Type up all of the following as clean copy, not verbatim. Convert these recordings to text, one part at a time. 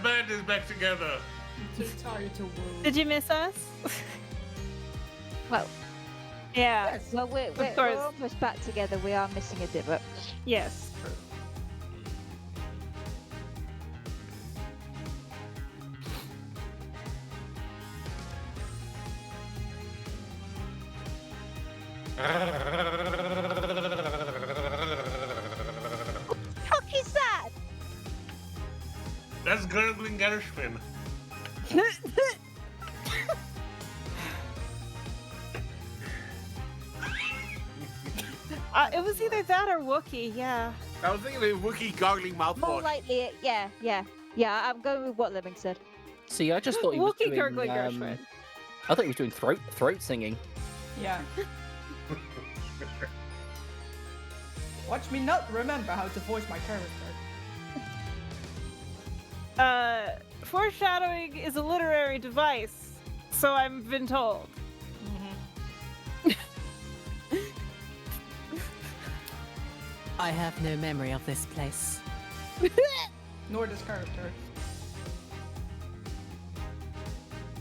band is back together. I'm too tired to woo. Did you miss us? Well, Yeah. Yes. well, we're course. almost back together. We are missing a bit, but Yes. fuck is that? That's gurgling Gershwin. It was either that or Wookiee, yeah. I was thinking of a Wookiee gargling More mouthwash. likely, yeah. I'm going with what Lemming said. See, I just thought he was Wookiee doing. gurgling Gershwin. I thought he was doing throat singing. Yeah. Watch me not remember how to voice my character. Foreshadowing is a literary device, so I've been told. I have no memory of this place. Nor this character.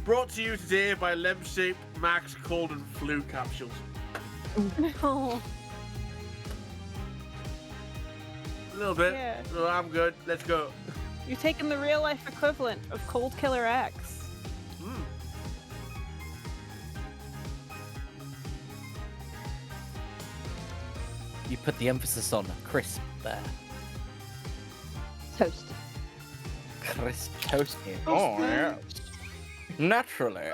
Brought to you today by Lemshape Max Cold and Flu capsules. No. A little bit. Yeah. Oh, I'm good. Let's go. You're taking the real life equivalent of Cold Killer X. Mm. You put the emphasis on crisp there. Toast. Crisp toast. Oh, yeah. Naturally.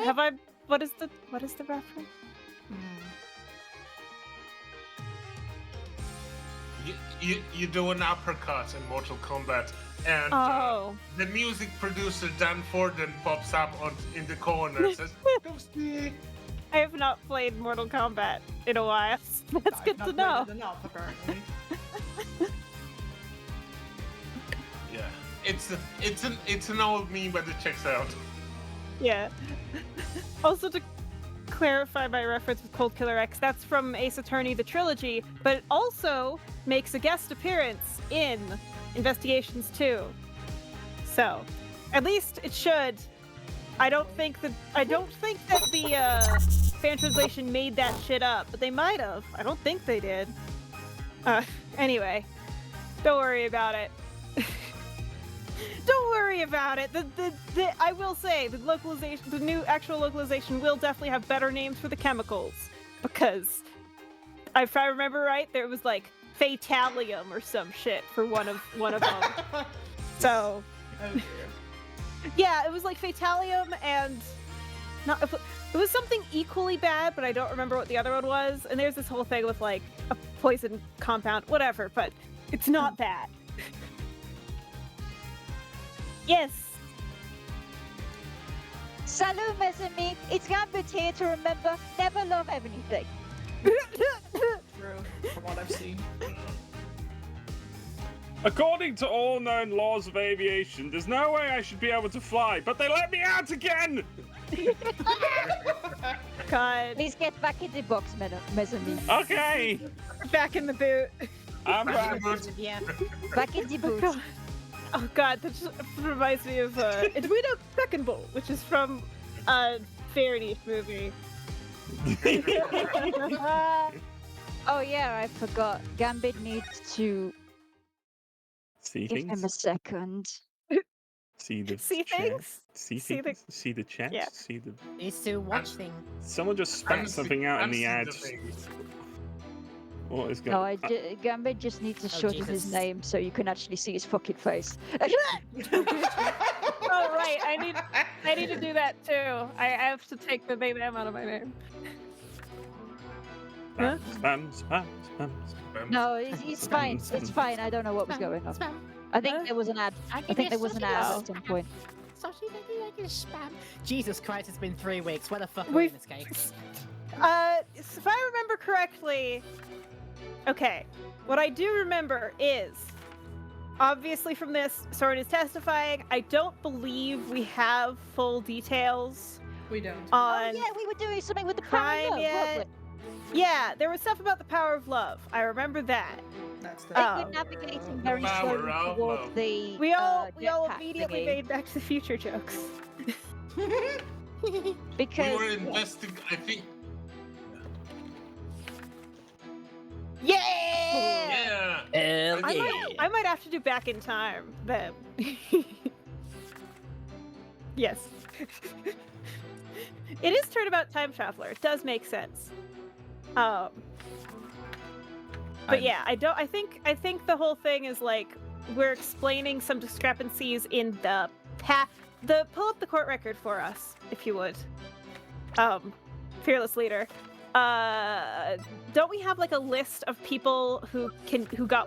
Have I? What is the reference? You do an uppercut in Mortal Kombat, and Oh. the music producer Dan Forden pops up in the corner and says, "Toasty." I have not played Mortal Kombat in a while. That's good to know. Not enough, apparently. Yeah, it's an old meme, but it checks out. Yeah. Also, to clarify my reference with Cold Killer X, that's from Ace Attorney, the trilogy, but it also makes a guest appearance in Investigations 2. So, at least it should. I don't think that the fan translation made that shit up, but they might have. I don't think they did. Anyway, don't worry about it. Don't worry about it. I will say the localization, the new actual localization, will definitely have better names for the chemicals, because if I remember right, there was like Fatalium or some shit for one of them. So, Oh dear. yeah, it was like Fatalium and not. It was something equally bad, but I don't remember what the other one was. And there's this whole thing with like a poison compound, whatever. But it's not that. Yes. Salut, mes amis. It's Gambit here to remember, never love anything. True, from what I've seen. According to all known laws of aviation, there's no way I should be able to fly, but they let me out again! God. Please get back in the box, mes amis. Okay! Back in the boot. I'm back. Yeah. Back in the Oh boots. God. Oh God, that just reminds me of Edwina Beckenbowl, which is from a Fair Niche movie. Oh yeah, I forgot. Gambit needs to See give him a things? second. See the See chest? things? See See the- things? See the chest? Yeah. See the... Needs to watch things. Someone just spat something out in the ad. things. What is No, going Gambit just needs to shorten his Jesus. name so you can actually see his fucking face. Oh right, I need to do that too. I have to take the name M out of my name. Huh? Spam, spam, spam, spam. No, it's fine. It's fine. I don't know what was going on. Spam. I think Huh? there was an ad. I think there was an ad at some point. Sausage, I can spam. Jesus Christ, it's been 3 weeks. Where the fuck are we We've- in this game? If I remember correctly, okay, what I do remember is, obviously from this, Soren is testifying. I don't believe we have full details We don't. Oh on yeah, we were doing something with the crime crime yet. weren't Yeah, there was stuff about the power of love. I remember that. That's the. They Oh. were navigating very Power slowly of towards love. the. We all jetpack immediately thingy made Back to the Future jokes. We because were investing. I think. Yeah! Yeah. Hell I yeah. might have to do Back in Time then. Yes. It is Turnabout Time Traveler. It does make sense. But I'm- yeah, I think the whole thing is like we're explaining some discrepancies in the pull up the court record for us, if you would. Fearless leader. Don't we have like a list of people who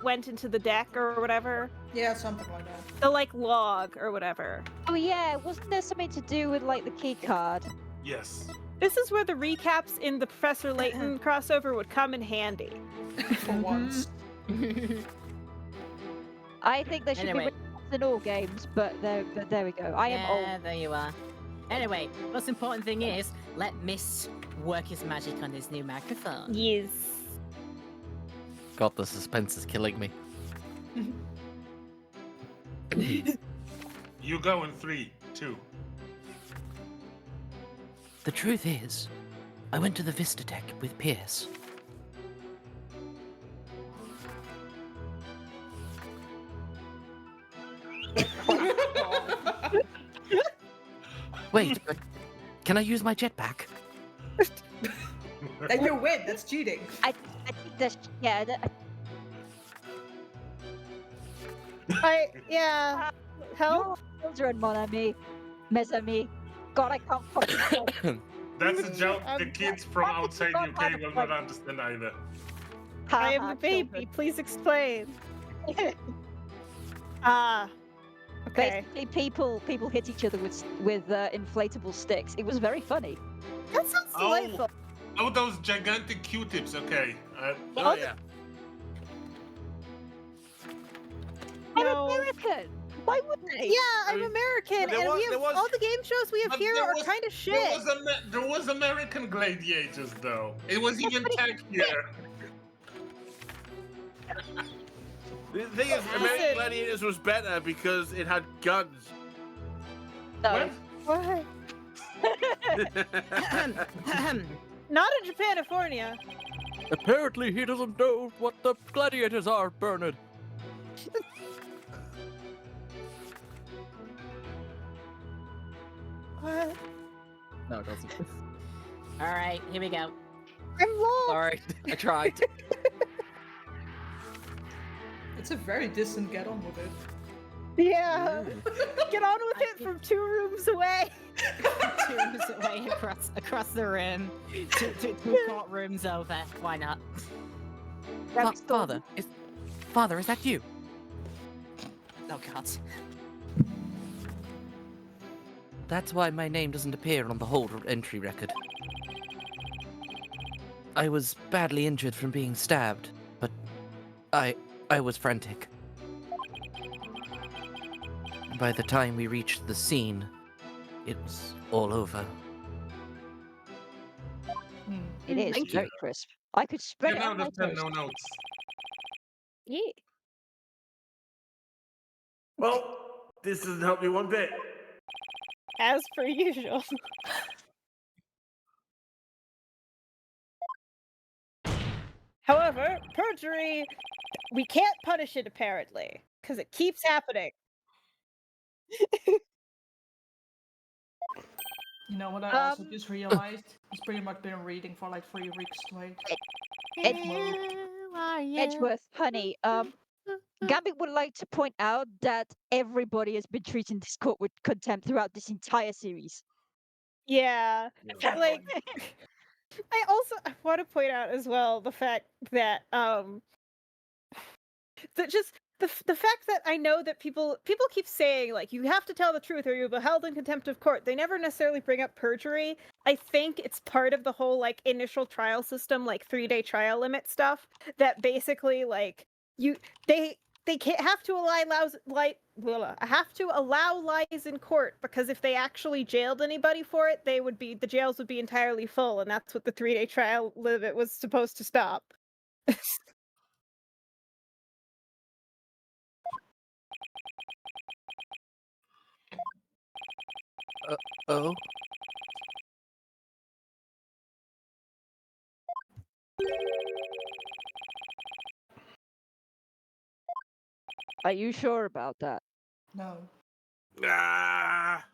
went into the deck or whatever? Yeah, something like that. The like log or whatever. oh yeah, wasn't there something to do with like the key card? Yes. This is where the recaps in the Professor Layton crossover would come in handy. For once. I think there should Anyway. be recaps in all games, but there we go. I am old. Yeah, there you are. Anyway, most important thing is, let Mist work his magic on his new microphone. Yes. God, the suspense is killing me. You go in 3, 2. The truth is, I went to the Vista Deck with Pierce. Wait, but can I use my jetpack? Then you win. That's cheating. I think that's yeah. Help. Children, mon ami, mes amis. God, I can't fucking. That's a joke the kids from outside UK will not understand either. I am the baby. Please explain. Ah. Okay. Basically, people hit each other with inflatable sticks. It was very funny. That sounds delightful. Oh, those gigantic Q-tips. Okay. Oh yeah. I'm No. American. Why wouldn't they? Yeah, I'm mean, American, there and was- we have there was- all the game shows we have But here there are was- kind of shit. There was American Gladiators, though. It was even tech here. The thing is, American Gladiators was better because it had guns. No. What? What? Not in Japanifornia. Apparently he doesn't know what the gladiators are, Bernard. What? No, it doesn't. All right, here we go. I'm lost. Sorry, I tried. It's a very distant get on with it. Yeah. Get on with it from 2 rooms away. 2 rooms away across the room. Two courtrooms over. Why not? Father, is that you? Oh God. That's why my name doesn't appear on the hold entry record. I was badly injured from being stabbed, but I was frantic. By the time we reached the scene, it was all over. It is Thank very crisp. I could spread 10 it on out my of 10, toast. no notes. Yeah. Well, this doesn't help me one bit. As per usual. However, perjury, we can't punish it apparently, because it keeps happening. You know what I also just realized? He's pretty much been reading for like 3 weeks straight. Edgeworth, honey, Gambit would like to point out that everybody has been treating this court with contempt throughout this entire series. Yeah. Like, I also want to point out as well the fact that that just the fact that I know that people keep saying like you have to tell the truth or you'll be held in contempt of court. They never necessarily bring up perjury. I think it's part of the whole like initial trial system, like 3-day trial limit stuff. That basically like they can't have to allow lies in court, because if they actually jailed anybody for it, the jails would be entirely full, and that's what the 3-day trial limit was supposed to stop. Oh? Are you sure about that? No. Ah.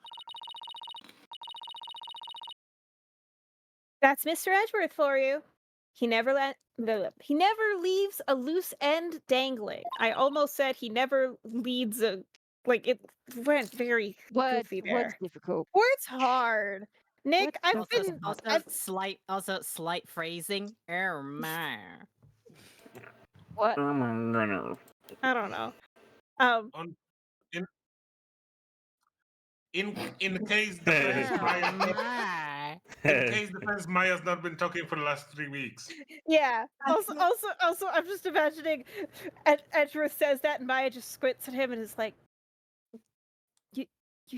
That's Mr. Edgeworth for you. He never leaves a loose end dangling. I almost said he never leads a it went very goofy there. Word's difficult. Word's hard. Nick, Word's Also slight phrasing. Oh my. What? I don't know. In case defense Maya's not been talking for the last 3 weeks. Yeah. Also, I'm just imagining Edgeworth says that, and Maya just squints at him and is like, "You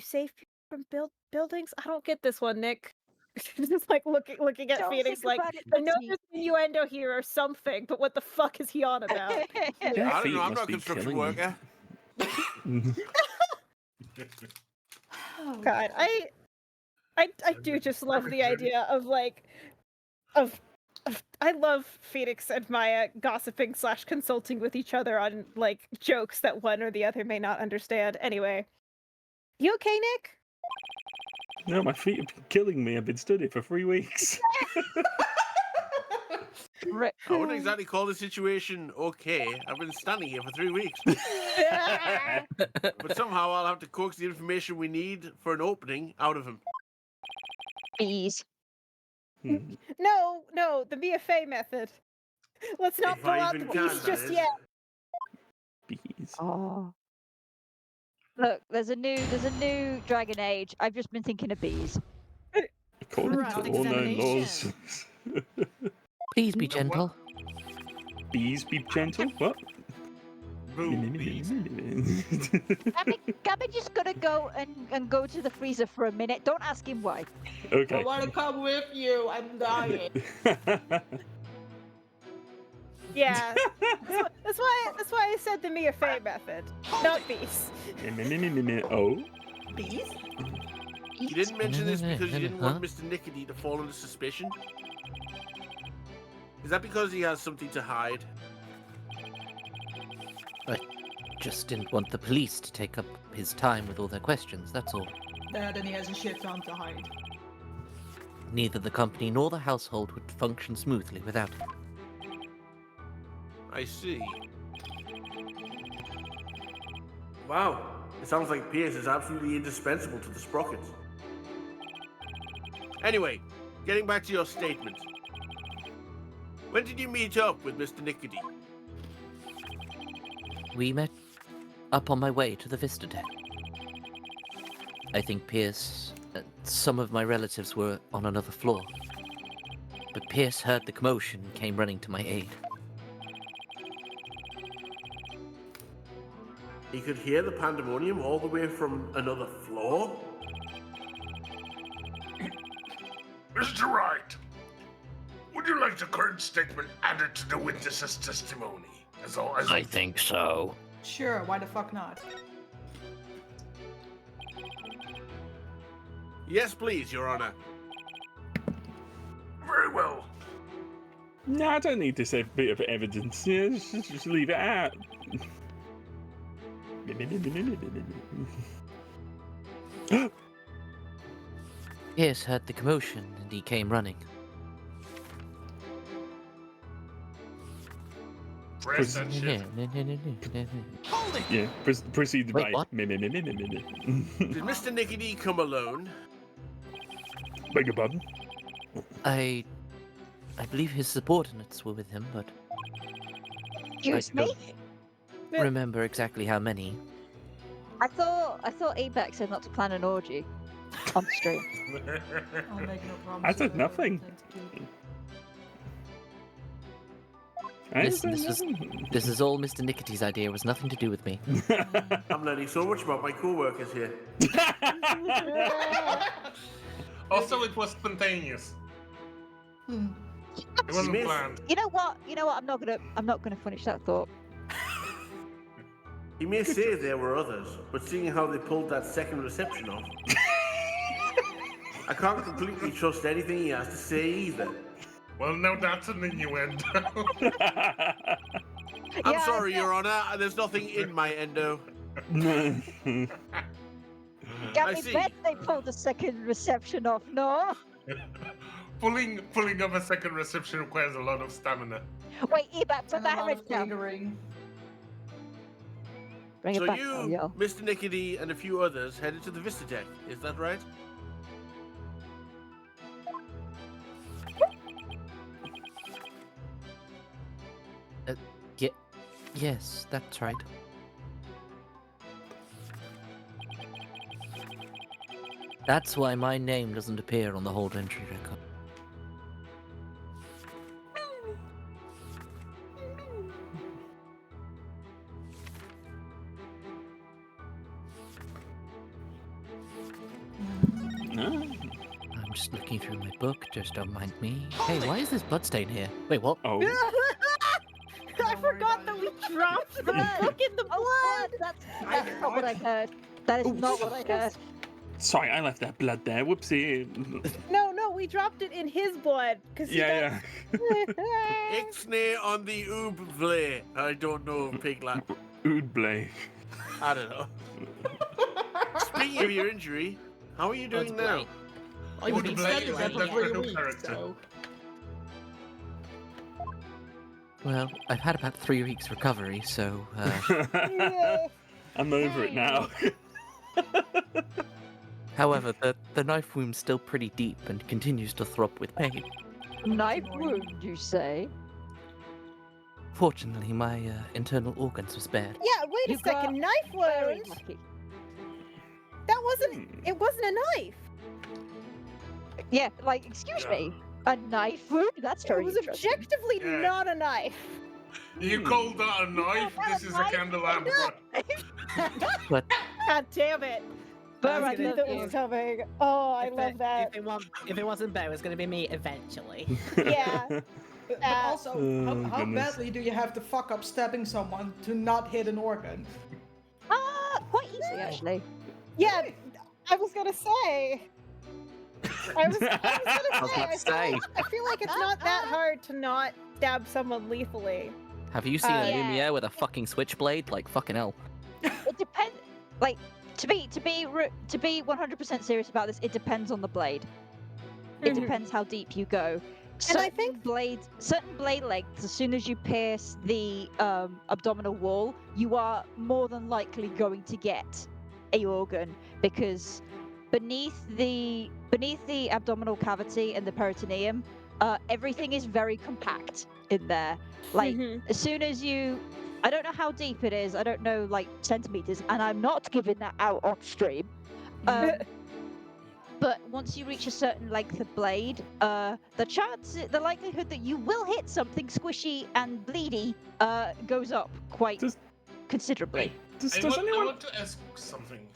save people from buildings? I don't get this one, Nick." Just like looking at Don't Phoenix, think like, about it, I know Betsy. there's innuendo here or something, but what the fuck is he on about? I don't know. I'm not a construction worker. God, I do just love the idea of I love Phoenix and Maya gossiping / consulting with each other on like jokes that one or the other may not understand. Anyway, you okay, Nick? No, my feet have been killing me. I've been studying for 3 weeks. I wouldn't exactly call the situation okay. I've been standing here for 3 weeks. But somehow I'll have to coax the information we need for an opening out of him. Bees. No, the Mia Fey method. Let's not If pull I out the even can, beast that just is. yet. Bees. Oh. Look, there's a new Dragon Age. I've just been thinking of bees. According Right, to all known laws. Please be gentle. Bees be gentle? What? Boo, bees. Gabby just gotta go and go to the freezer for a minute. Don't ask him why. Okay. I want to come with you. I'm dying. Yeah, that's why I said the Mia Fey method, not beast. Oh? Bees? You didn't mention this because you didn't want Mr. Nickety to fall under suspicion? Is that because he has something to hide? I just didn't want the police to take up his time with all their questions, that's all. Then he has a shit ton to hide. Neither the company nor the household would function smoothly without him. I see. Wow, it sounds like Pierce is absolutely indispensable to the Sprockets. Anyway, getting back to your statement. When did you meet up with Mr. Nickety? We met up on my way to the Vista Deck. I think Pierce and some of my relatives were on another floor. But Pierce heard the commotion and came running to my aid. He could hear the pandemonium all the way from another floor? Mr. Wright, would you like the current statement added to the witness's testimony? I think so. Sure, why the fuck not? Yes, please, Your Honor. Very well. No, I don't need this bit of evidence. Yeah, just leave it out. Pierce heard the commotion and he came running. Press that shit. Yeah, proceed Wait, by. what? Did Mr. Nickety come alone? Beg your pardon? I believe his subordinates were with him, but Excuse I me? don't remember exactly how many. I thought Apex said not to plan an orgy on stream. I'll make no promises. I said don't nothing. intend to keep. I didn't Listen, say this nothing. this is all Mr. Nickety's idea. It was nothing to do with me. I'm learning so much about my co-workers here. Also, it was spontaneous. Hmm. It wasn't Miss- planned. You know what? I'm not gonna finish that thought. He may say there were others, but seeing how they pulled that second reception off, I can't completely trust anything he has to say either. Well, now that's an innuendo. I'm Yeah, sorry, yeah. Your Honor. There's nothing in my endo. I Gabby see. bet they pulled the second reception off. No. Pulling up a second reception requires a lot of stamina. Wait, Ebak, put And a that lot image of down. catering. Bring it So back you, now, yo. Mr. Nickety, and a few others headed to the Vista Deck. Is that right? Yes, that's right. That's why my name doesn't appear on the hold entry record. No. I'm just looking through my book, just don't mind me. Hey, why is this bloodstain here? Wait, what? Oh. I Don't worry forgot about that it. we dropped the book in the Oh, blood. that's not what I heard. That is Oh, not what I heard. Sorry, I left that blood there. Whoopsie. No, we dropped it in his blood because Yeah. Ixnay on the Ooble. I don't know Piglat. Oodblay. I don't know. Speaking of your injury, how are you doing now? Oh, you've Would been Blake studying, is a for yeah. different 3 weeks, character. so. Well, I've had about 3 weeks recovery, so, I'm over it now. However, the knife wound's still pretty deep and continues to throb with pain. Knife wound, you say? Fortunately, my internal organs were spared. Yeah, wait You a second. got Knife Very wound. lucky. That wasn't. It wasn't a knife. Yeah, like, excuse me. A knife wound? That's very It was interesting. objectively Yeah. not a knife. You call that a knife? This is a candelabra. God damn it! But I I was I knew gonna- that love was you. coming. Oh, I If love it- that. If it wasn't Bear, it was going to be me eventually. Yeah. But Uh, also, Oh, how goodness. badly do you have to fuck up stabbing someone to not hit an organ? Quite easy, actually. Yeah, I was gonna say. I was gonna about say. to say. I feel like it's not that hard to not stab someone lethally. Have you seen a Yeah. Lumiere with a fucking switchblade? Like, fucking hell. It depends. Like, to be 100% serious about this, it depends on the blade. It Mhm. depends how deep you go. And I think- certain blade lengths, as soon as you pierce the abdominal wall, you are more than likely going to get a organ, because beneath the abdominal cavity and the peritoneum, everything is very compact in there. Like, Mhm. as soon as you, I don't know how deep it is. I don't know, like, centimeters, and I'm not giving that out on stream. But once you reach a certain length of blade, the likelihood that you will hit something squishy and bleedy goes up quite Does- considerably. Does I anyone? want to ask something.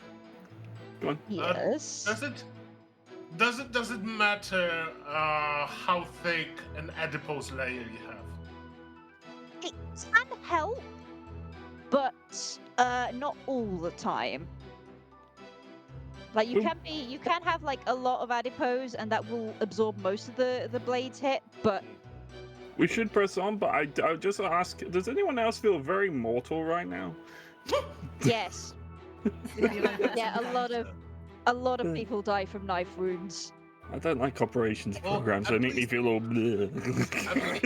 Go on. Yes. Does it matter how thick an adipose layer you have? It can help, but not all the time. Like, you can have like a lot of adipose, and that will absorb most of the blade's hit. But We should press on, but I just ask: does anyone else feel very mortal right now? yes, yeah, a lot of people die from knife wounds. I don't like operations Well, programs. They at make me least- feel all. bleh.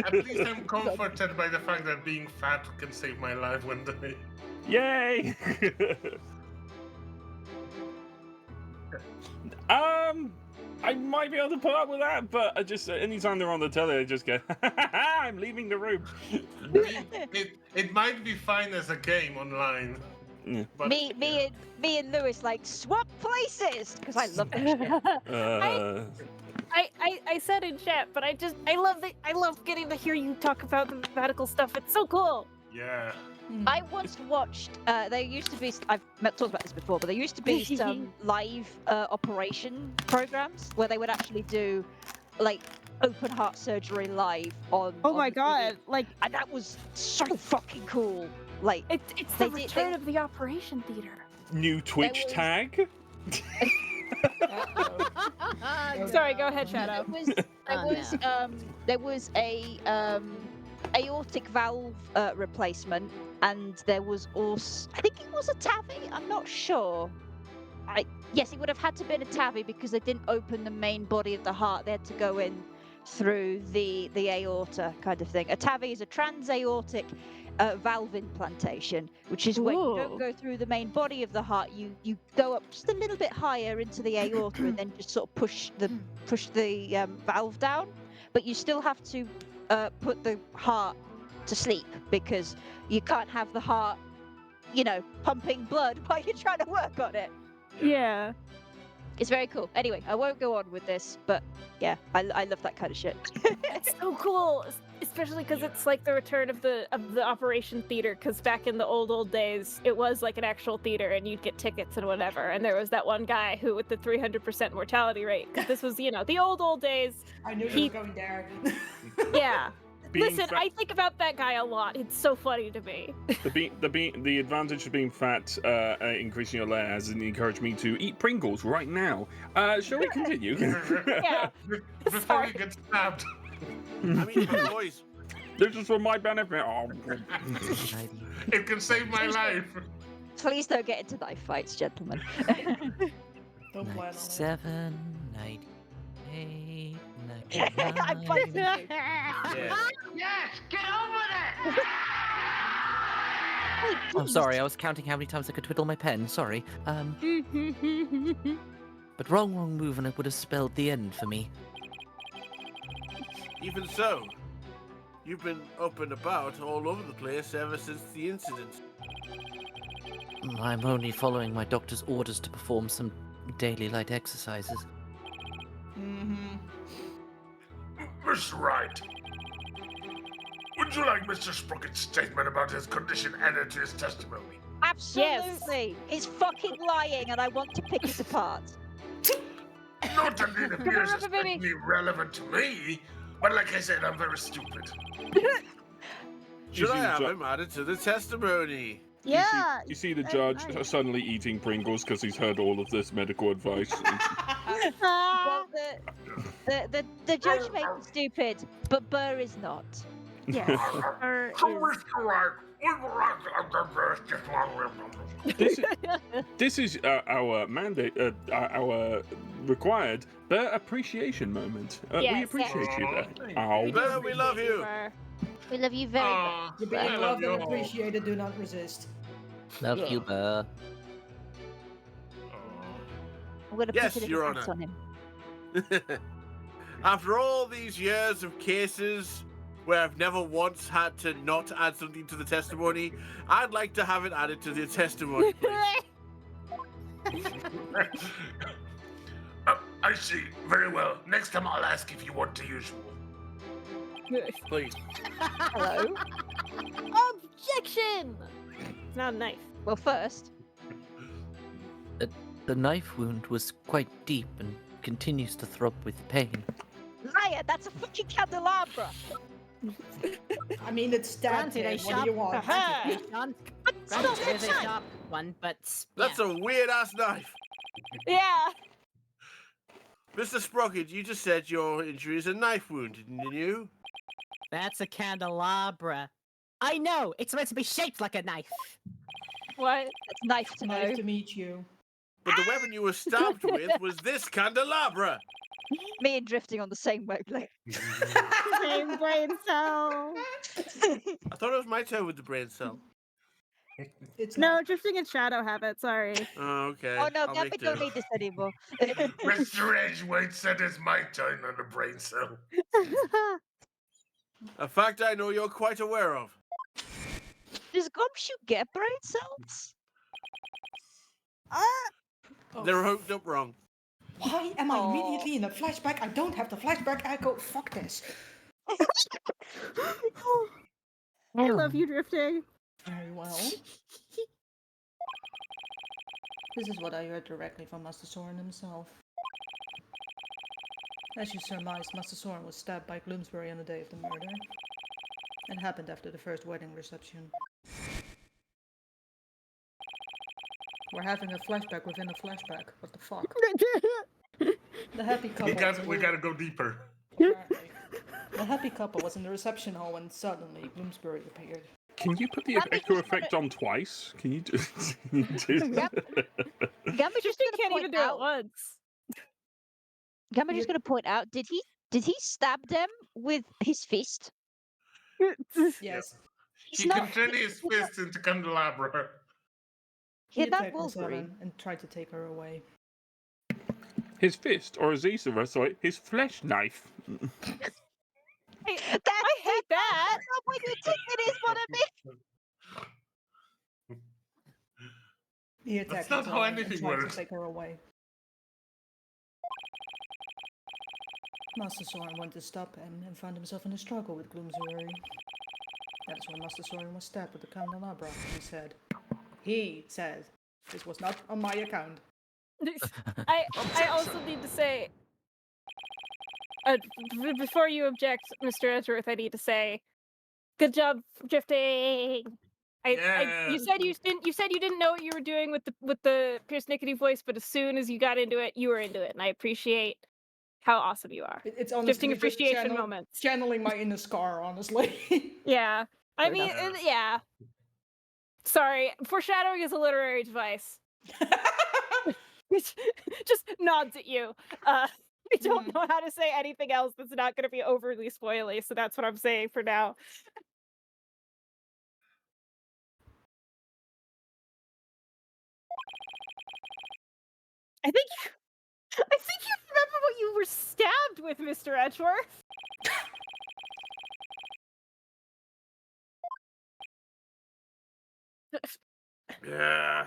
At least I'm comforted by the fact that being fat can save my life one day. Yay! I might be able to put up with that, but I just anytime they're on the telly, I just go, I'm leaving the room. It might be fine as a game online. Yeah. But, Me and Lewis like swap places because I love that shit. I said in chat, but I love getting to hear you talk about the medical stuff. It's so cool. Yeah. I once watched. There used to be. I've talked about this before, but there used to be some live operation programs where they would actually do, like, open heart surgery live on. Oh on my the TV. god! Like And that was so fucking cool. Like, it's they the did- return they- of the operation theater. New Twitch was- tag? Sorry, go ahead, Shadow. There was a aortic valve replacement, and there was also, I think it was a TAVI. I'm not sure. Yes, it would have had to be a TAVI because they didn't open the main body of the heart. They had to go in through the aorta kind of thing. A TAVI is a transaortic valve implantation, which is when you don't Ooh. go through the main body of the heart. You go up just a little bit higher into the aorta and then just sort of push the valve down. But you still have to put the heart to sleep because you can't have the heart, pumping blood while you're trying to work on it. Yeah. It's very cool. Anyway, I won't go on with this, but yeah, I love that kind of shit. It's so cool, especially because it's like the return of the operation theater. Because back in the old days, it was like an actual theater, and you'd get tickets and whatever. And there was that one guy who with the 300% mortality rate. Because this was, the old days. I knew you were going there. Yeah. Being Listen, fat- I think about that guy a lot. It's so funny to me. The advantage of being fat, increasing your layer, has encouraged me to eat Pringles right now. Shall we continue? Yeah. Before Sorry. you get stabbed. I mean, boys, This is for my benefit. Oh. It can save my life. Please don't get into knife fights, gentlemen. Don't plan on it. 97, 98, I'm 99. fighting you. yeah. Yes, get over there. Wait, I'm please. sorry, I was counting how many times I could twiddle my pen. Sorry. But wrong move and it would have spelled the end for me. Even so, you've been up and about all over the place ever since the incident. I'm only following my doctor's orders to perform some daily light exercises. Mm-hmm. Mr. Wright, would you like Mr. Sprockett's statement about his condition added to his testimony? Absolutely. He's fucking lying, and I want to pick it apart. Not that it appears Rubber baby. especially relevant to me, but like I said, I'm very stupid. Should I see have the him added to the testimony? Yeah. You see the judge nice. suddenly eating Pringles because he's heard all of this medical advice. Well, the judge may be stupid, but Burr is not. Yes. Or Who is- is correct? This is our mandate, our required Bear appreciation moment. We Yes. appreciate you there. Thank Ow. Bear, we love you. We love you very much. You're being I love loved you and all. appreciated. Do not resist. Love Yeah. you, Burr. I'm going to Yes, put it in Your the hat Honor. on him. After all these years of cases where I've never once had to not add something to the testimony, I'd like to have it added to the testimony, please. I see. Very well. Next time I'll ask if you want the usual. Please. Hello. Objection! It's not a knife. Well, first, The knife wound was quite deep and continues to throb with pain. liar, that's a fucking candelabra. I mean, it's stabbed Granted, a him. What sharp, do you want? Aha! granted, It's not it is a that sharp one, but That's yeah. a weird ass knife. Yeah. Mr. Sprocket, you just said your injury is a knife wound, didn't you? That's a candelabra. I know, it's meant to be shaped like a knife. What? That's knife to know. Nice to meet you. But the weapon you were stabbed with was this candelabra. Me and drifting on the same wavelength. Same brain cell. I thought it was my turn with the brain cell. It's No, not. drifting and shadow habit. Sorry. Oh, okay. Oh no, I'll Gabby make don't do. need this anymore. Mr. Edgewaite said it's my turn on the brain cell. A fact I know you're quite aware of. Does Gumshoe get brain cells? Oh, They're hooked up wrong. Why am I Aw. immediately in a flashback? I don't have the flashback echo. Fuck this. I love you, Drifting. Very well. This is what I heard directly from Master Soren himself. As you surmised, Master Soren was stabbed by Gloomsbury on the day of the murder. It happened after the first wedding reception. We're having a flashback within a flashback. What the fuck? The happy couple. We gotta go deeper. Apparently. The happy couple was in the reception hall when suddenly Bloomsbury appeared. Can you put the Gambit echo just effect on twice? Can you do? Gambit just Drifting gonna can't point even do it out. once. Gambit just gonna point out. Did he stab them with his fist? Yes. He not- can turn his he's not- fist into candelabra. He He's not attacked Miss Wolverine. Ellen and tried to take her away. His fist, or as Issa, sorry, his flesh knife. I That's hate that. That's not what you think it is, what I mean. He attacked not Miss how Ellen and anything tried works. to take her away. Master Soren went to stop him and found himself in a struggle with Gloomsbury. That is when Master Soren was stabbed with the candelabra, he said. He says, this was not on my account. I also need to say, before you object, Mr. Edgeworth, I need to say, good job, Drifting. You said you didn't know what you were doing with the Pierce Nickety voice, but as soon as you got into it, you were into it, and I appreciate how awesome you are. It's honestly Drifting just appreciation moments. channeling my inner Scar, honestly. Yeah, I Fair mean, enough. yeah. Sorry, foreshadowing is a literary device. It just nods at you. I don't know how to say anything else that's not going to be overly spoily, so that's what I'm saying for now. I think you remember what you were stabbed with, Mr. Edgeworth. Yeah.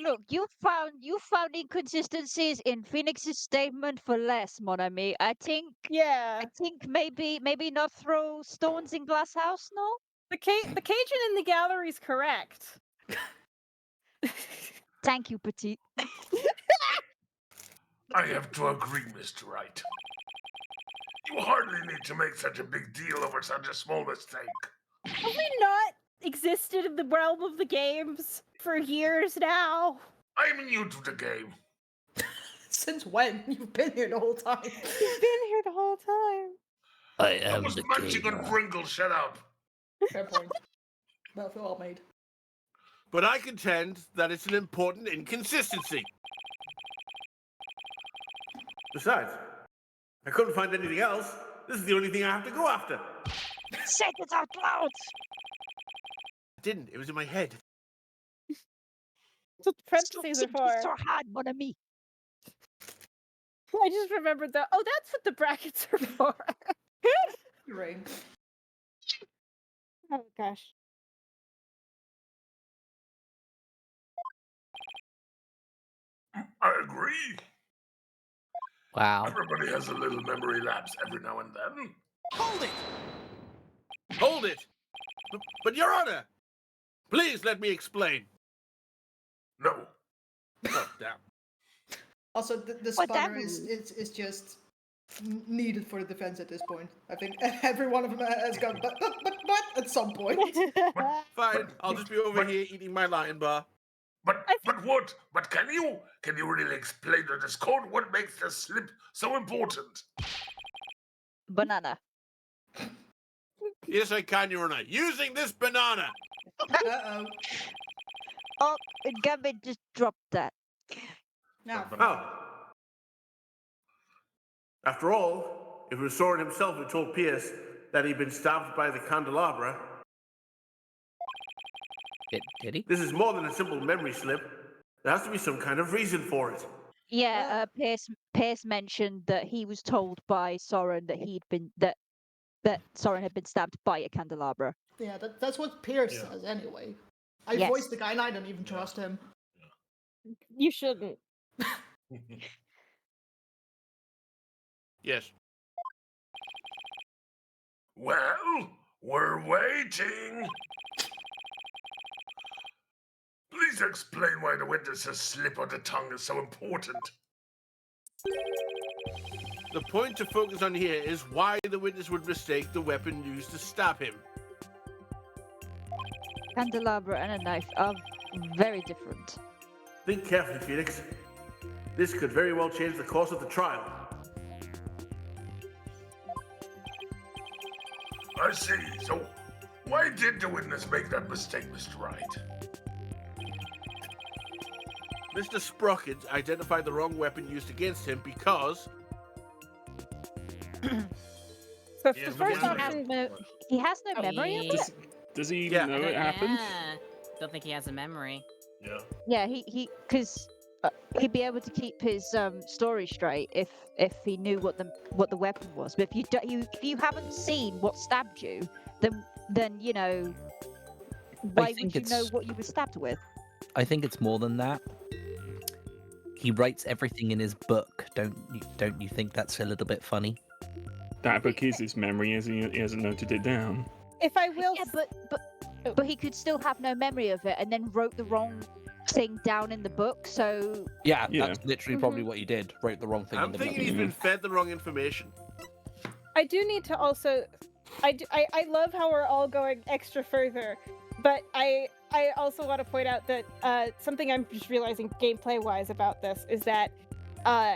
Look, you found inconsistencies in Phoenix's statement for less, mon ami. I think maybe not throw stones in glass house, no? The Cajun in the gallery's correct. Thank you, Petite. I have to agree, Mr. Wright. You hardly need to make such a big deal over such a small mistake. Have we not existed in the realm of the games for years now? I'm new to the game. Since when? You've been here the whole time. You've been here the whole time. I I am was the munching on gamer. Pringles, shut up. Fair point. Well made. But I contend that it's an important inconsistency. Besides, I couldn't find anything else. This is the only thing I have to go after. Say it out loud! I didn't. It was in my head. That's what the Stop parentheses are thinking for. so hard, mon ami. I just remembered that. Oh, that's what the brackets are for. Ring. Oh gosh. I agree. Wow. Everybody has a little memory lapse every now and then. Hold it! Hold it! But Your Honor, please let me explain. No. Oh, damn. Also, the What spanner that is just needed for the defense at this point. I think every one of them has gone, but at some point. Fine, I'll just be over here eating my lion bar. But what? But can you really explain to this code what makes the slip so important? Banana. Yes, I can, Your Honor. Using this banana. Uh-oh. Oh, Gambit just dropped that. Now, Oh. After all, if it was Soren himself who told Pierce that he'd been stabbed by the candelabra, Did he? this is more than a simple memory slip. There has to be some kind of reason for it. Yeah, Pierce mentioned that he was told by Soren that that Soren had been stabbed by a candelabra. yeah, that's what Pierce Yeah. says anyway. I Yes. voiced the guy and I don't even trust him. You shouldn't. Yes. Well, we're waiting. Please explain why the witness's slip of the tongue is so important. The point to focus on here is why the witness would mistake the weapon used to stab him. Candelabra and a knife are very different. Think carefully, Felix. This could very well change the course of the trial. I see. So, why did the witness make that mistake, Mr. Wright? Mr. Sprocket identified the wrong weapon used against him because So if Yeah, the but first he option, He has no Oh, memory of yeah. it. Does he Yeah. know it happened? Yeah. Don't think he has a memory. Yeah. Yeah, because he'd be able to keep his story straight if he knew what the weapon was. But if you haven't seen what stabbed you, then you know why think would you know it's- what you were stabbed with? I think it's more than that. He writes everything in his book. Don't you think that's a little bit funny? That book is his memory, as he hasn't noted it down. if I will, Yeah, but he could still have no memory of it, and then wrote the wrong thing down in the book. So Yeah, Yeah. that's literally probably what he did. Wrote the wrong thing in I'm the thinking book. he's been fed the wrong information. I do need to also, I love how we're all going extra further, but I also want to point out that something I'm just realizing gameplay wise about this is that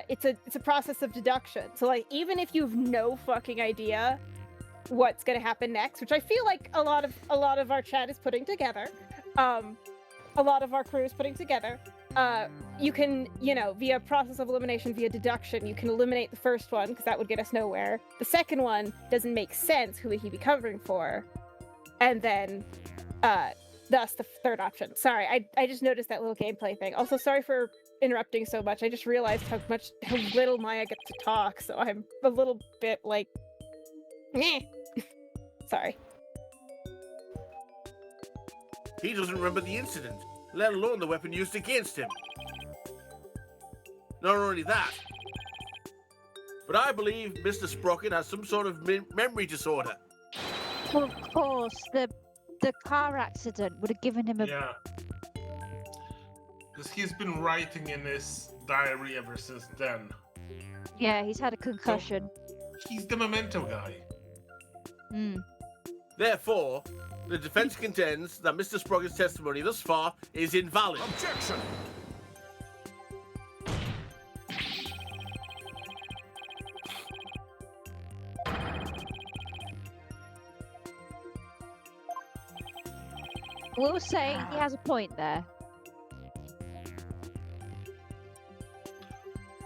it's a process of deduction. So like even if you have no fucking idea what's gonna happen next, which I feel like a lot of our chat is putting together, a lot of our crew is putting together. You can, via process of elimination, via deduction, you can eliminate the first one because that would get us nowhere. The second one doesn't make sense. Who would he be covering for? And then, thus the third option. Sorry, I just noticed that little gameplay thing. Also, sorry for interrupting so much. I just realized how little Maya gets to talk, so I'm a little bit like, meh. Sorry. He doesn't remember the incident, let alone the weapon used against him. Not only that, but I believe Mr. Sprocket has some sort of memory disorder. well, of course the car accident would have given him a Yeah. Because he's been writing in his diary ever since then. yeah. He's had a concussion. He's the memento guy. Hmm. Therefore, the defense contends that Mr. Sprocket's testimony thus far is invalid. Objection! We'll say he has a point there.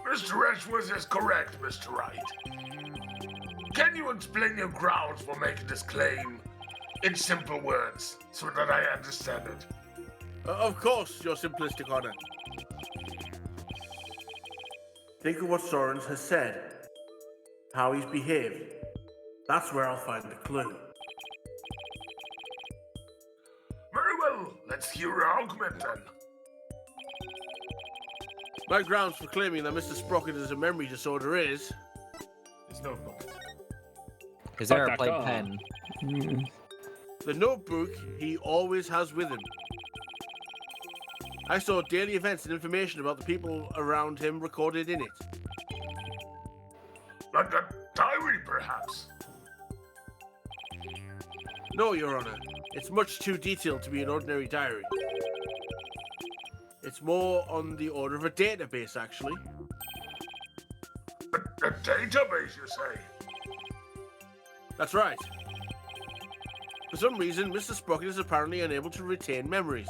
Mr. Edgeworth is correct, Mr. Wright. Can you explain your grounds for making this claim in simple words so that I understand it? Of course, Your Simplistic Honor. Think of what Sorens has said, how he's behaved. That's where I'll find the clue. Very well, let's hear your argument then. My grounds for claiming that Mr. Sprocket has a memory disorder is His notebook. His Like that airplane car. pen. Mm. the notebook he always has with him. I saw daily events and information about the people around him recorded in it. Like a diary, perhaps? No, Your Honor. It's much too detailed to be an ordinary diary. It's more on the order of a database, actually. A database, you say? That's right. For some reason, Mr. Sprocket is apparently unable to retain memories.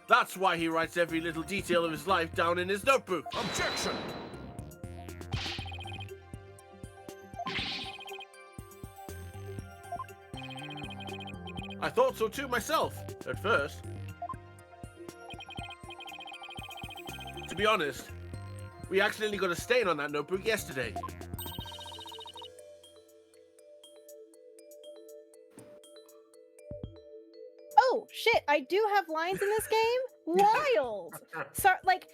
That's why he writes every little detail of his life down in his notebook. Objection! I thought so too myself, at first. To be honest, we accidentally got a stain on that notebook yesterday. Oh shit! I do have lines in this game. Wild. So like,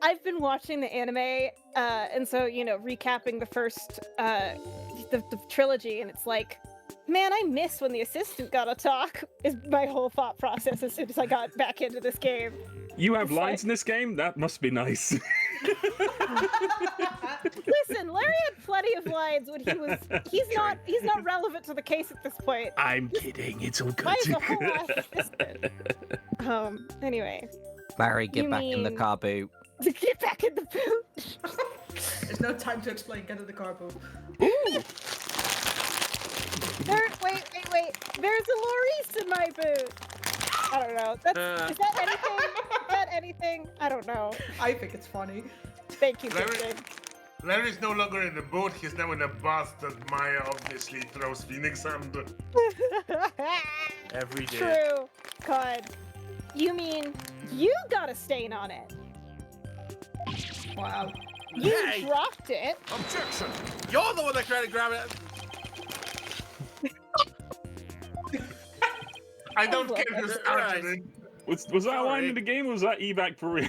I've been watching the anime, and so recapping the first the trilogy, and it's like, man, I miss when the assistant got to talk. Is my whole thought process as soon as I got back into this game. You have It's lines like- in this game? That must be nice. Listen, Larry had plenty of lines when he was. He's not relevant to the case at this point. I'm kidding. It's all good. Why is a whole ass assistant? Anyway, Larry, get You back in the mean- car boot. to get back in the boot. There's no time to explain. Get in the car, boo. Wait. There's a Maurice in my boot. I don't know. Is that anything? Is that anything? I don't know. I think it's funny. Thank you, Larry- Kristen. Larry's no longer in the boat, he's now in a bus that Maya obviously throws Phoenix under. Every day. True. God. You mean you got a stain on it? Wow. You Hey! dropped it. Objection! You're the one that tried to grab it. I don't Oh, care who look. started it. Was that a line Sorry. in the game or was that evac for real?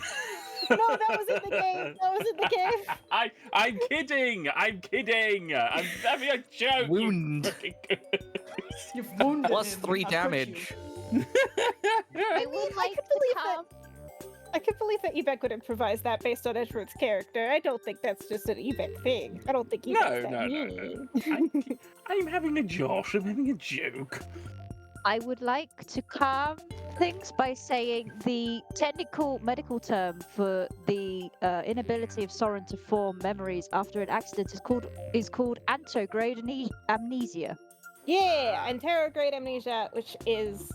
No, that was in the game. That was in the game. I'm kidding. I'm having a joke. you Wound. fucking- You've wounded Plus him. 3 I've hurt damage. you. I would like can to believe come. I can believe that Ebek would improvise that based on Edgeworth's character. I don't think that's just an Ebek thing. I don't think Ebek's that No. mean. I'm having a josh. I'm having a joke. I would like to calm things by saying the technical medical term for the inability of Soren to form memories after an accident is called anterograde amnesia. Yeah, and Terrorgrade Amnesia, which is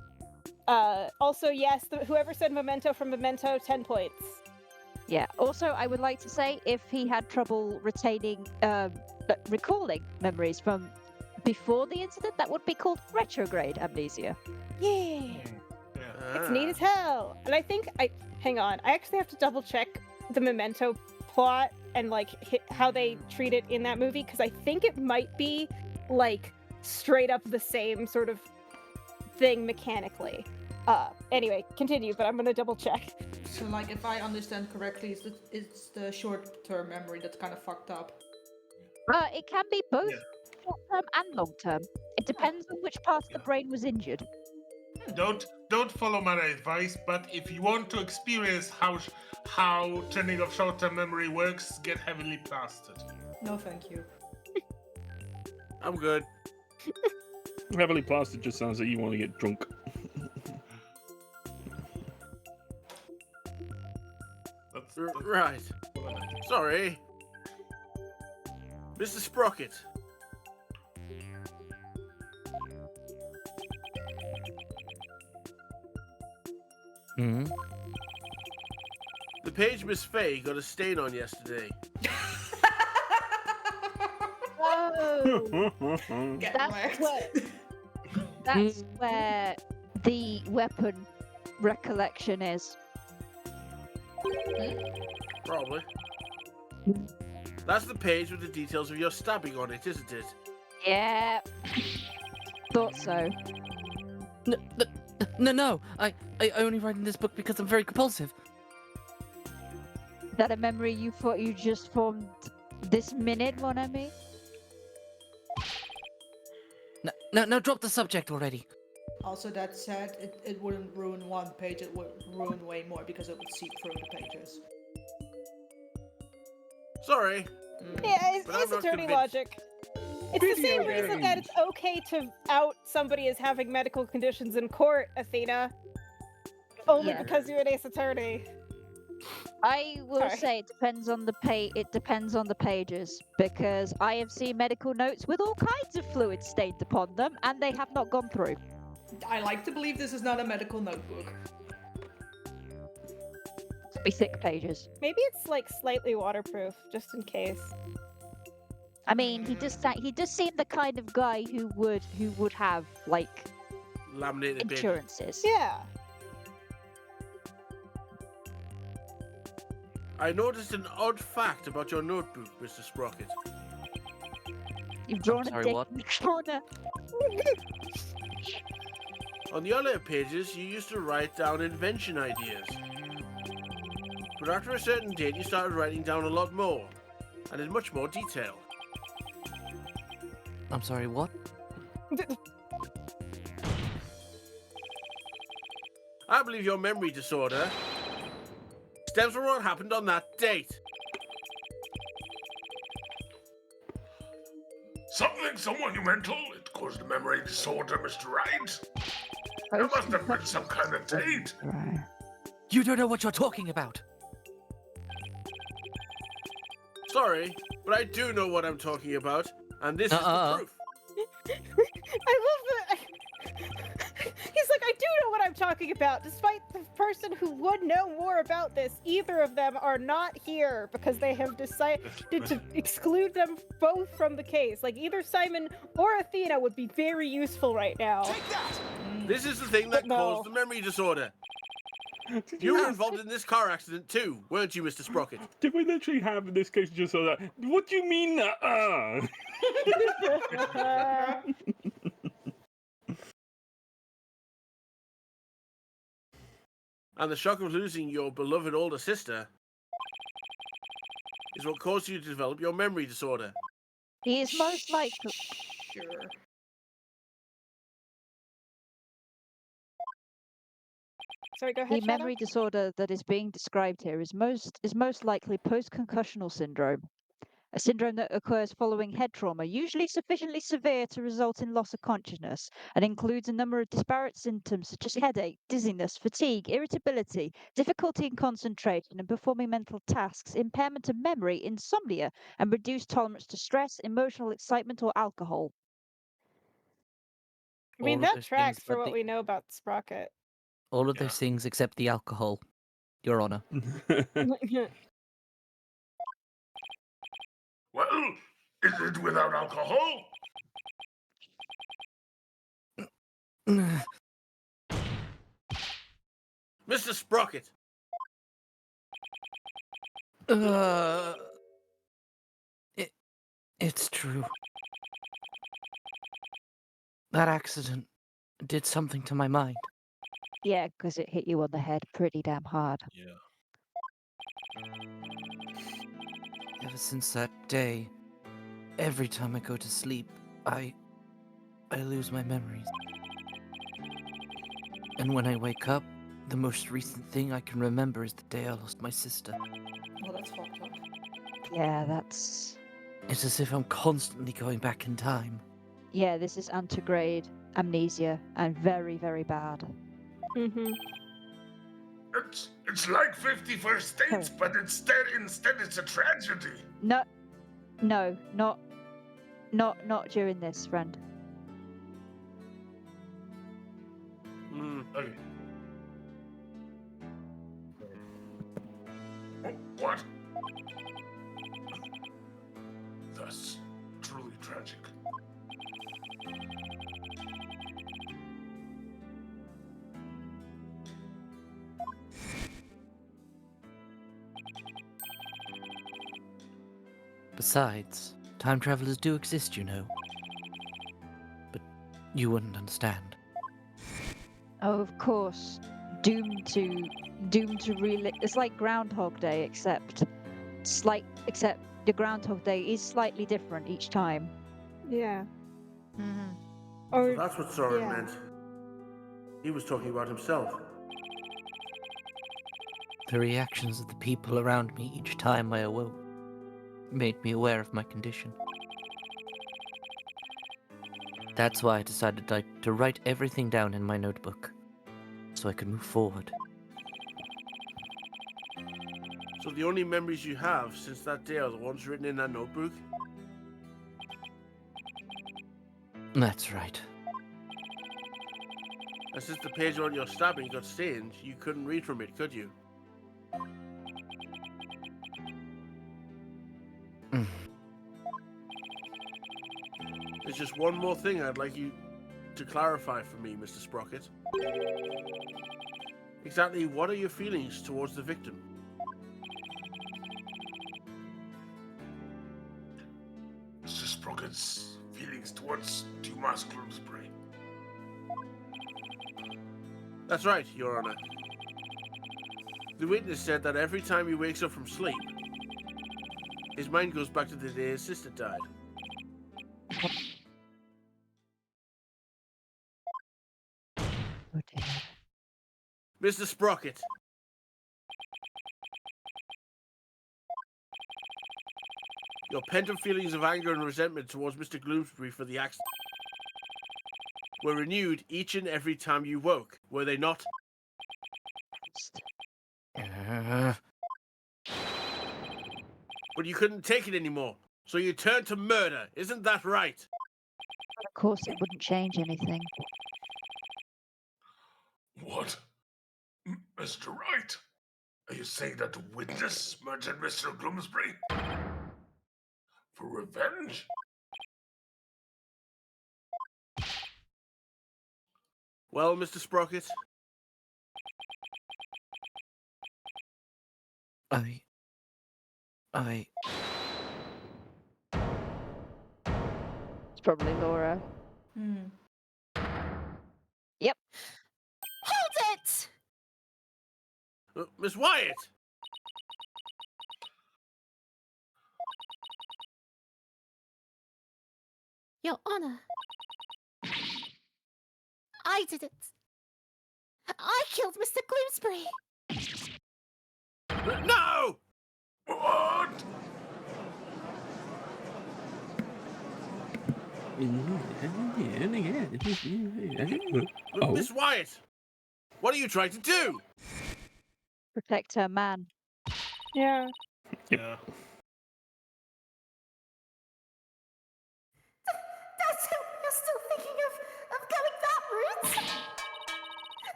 also yes, whoever said Memento from Memento, 10 points. Yeah. Also, I would like to say if he had trouble recalling memories from before the incident, that would be called retrograde amnesia. Yeah. It's neat as hell. And I think hang on, I actually have to double check the Memento plot and like how they treat it in that movie because I think it might be like straight up the same sort of thing mechanically. Anyway, continue, but I'm gonna double check. So, like, if I understand correctly, it's the short-term memory that's kind of fucked up. It can be both Yeah. short term and long term. It depends on which part of the brain was injured. Don't follow my advice, but if you want to experience how training of short-term memory works, get heavily plastered. No, thank you. I'm good. Heavily plastered just sounds like you want to get drunk. That's Right. Sorry. Mr. Sprocket. Hmm? The page Miss Faye got a stain on yesterday. Oh, Get That's wrecked. what- that's where the weapon recollection is. Probably. That's the page with the details of your stabbing on it, isn't it? Yeah. Thought so. No. I only write in this book because I'm very compulsive. That a memory you thought you just formed this minute, mon ami? No, drop the subject already. Also, that said, it wouldn't ruin one page, it would ruin way more because it would seep through the pages. Sorry. Yeah, it's But I'm not attorney convinced. logic. It's the Video same reason that it's okay to out somebody as having medical conditions in court, Athena. Only Yeah. because you're an ace attorney. I will Sorry. say it depends on the It depends on the pages because I have seen medical notes with all kinds of fluid stained upon them, and they have not gone through. I like to believe this is not a medical notebook. Be thick pages. Maybe it's like slightly waterproof, just in case. I mean, he does seem the kind of guy who would have like Laminated paper. insurances. Yeah. I noticed an odd fact about your notebook, Mr. Sprocket. You've drawn sorry, a dick what? in the corner. On the earlier pages, you used to write down invention ideas. but after a certain date you started writing down a lot more, and in much more detail. I'm sorry, what? I believe your memory disorder stems from what happened on that date. Something monumental? It caused a memory disorder, Mr. Wright. There must have been some kind of date. You don't know what you're talking about. Sorry, but I do know what I'm talking about, and this is the proof. I love that. He's like, I do know what I'm talking about, despite the person who would know more about this. Either of them are not here because they have decided to exclude them both from the case. Like, either Simon or Athena would be very useful right now. This is the thing that But no. caused the memory disorder. You were involved in this car accident too, weren't you, Mr. Sprocket? Did we literally have in this case just so that? What do you mean? And the shock of losing your beloved older sister is what caused you to develop your memory disorder. He is most likely. Sure. Sorry, go The ahead, Shadow. memory disorder that is being described here is most likely post-concussional syndrome, a syndrome that occurs following head trauma, usually sufficiently severe to result in loss of consciousness, and includes a number of disparate symptoms such as headache, dizziness, fatigue, irritability, difficulty in concentration and performing mental tasks, impairment of memory, insomnia, and reduced tolerance to stress, emotional excitement, or alcohol. I mean, All of that those tracks things, for but what we know about Sprocket. All of Yeah. those things except the alcohol, Your Honor. Well, is it without alcohol? Mr. Sprocket! It's true. That accident did something to my mind. Yeah, because it hit you on the head pretty damn hard. Yeah. Ever since that day, every time I go to sleep, I lose my memories. And when I wake up, the most recent thing I can remember is the day I lost my sister. Well, that's fucked up. Yeah, that's. It's as if I'm constantly going back in time. Yeah, this is antegrade amnesia and very, very bad. Mm-hmm. It's like 50 First Dates, but instead it's a tragedy. No, not during this, friend. Okay. What? That's truly tragic. Besides, time travelers do exist, you know. But you wouldn't understand. Oh, of course. Doomed to relive. It's like Groundhog Day, except the Groundhog Day is slightly different each time. Yeah. Mm-hmm. Or So that's what Soren yeah. meant. He was talking about himself. The reactions of the people around me each time I awoke made me aware of my condition. That's why I decided to write everything down in my notebook, so I could move forward. So the only memories you have since that day are the ones written in that notebook? That's right. And since the page on your stabbing got stained, you couldn't read from it, could you? There's just one more thing I'd like you to clarify for me, Mr. Sprocket. Exactly what are your feelings towards the victim? Mr. Sprocket's feelings towards Dumas Gloomsbury. That's right, Your Honor. The witness said that every time he wakes up from sleep, his mind goes back to the day his sister died. Oh dear. Mr. Sprocket. Your pent-up feelings of anger and resentment towards Mr. Gloomsbury for the accident were renewed each and every time you woke, were they not? But you couldn't take it anymore, so you turned to murder, isn't that right? Of course, it wouldn't change anything. What? Mr. Wright? Are you saying that the witness murdered Mr. Gloomsbury? For revenge? Well, Mr. Sprocket, I. It's probably Laura. Hmm. Yep. Hold it! Miss Wyatt! Your Honor. I did it. I killed Mr. Gloomsbury. No! What? Oh. Miss Wyatt! What are you trying to do? Protect her man. Yeah. Yeah. That's who you're still thinking of going that route?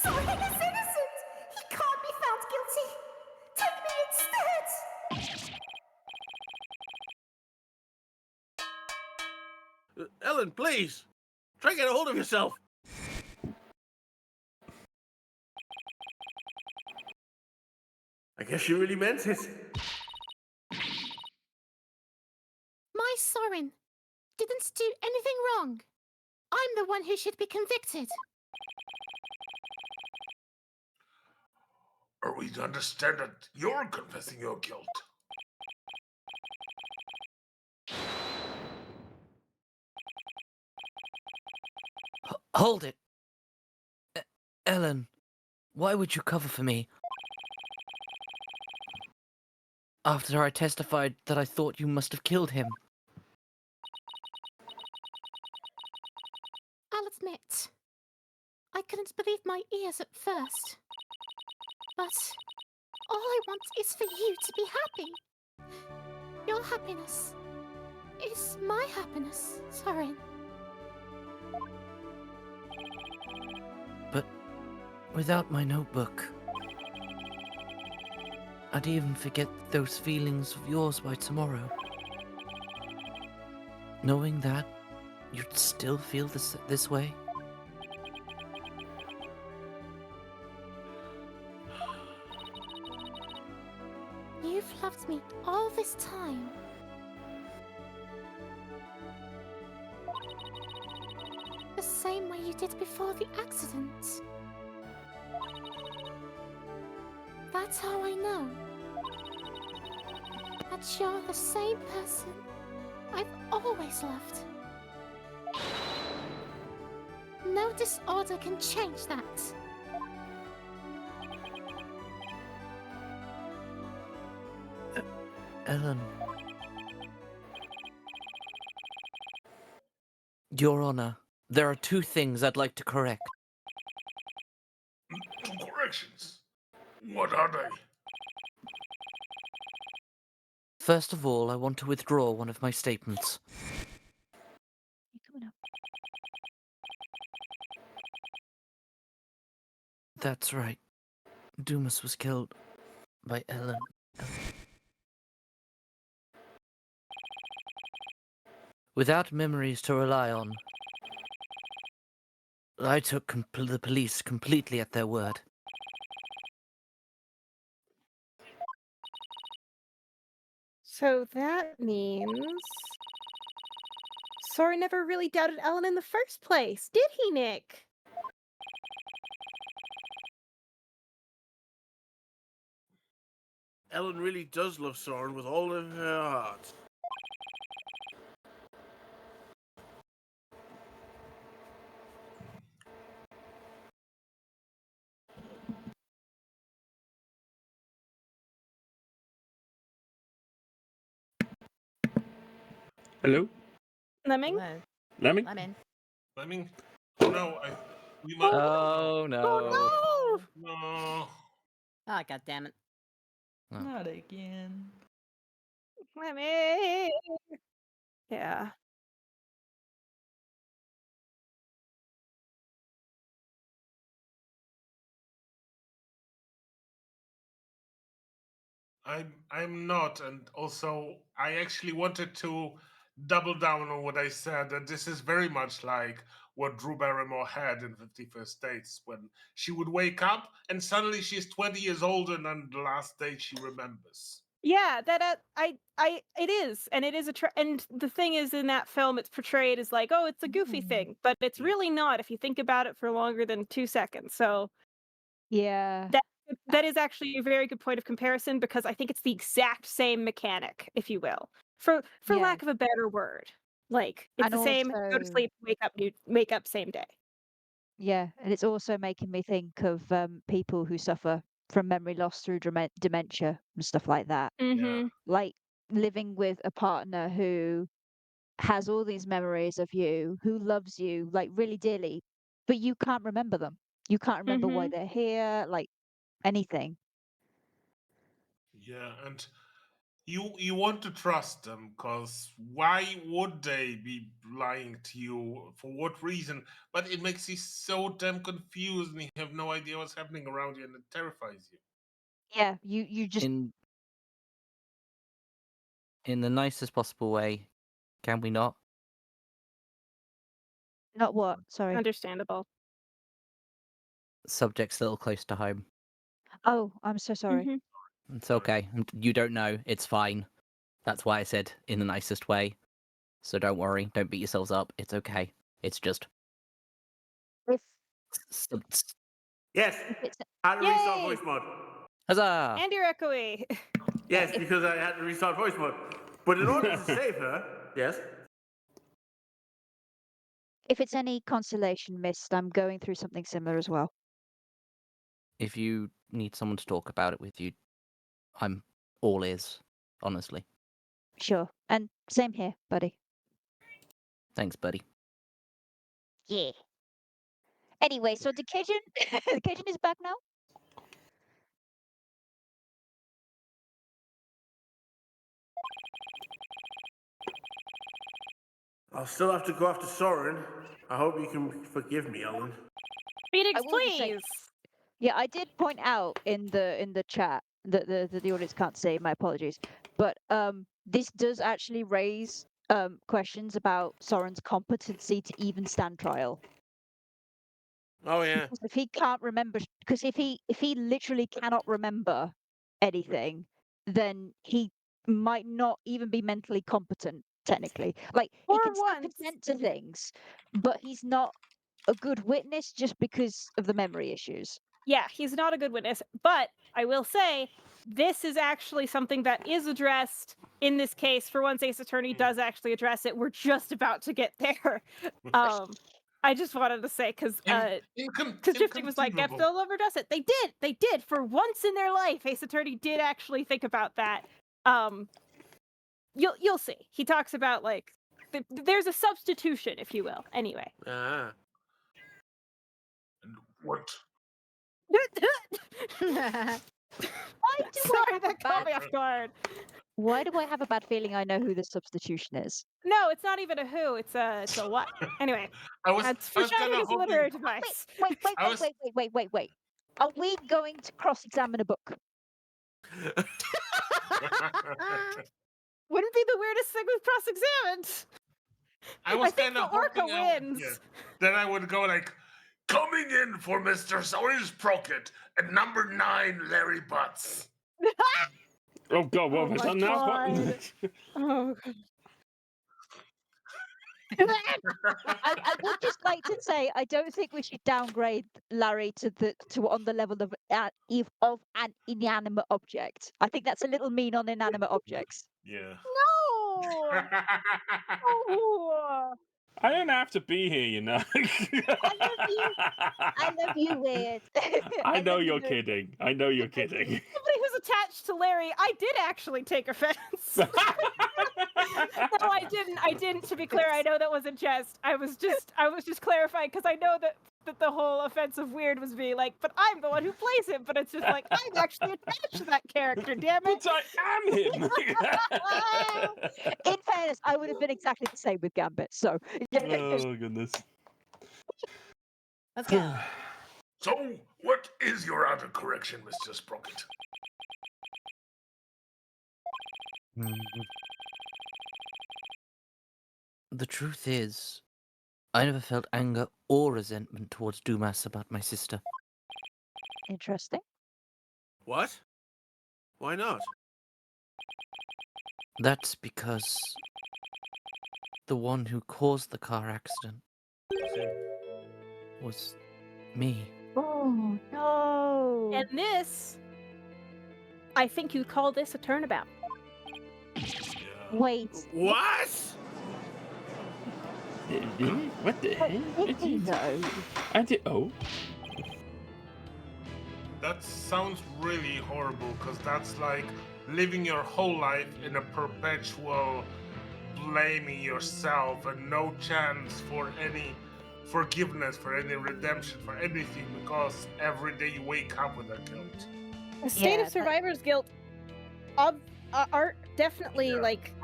Soren is innocent. He can't be found guilty. Take me instead. Ellen, please! Try and get a hold of yourself! I guess you really meant it. My Soren didn't do anything wrong. I'm the one who should be convicted. Are we to understand that you're confessing your guilt? Hold it! Ellen, why would you cover for me? After I testified that I thought you must have killed him. I'll admit, I couldn't believe my ears at first. But all I want is for you to be happy. Your happiness is my happiness, Soren. But without my notebook, I'd even forget those feelings of yours by tomorrow. Knowing that, you'd still feel this way? You've loved me all this time. The same way you did before the accident. That's how I know that you're the same person I've always loved. No disorder can change that. Ellen. Your Honor, there are two things I'd like to correct. Two corrections. What are they? First of all, I want to withdraw one of my statements. You coming up? That's right. Dumas was killed by Ellen. Without memories to rely on, I took the police completely at their word. So that means Soren never really doubted Ellen in the first place, did he, Nick? Ellen really does love Soren with all of her heart. Hello, Lemming? Hello. Lemmy. I'm in. I mean, oh no, we might. Oh no. Oh No. Oh, god damn it. Oh. Not again. no! Lemming! Yeah. I'm not, and also I actually wanted to double down on what I said, that this is very much like what Drew Barrymore had in 51st Dates, when she would wake up and suddenly she's 20 years older than the last day she remembers. Yeah, that it is, and it is and the thing is, in that film, it's portrayed as like, oh, it's a goofy thing, but it's Yeah. really not if you think about it for longer than 2 seconds. So Yeah. that is actually a very good point of comparison, because I think it's the exact same mechanic, if you will, for Yeah. lack of a better word. Like it's And the same: go to also- sleep, wake up same day. Yeah, and it's also making me think of people who suffer from memory loss through dementia and stuff like that. Mm-hmm. Like living with a partner who has all these memories of you, who loves you like really dearly, but you can't remember them. You can't remember why Mhm. they're here, like anything. Yeah, and you want to trust them, because why would they be lying to you? For what reason? But it makes you so damn confused, and you have no idea what's happening around you, and it terrifies you. Yeah, you just In the nicest possible way, can we not? not what? Sorry. Understandable. Subject's a little close to home. Oh, I'm so sorry. Mhm. It's okay. And you don't know. It's fine. That's why I said in the nicest way. So don't worry. Don't beat yourselves up. It's okay. It's just. If Sub- Yes, if it's had to restart Yay! voice mode. Huzzah! And you're echoey. Yes, because I had to restart voice mode. But in order to save her, yes. if it's any consolation, Mist, I'm going through something similar as well. If you need someone to talk about it with you, I'm all ears, honestly. Sure. And same here, buddy. Thanks, buddy. Yeah. Anyway, so the Cajun the Cajun is back now? I'll still have to go after Soren. I hope you can forgive me, Ellen. Phoenix, I will just say- please. Yeah, I did point out in the chat that the audience can't see, my apologies. But this does actually raise questions about Soren's competency to even stand trial. Oh yeah. Because if he can't remember, because if he literally cannot remember anything, then he might not even be mentally competent technically. Like he For can still once. consent to things, but he's not a good witness just because of the memory issues. Yeah, he's not a good witness, but I will say this is actually something that is addressed in this case. For once, Ace Attorney does actually address it. We're just about to get there. I just wanted to say, because Shifting was like, if Inconceivable. they'll ever address it, they did. For once in their life, Ace Attorney did actually think about that. You'll see. He talks about like there's a substitution, if you will. Anyway. Ah. And what? Why do Sorry, I have that a caught bad me off guard. Why do I have a bad feeling I know who the substitution is? No, it's not even a who. It's a what. Anyway, I was it's kind foreshadowing of as a literary hoping. device. I was Wait. Are we going to cross-examine a book? Wouldn't be the weirdest thing with cross-examined. I was think kind of the orca hoping wins. that I would go like, coming in for Mr. Sawyer's Procket at number 9, Larry Butts. Oh God, what Oh have I my done now? God. What? Oh, I would just like to say I don't think we should downgrade Larry to on the level of of an inanimate object. I think that's a little mean on inanimate objects. Yeah. No. Oh. I don't have to be here, you know. I love you, Weird. I know love you're you, Weird. kidding. I know you're kidding. Somebody who's attached to Larry, I did actually take offense. No, I didn't. I didn't. To be clear, I know that was a jest. I was just clarifying because I know that the whole offensive weird was being like, but I'm the one who plays him. But it's just like I'm actually attached to that character. Damn it! But I am him. In fairness, I would have been exactly the same with Gambit. So. Oh goodness. Let's go. So, what is your outer correction, Mr. Sprocket? The truth is, I never felt anger or resentment towards Dumas about my sister. Interesting. What? Why not? That's because the one who caused the car accident was me. Oh no! And this, I think you call this a turnabout. Wait. What? What the hell? Did he though? I did. Oh. That sounds really horrible because that's like living your whole life in a perpetual blaming yourself and no chance for any forgiveness, for any redemption, for anything because every day you wake up with that guilt. A state Yeah, of survivor's guilt are definitely like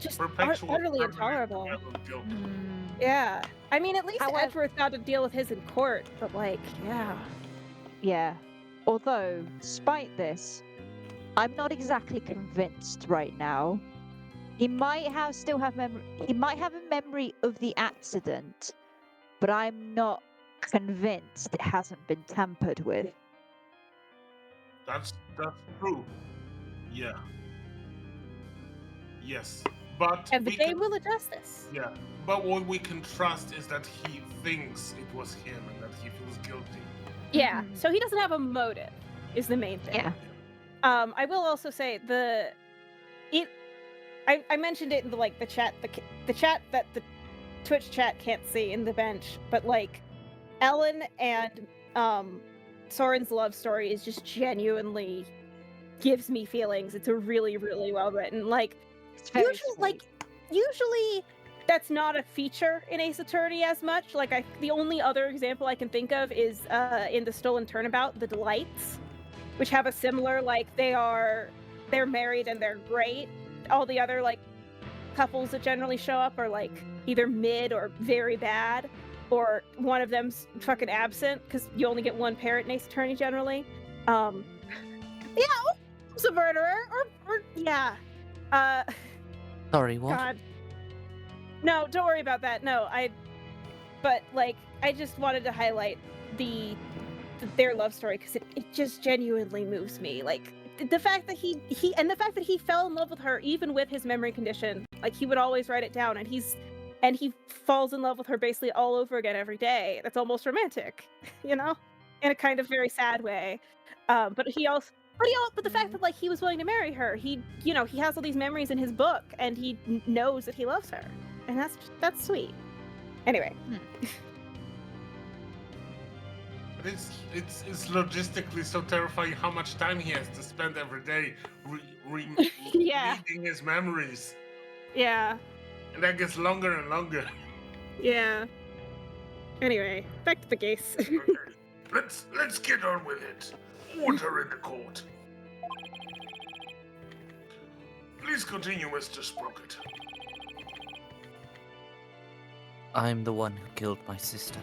just Perpetual utterly permanent intolerable. level of guilt. Yeah. I mean, at least However- Edgeworth got to deal with his in court, but like, yeah. Yeah. Although, despite this, I'm not exactly convinced right now. He might still have memory. He might have a memory of the accident, but I'm not convinced it hasn't been tampered with. That's true. Yeah. Yes. But And the we game can, will adjust this. yeah. But what we can trust is that he thinks it was him and that he feels guilty. Yeah. Mhm. So he doesn't have a motive, is the main thing. Yeah. I will also say I mentioned it in the chat, the chat that the Twitch chat can't see in the bench, but like Ellen and Soren's love story is just genuinely gives me feelings. It's a really, really well written. Like It's very usually that's not a feature in Ace Attorney as much. Like the only other example I can think of is in the Stolen Turnabout, the Delights, which have a similar they're married and they're great. All the other couples that generally show up are either mid or very bad, or one of them's fucking absent because you only get one parent in Ace Attorney generally. Yeah, it's a murderer or yeah. Sorry, what? God. No, don't worry about that. No, but I just wanted to highlight their love story because it just genuinely moves me. Like the fact that he fell in love with her even with his memory condition. Like he would always write it down, and he falls in love with her basically all over again every day. That's almost romantic, in a kind of very sad way. But the fact that he was willing to marry her, he has all these memories in his book, and he knows that he loves her, and that's sweet. Anyway. But it's logistically so terrifying how much time he has to spend every day Yeah. reading his memories. Yeah. And that gets longer and longer. Yeah. Anyway, back to the case. Okay, let's get on with it. Order in the court. Please continue, Mr. Sprocket. I'm the one who killed my sister.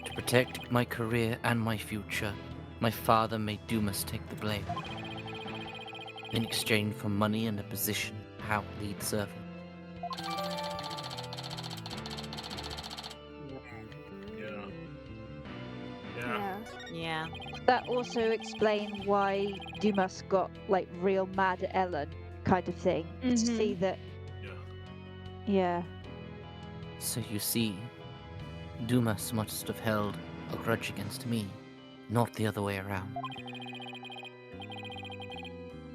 To protect my career and my future, my father made Dumas take the blame. In exchange for money and a position, how lead servant. Yeah. Yeah. That also explains why Dumas got real mad at Ellen, kind of thing. To see that Yeah. Yeah. So you see, Dumas must have held a grudge against me, not the other way around.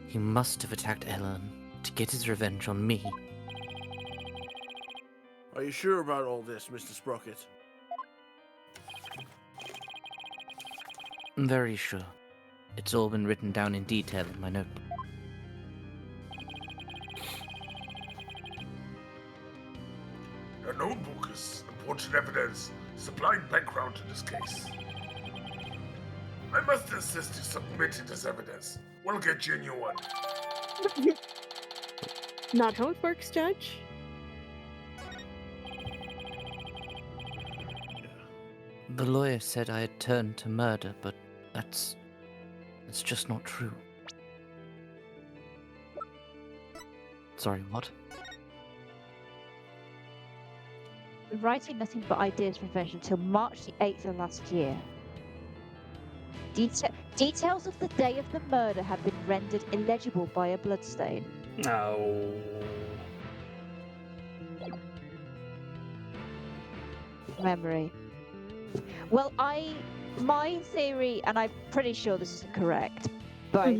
He must have attacked Ellen to get his revenge on me. Are you sure about all this, Mr. Sprocket? I'm very sure. It's all been written down in detail in my notebook. Your notebook is important evidence, supplying background to this case. I must insist you submit it as evidence. We'll get you a new one. Not how it works, Judge. The lawyer said I had turned to murder, but that's just not true. Sorry, what? Writing nothing but ideas for revenge until March the 8th of last year. Details of the day of the murder have been rendered illegible by a bloodstain. No. Memory. Well, my theory, and I'm pretty sure this isn't correct, but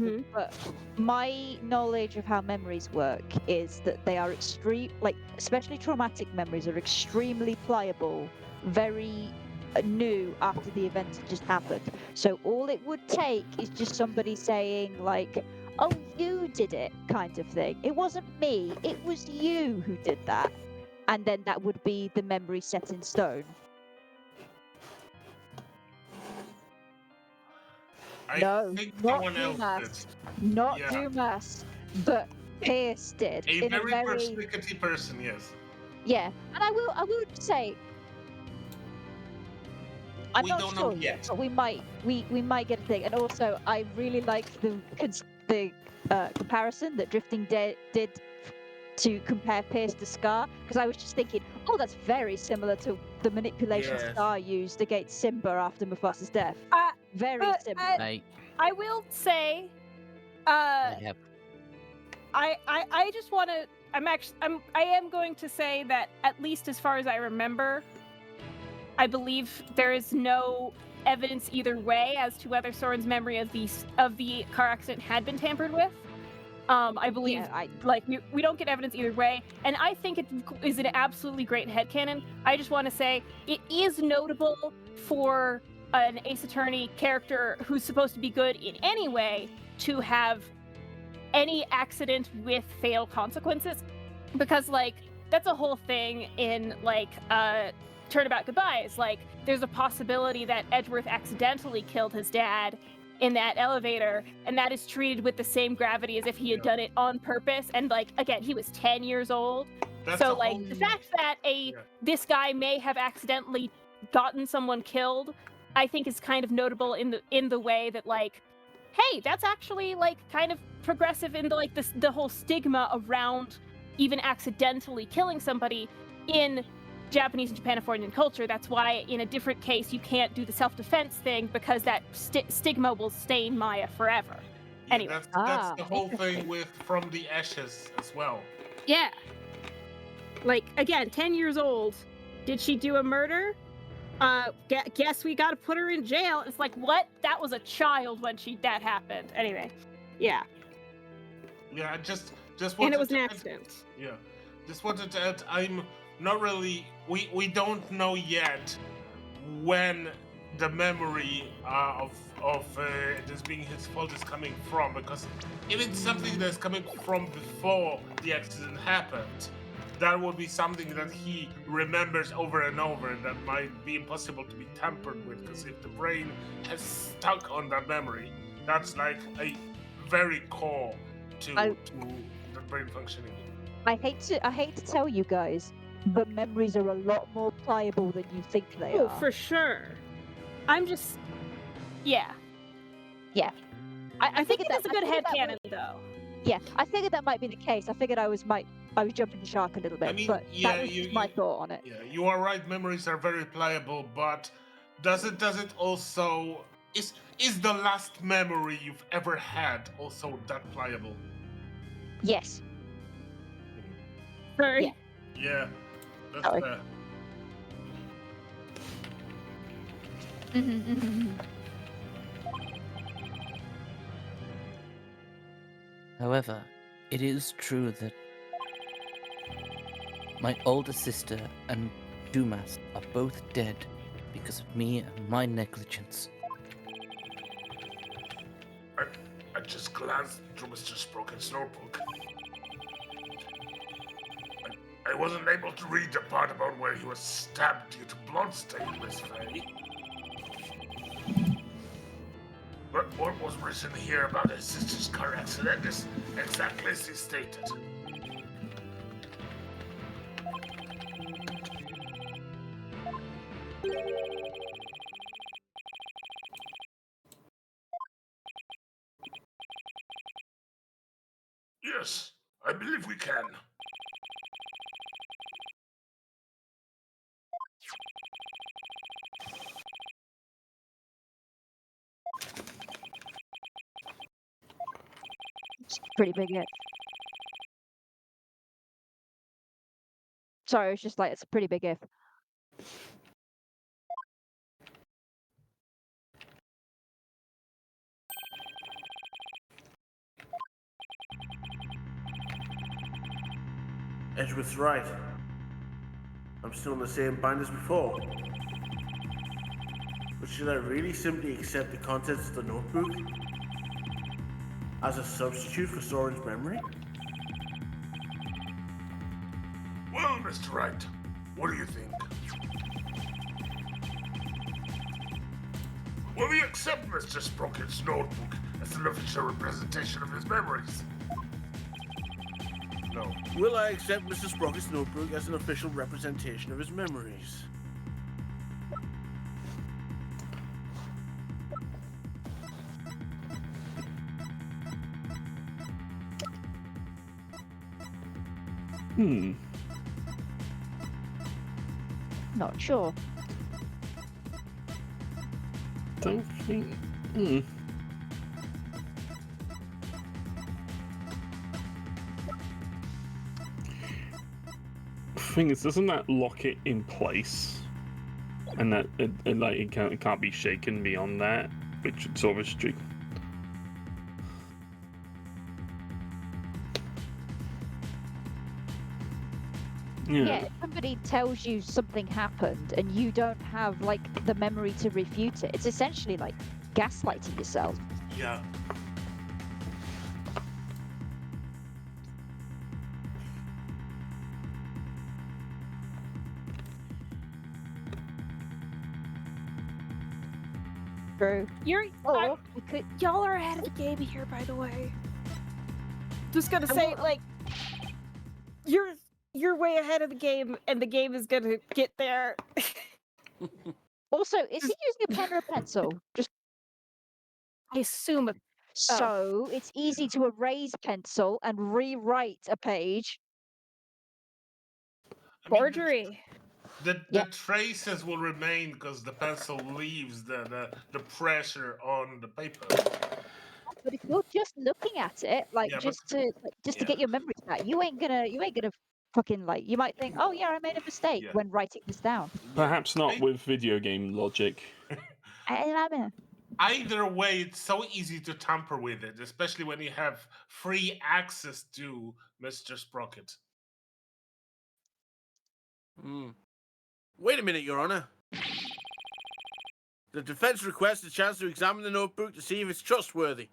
my knowledge of how memories work is that they are especially traumatic memories are extremely pliable, very new after the event had just happened. So all it would take is just somebody saying like, "Oh, you did it," kind of thing. It wasn't me, it was you who did that. And then that would be the memory set in stone. I No, think not someone else Dumas. did. Not Yeah. Dumas, but Pierce did. A in very a very persnickety person, yes. yeah. And I will say I'm We not don't know sure yet. but we might get a thing. And also I really like the comparison that Drifting did to compare Pierce to Scar, because I was just thinking, oh, that's very similar to the manipulation Yes. Scar used against Simba after Mufasa's death. Very similar. I will say, I have. I just want to. I am going to say that at least as far as I remember, I believe there is no evidence either way as to whether Soren's memory of the car accident had been tampered with. I believe, we don't get evidence either way, and I think it is an absolutely great headcanon. I just want to say it is notable for an Ace Attorney character who's supposed to be good in any way to have any accident with fatal consequences, because that's a whole thing in Turnabout Goodbyes. There's a possibility that Edgeworth accidentally killed his dad in that elevator, and that is treated with the same gravity as if he had done it on purpose. And again, he was 10 years old. That's So a whole- the fact that this guy may have accidentally gotten someone killed, I think is kind of notable in the way that hey, that's actually kind of progressive in the whole stigma around even accidentally killing somebody in Japanese and Japanifornian culture. That's why in a different case you can't do the self-defense thing, because that stigma will stain Maya forever. Yeah, Anyway. that's the whole thing with From the Ashes as well. Yeah. Again, 10 years old. Did she do a murder? Guess we gotta put her in jail. It's what? That was a child when that happened. Anyway. Yeah. Yeah, I just wanted And it was to an add- accident. Yeah, just wanted to add, I'm not really. We don't know yet when the memory of this being his fault is coming from, because if it's something that's coming from before the accident happened, that would be something that he remembers over and over, and that might be impossible to be tampered with, because if the brain has stuck on that memory, that's a very core to the brain functioning. I hate to tell you guys, but memories are a lot more pliable than you think they Oh, are. for sure. I'm just. Yeah. I think it's a good headcanon, though. Yeah, I figured that might be the case. I figured I was jumping the shark a little bit, I mean, but yeah, that was just my thought on it. Yeah, you are right. Memories are very pliable, but does it also is the last memory you've ever had also that pliable? Yes. Sorry. Yeah. Yeah, that's Sorry. fair. However, it is true that my older sister and Dumas are both dead because of me and my negligence. I just glanced through Mr. Sprocket's notebook. I wasn't able to read the part about where he was stabbed due to bloodstain, Miss Faye. But what was written here about his sister's car accident is exactly as he stated. Yes, I believe we can. It's pretty big if. Sorry, it's just like it's a pretty big if. Edgeworth's right. I'm still in the same bind as before. But should I really simply accept the contents of the notebook as a substitute for Soren's memory? Well, Mr. Wright, what do you think? Will we accept Mr. Sprocket's notebook as an official representation of his memories? No. Will I accept Mr. Sprocket's notebook as an official representation of his memories? Not sure. Don't think. Thing is, doesn't that lock it in place? And that it can't be shaken beyond that, which would sort of restrict. Yeah, if somebody tells you something happened and you don't have like the memory to refute it, it's essentially like gaslighting yourself. Yeah. True. Or We could. y'all are ahead of the game here, by the way. Just gonna say, like, you're way ahead of the game, and the game is gonna get there. Also, is he using a pen or a pencil? Just I assume. so it's easy to erase pencil and rewrite a page. I mean, Forgery. The Yep. traces will remain because the pencil leaves the pressure on the paper. But if you're just looking at it, like Yeah, but- just to yeah. get your memories back, you ain't gonna fucking like. You might think, oh yeah, I made a mistake Yeah. when writing this down. Perhaps not with video game logic. Either way, it's so easy to tamper with it, especially when you have free access to Mr. Sprocket. Wait a minute, Your Honor. The defense requests a chance to examine the notebook to see if it's trustworthy.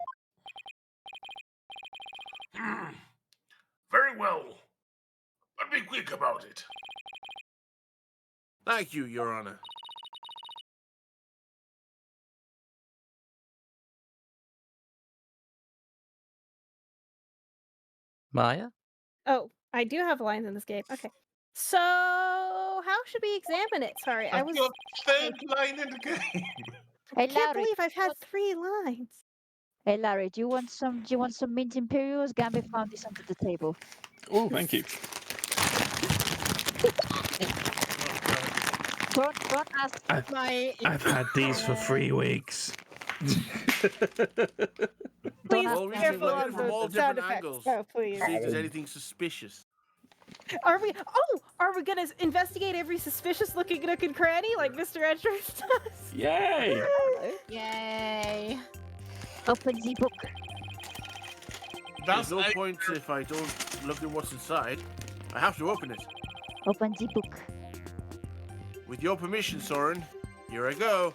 Very well. But be quick about it. Thank you, Your Honor. Maya? Oh, I do have lines in this game. Okay. So, how should we examine it? Sorry, I was. Your third line in the game. Hey I can't Larry, believe I've had 3 lines. hey Larry, do you want some mint imperials? Gambit found this under the table. Oh, thank you. Don't ask. I've had these for 3 weeks. Please Well, be we careful should look at on it from all the sound different effects. angles. Oh, please. See if there's anything suspicious. Are we? Oh, are we gonna investigate every suspicious-looking nook and cranny like Mr. Edwards does? Yay! Hello. Yay. Open the book. There's no point if I don't look at what's inside. I have to open it. Open the book. With your permission, Soren, here I go.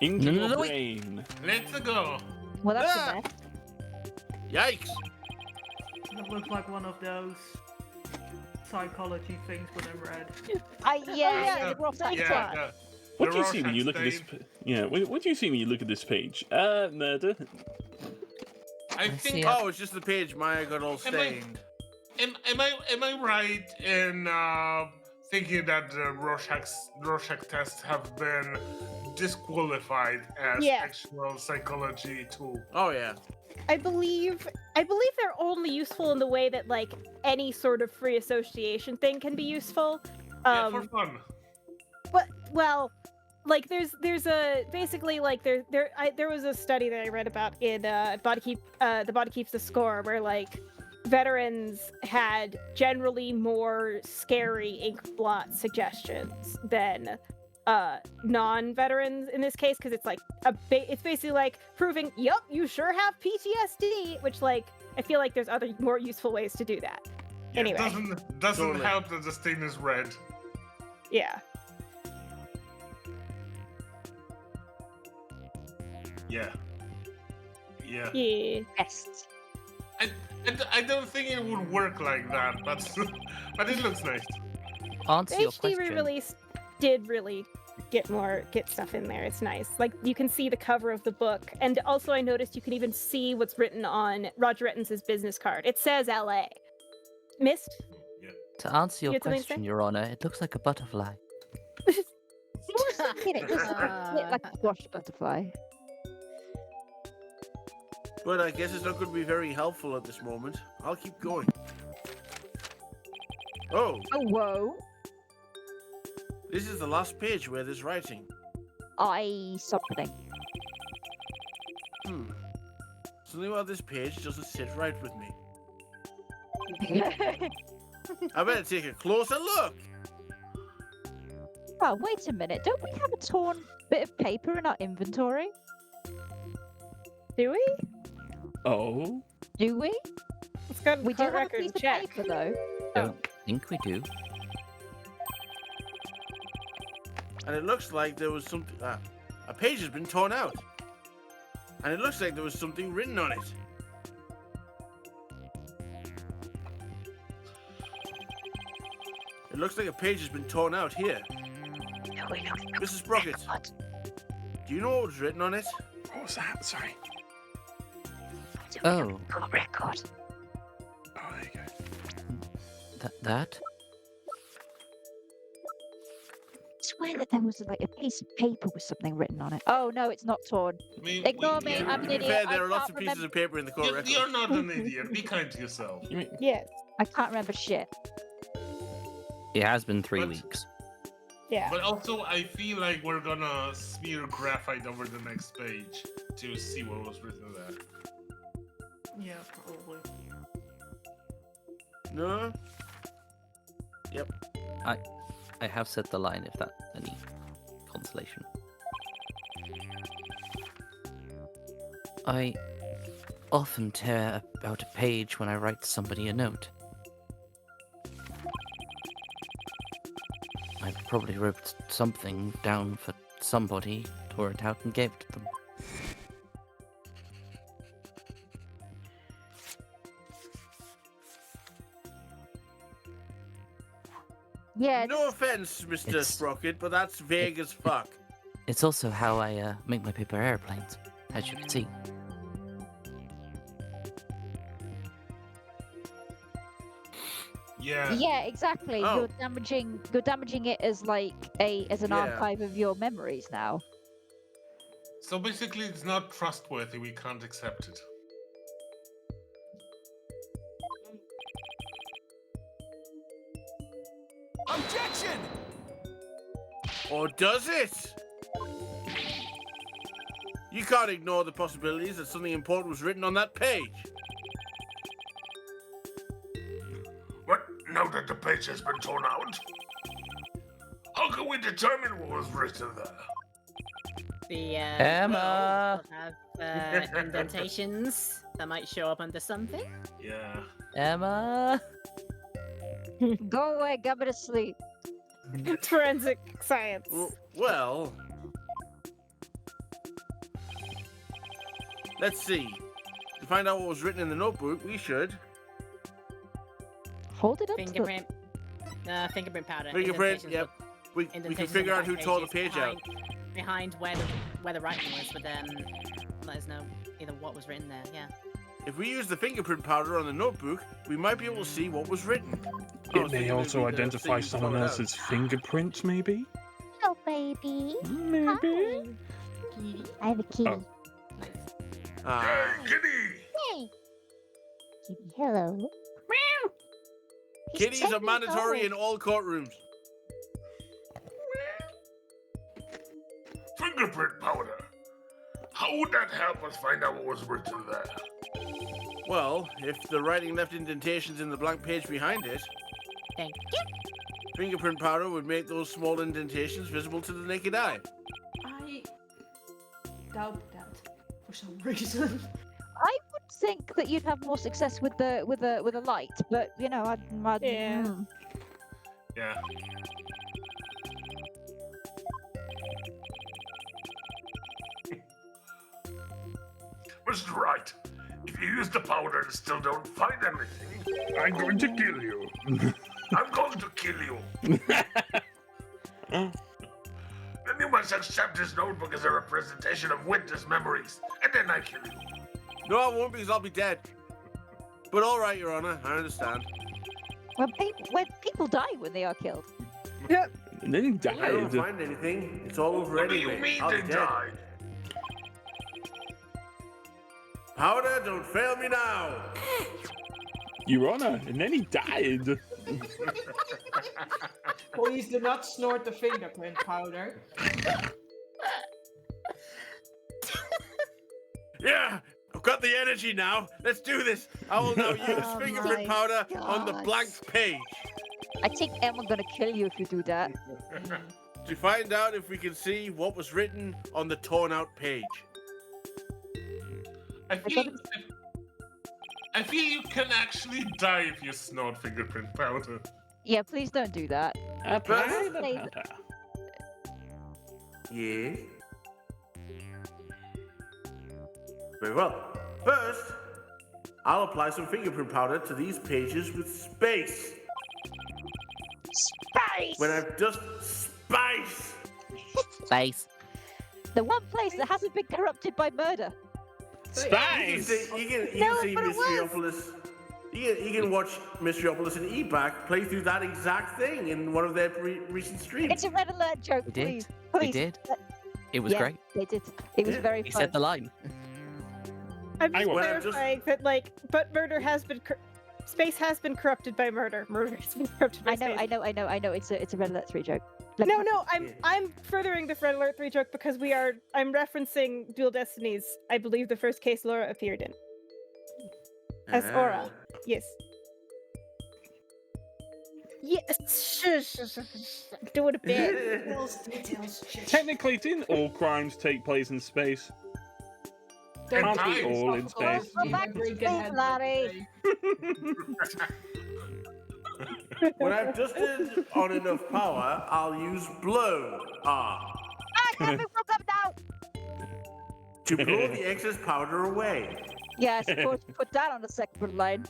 Into No, your no, wait. brain. Let's go. Well, that's Ah! a mess. Yikes! That looks like one of those psychology things when I'm read. Yeah, the Ross Yeah, actor. What do you the see when you look at this? Rorschach Yeah. What do you see when you look at this page? Murder. I see think. it. Oh, it's just the page Maya got all Am I- stained. Am I right in thinking that the Rorschach tests have been disqualified as Yes. actual psychology tool? Oh yeah. I believe they're only useful in the way that like any sort of free association thing can be useful. Yeah, for fun. But well, like there's a basically like there was a study that I read about in The Body Keeps the Score where like veterans had generally more scary ink blot suggestions than non-veterans in this case because it's like it's basically like proving yup you sure have PTSD, which like I feel like there's other more useful ways to do that. Yeah, Anyway. doesn't Totally. help that the stain is red. Yeah. Yeah. Yeah. Yeah. Yes. I don't think it would work like that, but but it looks nice. Answer The your HD question. re-release did really get stuff in there. It's nice. Like you can see the cover of the book, and also I noticed you can even see what's written on Roger Ettons' business card. It says LA. Mist? To answer You your had something to question, say? Your Honor, it looks like a butterfly. It does look like a squash butterfly. But I guess it's not going to be very helpful at this moment. I'll keep going. Oh, Oh, whoa. this is the last page where there's writing. Something. Something about this page doesn't sit right with me. I better take a closer look. Oh, wait a minute. Don't we have a torn bit of paper in our inventory? Do we? Oh. Do we? Let's go to the We do court have a record piece and of check. paper, though. Don't think we do. And it looks like there was something. A page has been torn out. And it looks like there was something written on it. It looks like a page has been torn out here. Mrs. Sprocket, do you know what was written on it? What was that? Sorry. Oh, Record. Oh, there you go. that? I swear that there was like a piece of paper with something written on it. Oh no, it's not torn. I mean, Ignore me, you're- I'm an To be idiot. fair, I there are lots can't of pieces of paper in the court record. You're not an idiot. Be kind to yourself. You mean Yes. I can't remember shit. It has been 3 What? weeks. Yeah. But also, I feel like we're gonna smear graphite over the next page to see what was written there. Yeah, probably. No? I have said the line if that's any consolation. I often tear out a page when I write somebody a note. I probably wrote something down for somebody, tore it out and gave it to them. Yeah, No offense, Mr. It's- Sprocket, but that's vague as fuck. It's also how I make my paper airplanes, as you can see. Yeah. yeah, exactly. Oh. You're damaging it as like an Yeah. archive of your memories now. So basically, it's not trustworthy. We can't accept it. Objection! Or does it? You can't ignore the possibilities that something important was written on that page. What? Now that the page has been torn out. How can we determine what was written there? The Emma! will have indentations that might show up under something. Yeah. Emma? Go away, go to sleep. Forensic science. Well, let's see. To find out what was written in the notebook, we should Hold it up. Fingerprint. Fingerprint powder. fingerprint. Indentations Yep. We can indentations figure on out the who back tore the pages page out. behind where the writing was, but let us know either what was written there. Yeah. If we use the fingerprint powder on the notebook, we might be able to see what was written. It may also identify someone else's fingerprints, maybe? Hello, baby. Maybe. I have a kitty. Oh. Ah, Hey, Kitty! Hey. Kitty, hello. He's kitties 10 are years mandatory old. in all courtrooms. Fingerprint powder. How would that help us find out what was written there? Well, if the writing left indentations in the blank page behind it, Thank you. fingerprint powder would make those small indentations visible to the naked eye. I doubt that for some reason. I would think that you'd have more success with the light, but you know, Yeah. Yeah. Mr. Wright, if you use the powder and still don't find anything, I'm going to kill you. I'm going to kill you. Then you must accept this notebook as a representation of witness memories, and then I kill you. No, I won't because I'll be dead. But all right, Your Honor, I understand. when people die when they are killed. And then he I don't died. find anything. It's all over What do anyway. you mean I'll they be dead. died? Powder, don't fail me now. Your Honor, and then he died. Please do not snort the fingerprint powder. Yeah, I've got the energy now. Let's do this. I will now use Oh fingerprint my powder on the God. blank page I think Emma's gonna kill you if you do that. to find out if we can see what was written on the torn out page. I feel you can actually die if you snort fingerprint powder. Yeah, please don't do that. Apply the Say powder. Yes. Very well. First, I'll apply some fingerprint powder to these pages with space. Spice. When I've just spice. Space. The one place that hasn't been corrupted by murder. You can Spice! see, you can No, see but it was. Mysteriopolis. You can watch Mysteriopolis and eBack play through that exact thing in one of their recent streams. It's a red alert joke, They did. please. They Please. did. It was Yeah, great. They did. It was Yeah. very He fun. said the line. I'm I just will. When I've just- clarifying that, like, but murder has been. Space has been corrupted by murder. Murder has been corrupted by I know, space. I know. It's a red alert 3 joke. No, Yeah. I'm furthering the Red Alert 3 joke because I'm referencing Dual Destinies. I believe the first case Laura appeared in as Aura. Yes. Yes. Do it a bit. Details. Shit. Technically, didn't all crimes take place in space? Can't be times. all in space. Go back to space, Larry. When I've dusted on enough power, I'll use blow. I can't be broke up now. To blow the excess powder away. Yeah, I suppose put that on the second line.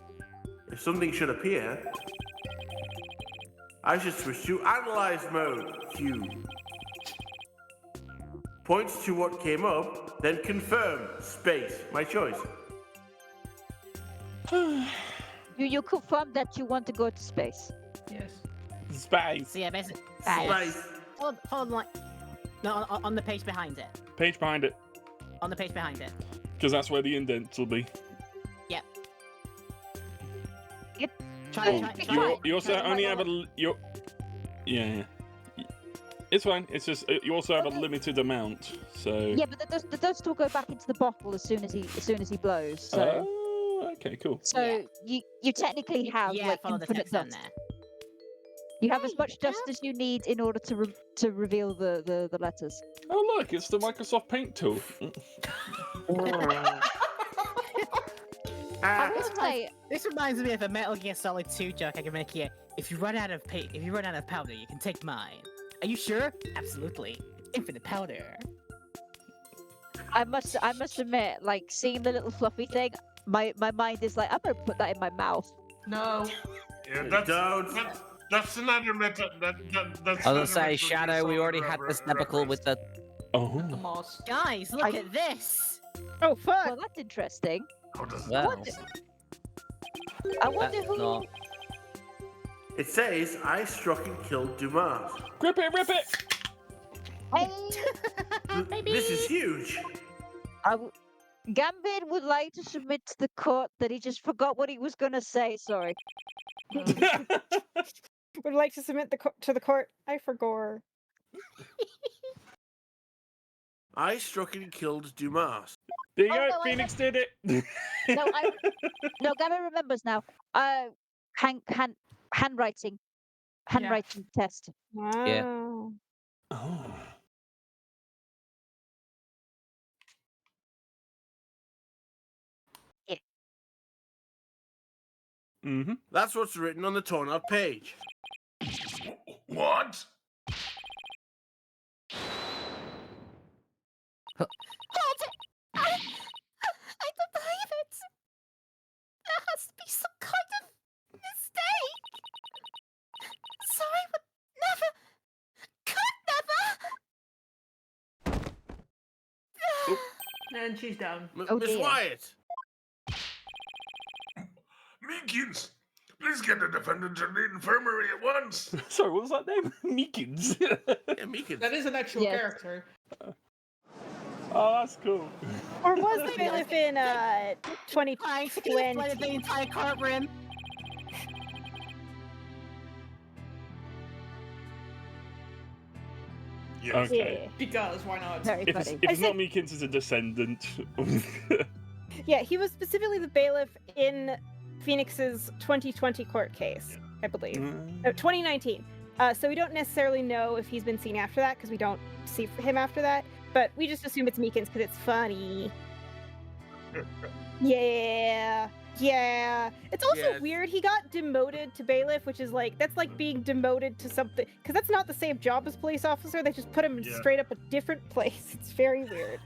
If something should appear, I should switch to analyze mode. Q. Points to what came up, then confirm. Space. My choice. You confirm that you want to go to space. Yes. Space. So yeah, basically, Space. follow the line. No, on the page behind it. Page behind it, On the page behind it. because that's where the indents will be. Yep. Yep. You also try only to have yeah. It's fine. It's just you also have a limited amount, so. Yeah, but the dust will go back into the bottle as soon as he blows. So Oh, okay, cool. so you technically have Yeah, like follow the infinite text on dust. there. You have as Hey, much dust as you need in order to reveal the letters. Oh look, it's the Microsoft Paint tool. I will say, This reminds me of a Metal Gear Solid 2 joke I can make here. If you run out of paint, if you run out of powder, you can take mine. Are you sure? Absolutely. Infinite powder. I must admit, like seeing the little fluffy thing, my mind is like, I'm gonna put that in my mouth. No. Yeah, Don't. that's another method. That's I was another gonna say, Metal Gear Shadow, we Solid already had this debacle with the. The Oh. moss. Guys, look at this. Oh fuck! Well, that's interesting. How does Well, I wonder that's who. not. It says, I struck and killed Dumas. Rip it! Hey, This is huge. Gambit would like to submit to the court that he just forgot what he was gonna say. Sorry. Would like to submit to the court. I forgot. I struck and killed Dumas. There you Oh, go, no, I Phoenix did it. No, Gambit remembers now. Handwriting test. Wow. Oh. Yeah. Mm-hmm. That's what's written on the torn out page. What? Hold it! I don't believe it! There has to be some kind of mistake! Sorry, but never! And she's down. Oh, Miss dear. Wyatt. Meekins, please get the defendant to the infirmary at once. Sorry, what was that name? Meekins. Yeah, Meekins. That is an actual Yes. character. Oh, that's cool. Or was the bailiff in I 2020? flooded the entire courtroom. Yes. Okay. Because why not? Very If it's, funny. if I it's not said- Meekins, it's a descendant. Yeah, he was specifically the bailiff in Phoenix's 2020 court case, I believe. No, 2019. So we don't necessarily know if he's been seen after that because we don't see him after that. But we just assume it's Meekins because it's funny. Yeah. It's also Yes. weird. He got demoted to bailiff, which is like that's like being demoted to something because that's not the same job as police officer. They just put him in Yeah. straight up a different place. It's very weird.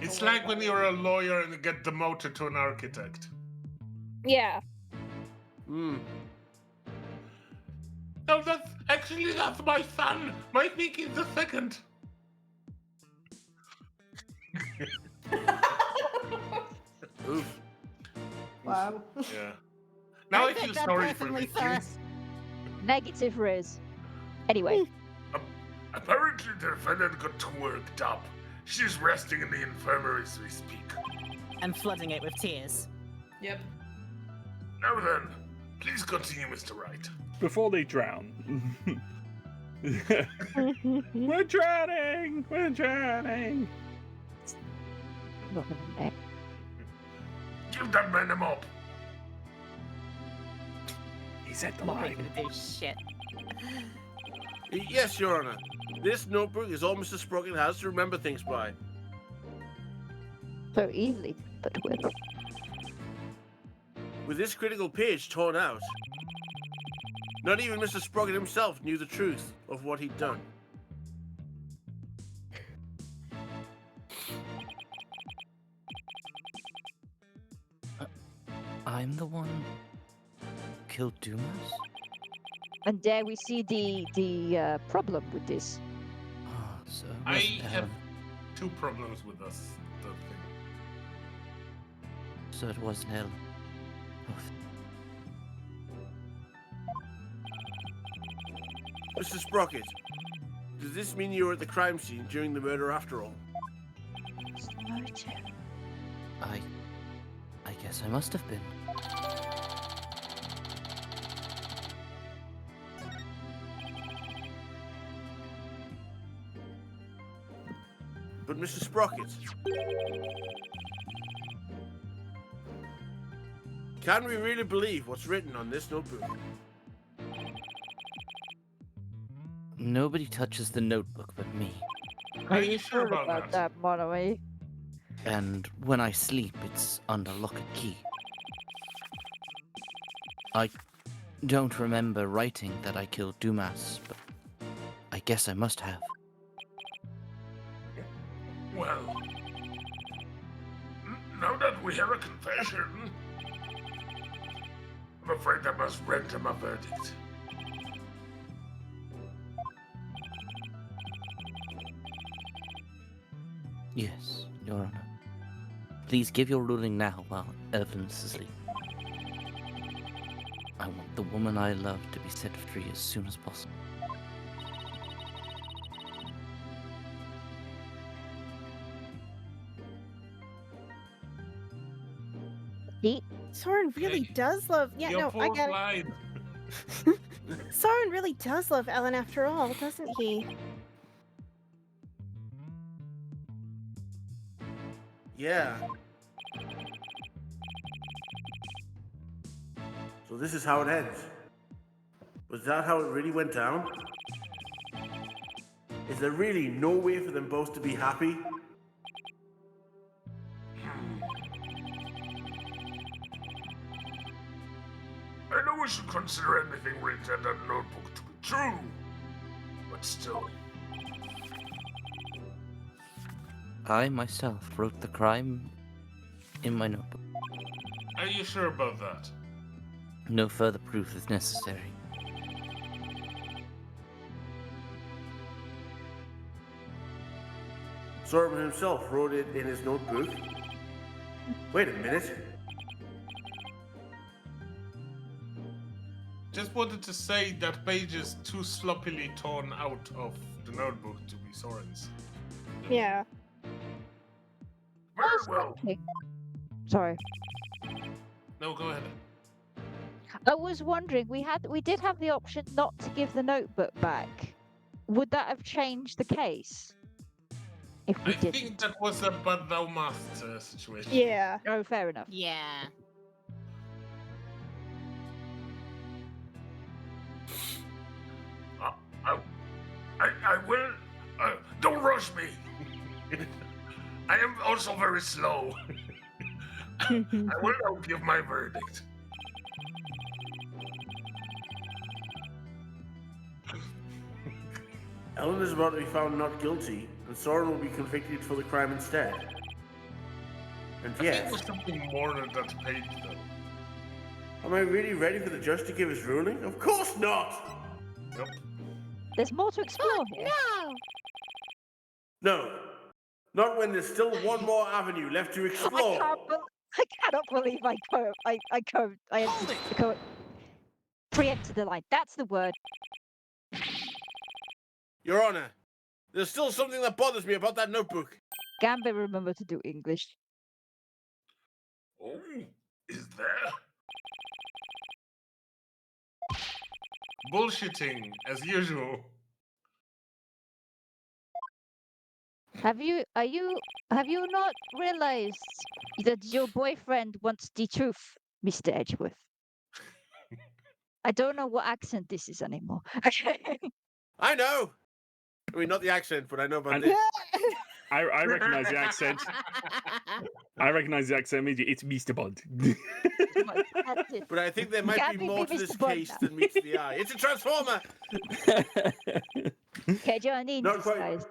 It's like when you're a lawyer and you get demoted to an architect. Yeah. Hmm. No, that's my son. My Meekins the second. Oof. Wow. Yeah. Now I take feel that sorry for personally, Meekins. sir. Negative Riz. Anyway, Apparently, the defendant got too worked up. She's resting in the infirmary as we speak. I'm flooding it with tears. Yep. Now then, please continue, Mr. Wright. Before they drown. We're drowning! We're drowning! Give that man a mop. He said the I'm not line. gonna do shit. Yes, Your Honor. This notebook is all Mr. Sprocket has to remember things by. so easily, but with. With this critical page torn out, not even Mr. Sprocket himself knew the truth of what he'd done. I'm the one who killed Dumas? And there we see the problem with this. Oh, so it I wasn't have Helen. two problems with this. The thing. So it wasn't Helen. Oh, Mr. Sprocket, does this mean you were at the crime scene during the murder after all? I guess I must have been. But Mr. Sprocket, can we really believe what's written on this notebook? Nobody touches the notebook but me. Are you sure about that? Monoe? And when I sleep, it's under lock and key. I don't remember writing that I killed Dumas, but I guess I must have. Well, now that we have a confession, I'm afraid I must render him a verdict. Yes, Your Honor. Please give your ruling now while Evelyn's asleep. I want the woman I love to be set free as soon as possible. Soren really Okay. does love. Yeah, Your no, I fourth get it. line. Soren really does love Ellen after all, doesn't he? Yeah. So this is how it ends. Was that how it really went down? Is there really no way for them both to be happy? I know we should consider anything written in that notebook to be true, but still, I myself wrote the crime in my notebook. Are you sure about that? No further proof is necessary. Soren himself wrote it in his notebook. Wait a minute. Just wanted to say that page is too sloppily torn out of the notebook to be Soren's. Yeah. very well. Sorry. No, go ahead. I was wondering, we did have the option not to give the notebook back. Would that have changed the case? If we I didn't. think that was a but thou must situation. Yeah. Oh, fair enough. Yeah. I will. Don't rush me. I am also very slow. I will now give my verdict. Ellen is about to be found not guilty, and Soren will be convicted for the crime instead. And I think yet, it was something more than that page, though. am I really ready for the judge to give his ruling? Of course not! Yep. There's more to explore here. No! No. Not when there's still one more avenue left to explore. I cannot believe I preempted the line. That's the word. Your Honor, there's still something that bothers me about that notebook. Gambe, remember to do English. Oh, is there? Bullshitting, as usual. Have you not realized that your boyfriend wants the truth, Mr. Edgeworth? I don't know what accent this is anymore. Okay. I know! I mean, not the accent, but I know about this. I recognize the accent. I recognize the accent immediately. It's Mr. Bond. That's it. But I think there might Can't be be more to Mr. this Bond case now. than meets the eye. It's a transformer! Okay, John, in Not quite, disguise.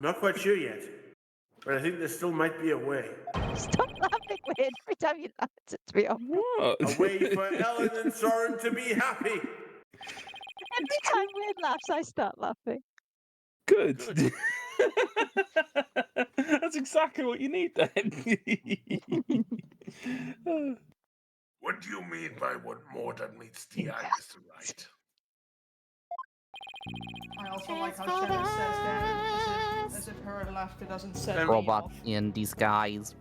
not quite sure yet. But I think there still might be a way. Stop laughing, Wayne. Every time you laugh, it sets me off. What? A way for Ellen and Soren to be happy. Every time Wayne laughs, I start laughing. Good. That's exactly what you need then. What do you mean by what more than meets the eye, Mr. Wright? I also like how Shadow says that as if her laughter doesn't set me Robot off. in disguise.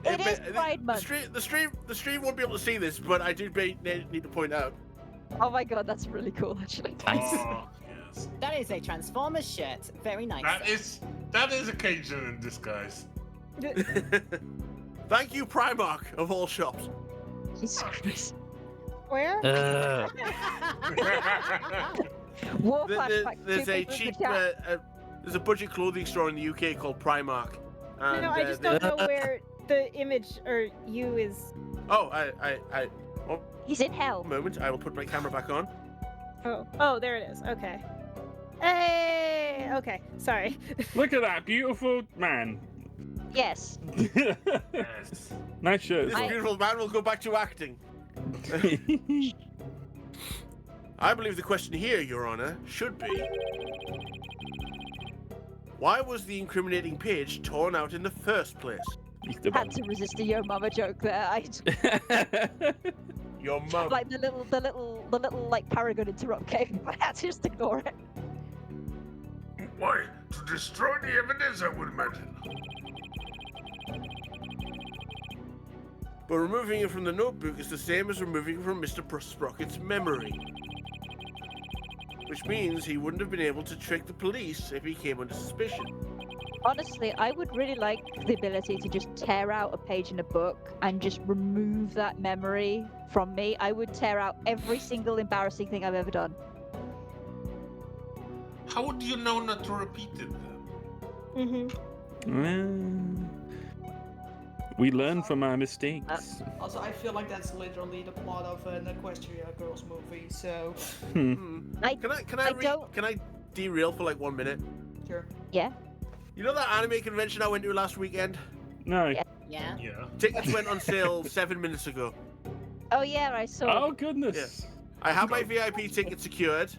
It is Pride Month. The stream won't be able to see this, but I do need to point out. Oh my god, that's really cool, actually. Nice. Oh, yes. That is a Transformers shirt. Very nice. That is a Cajun in disguise. Thank you, Primark, of all shops. Jesus Christ. Where? War There- flashback. there's two a people in the cheap, chat. there's a budget clothing store in the UK called Primark. And, No, I just they- don't know where the image or you is. Oh, one He's in hell. moment. I will put my camera back on. Oh, there it is. Okay. Hey. Okay. Sorry. Look at that beautiful man. Yes. Yes. Nice shirt. This as beautiful man will go back to acting. well. I believe the question here, Your Honor, should be: why was the incriminating page torn out in the first place? Had to resist a yo mama joke there. Your mum. Like the little like Paragon interrupt came. I had to just ignore it. Why? To destroy the evidence, I would imagine. But removing it from the notebook is the same as removing it from Mr. Sprocket's memory. Which means he wouldn't have been able to trick the police if he came under suspicion. Honestly, I would really like the ability to just tear out a page in a book and just remove that memory from me. I would tear out every single embarrassing thing I've ever done. How would you know not to repeat it then? We learn from our mistakes. Also, I feel like that's literally the plot of an Equestria Girls movie, so... Can I derail for like 1 minute? Sure. Yeah. You know that anime convention I went to last weekend? No. Yeah. Yeah. Yeah. Tickets went on sale 7 minutes ago. Oh yeah, I saw. Oh goodness. I have my VIP ticket secured.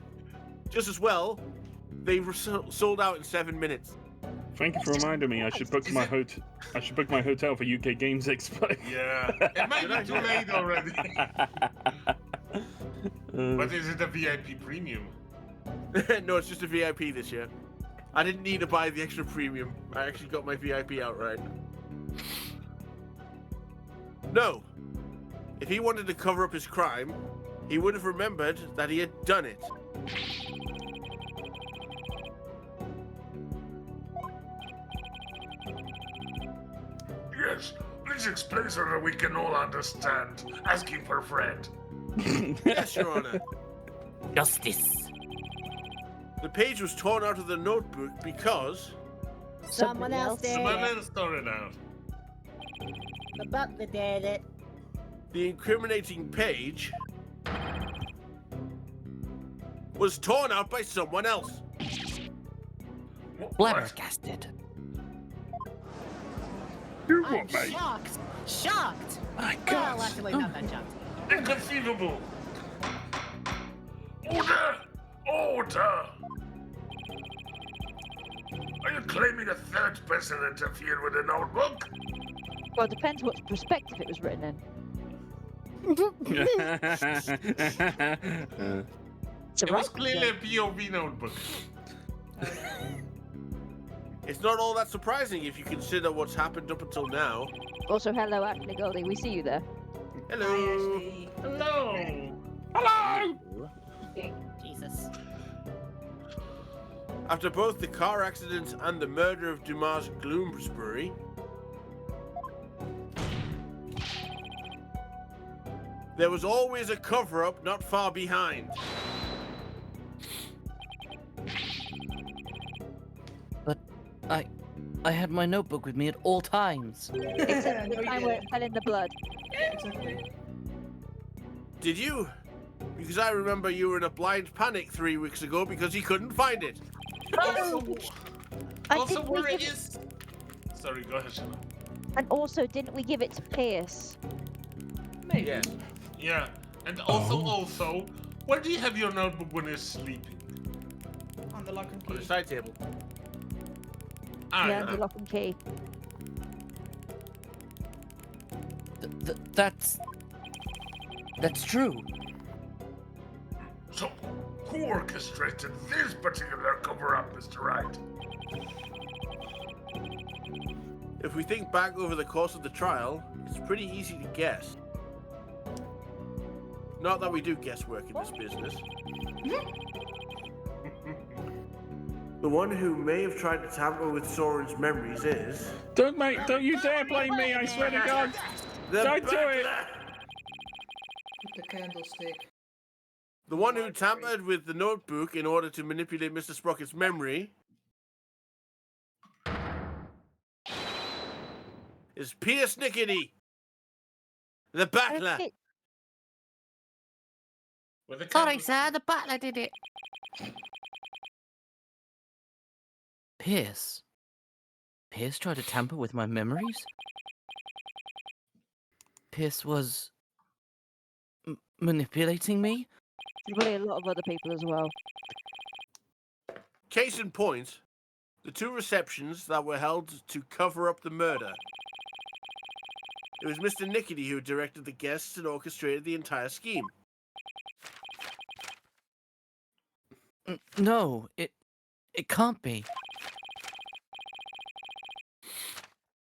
Just as well, they were sold out in 7 minutes. Thank you for reminding me. I should book my hotel. I should book my hotel for UK Games Expo. Yeah. It might be too late already. But is it a VIP premium? No, it's just a VIP this year. I didn't need to buy the extra premium. I actually got my VIP outright. No. If he wanted to cover up his crime, he would have remembered that he had done it. Yes, please explain so that we can all understand. Asking for a friend. Yes, Your Honor. Justice. The page was torn out of the notebook because Someone else did Someone it. else tore it out. The butler did it. the incriminating page was torn out by someone else. Flabbergasted. You I'm what, mate? shocked. Shocked. My Well, God. actually, not that shocked. Inconceivable! Order! Order! Are you claiming a third person interfered with the notebook? Well, it depends what perspective it was written in. It's a It was right clearly a POV notebook. It's not all that surprising if you consider what's happened up until now. Also, hello, Ashley Goldie. We see you there. Hello. Hi, Ashley. Hello! Hello. Jesus. After both the car accident and the murder of Dumas Gloomsbury, there was always a cover-up not far behind. But I had my notebook with me at all times. Except No, the you time where it didn't. fell in the blood. Exactly. Did you? Because I remember you were in a blind panic 3 weeks ago because you couldn't find it. Also, And also didn't we where give it- is... Sorry, go ahead, Shanna. And also, didn't we give it to Pierce? Maybe. Yes. Yeah, and also, where do you have your notebook when you're sleeping? On the lock and On the key. side table. Ah, Yeah, the lock and key. That's true. So, who orchestrated this particular cover-up, Mr. Wright? If we think back over the course of the trial, it's pretty easy to guess. Not that we do guesswork in this business. The one who may have tried to tamper with Soren's memories is... Don't you dare blame me! I swear to God. the Don't do it. butler! With the candlestick. The one who tampered with the notebook in order to manipulate Mr. Sprocket's memory is Pierce Nickety, the battler. Okay. With the Sorry, candles- sir, the butler did it. Pierce? Pierce tried to tamper with my memories? Pierce was... manipulating me? Probably a lot of other people as well. Case in point, the 2 receptions that were held to cover up the murder. It was Mr. Nickety who directed the guests and orchestrated the entire scheme. No, it can't be.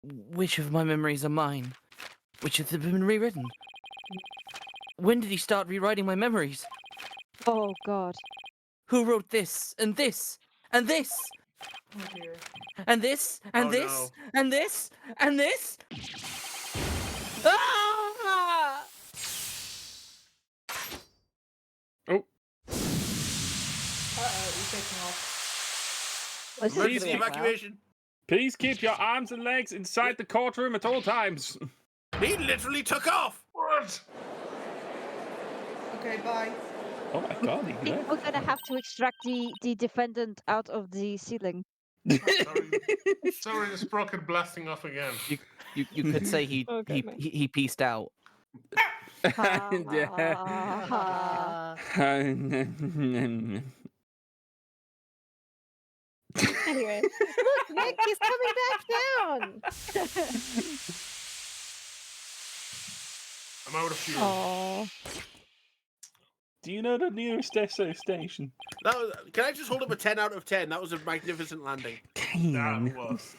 Which of my memories are mine? Which have been rewritten? When did he start rewriting my memories? Oh God. Who wrote this, and this, and this, Oh dear. and this, and Oh, this, no. and this, and this? Ah! Oh, He's taking off. This isn't Emergency gonna go well. evacuation. please keep your arms and legs inside the courtroom at all times. He literally took off. What? Okay, bye. Oh my god, he I think left. we're gonna have to extract the defendant out of the ceiling. Sorry, the sprocket blasting off again. You could say he Oh, he, goodness. he he pieced out. Ha, Yeah. ha. Anyway, look, Nick, he's coming back down. I'm out of fuel. Oh. Do you know the nearest SO station? That was, can I just hold up a 10 out of 10? That was a magnificent landing. That was.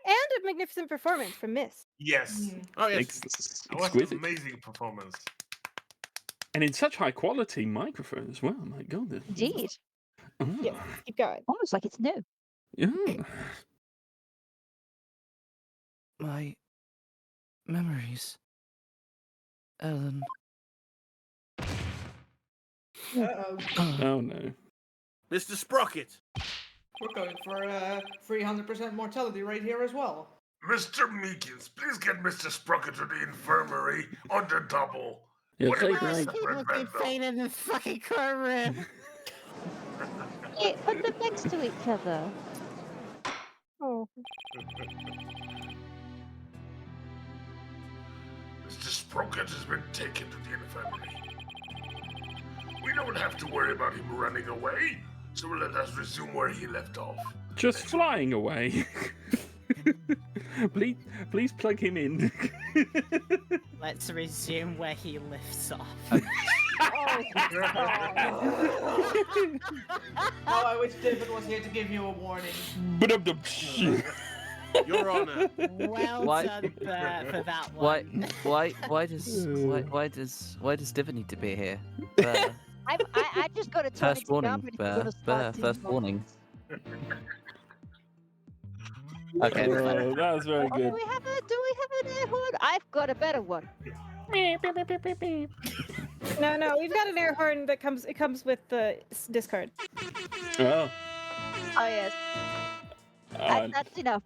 And a magnificent performance from Miss. Yes. Oh, yes. That was an Exquisite. amazing performance. And in such high quality microphone as well. My god. Indeed. Oh. Yes, keep going. Almost like it's new. Yeah. My memories. Ellen. Uh-oh. Oh no. Mr. Sprocket. We're going for 300% mortality rate here as well. Mr. Meekins, please get Mr. Sprocket to the infirmary on the double. Yeah, What take about like separate bed, though? in the fucking courtroom. Yeah, put them next to each other. Oh, Mr. Sprocket has been taken to the infirmary. We don't have to worry about him running away, so let us resume where he left off. just flying away. please plug him in. Let's resume where he lifts off. Oh, I wish David was here to give you a warning. Your Honor. Well Why- done there for that one. Why does Diva need to be here? I just got a turn First it down, warning. but if you're gonna start First doing warning. Okay. Oh, that was very Oh, good. do we have an air horn? I've got a better one. no, we've got an air horn that comes with the discard. Oh, Oh yes, that's enough.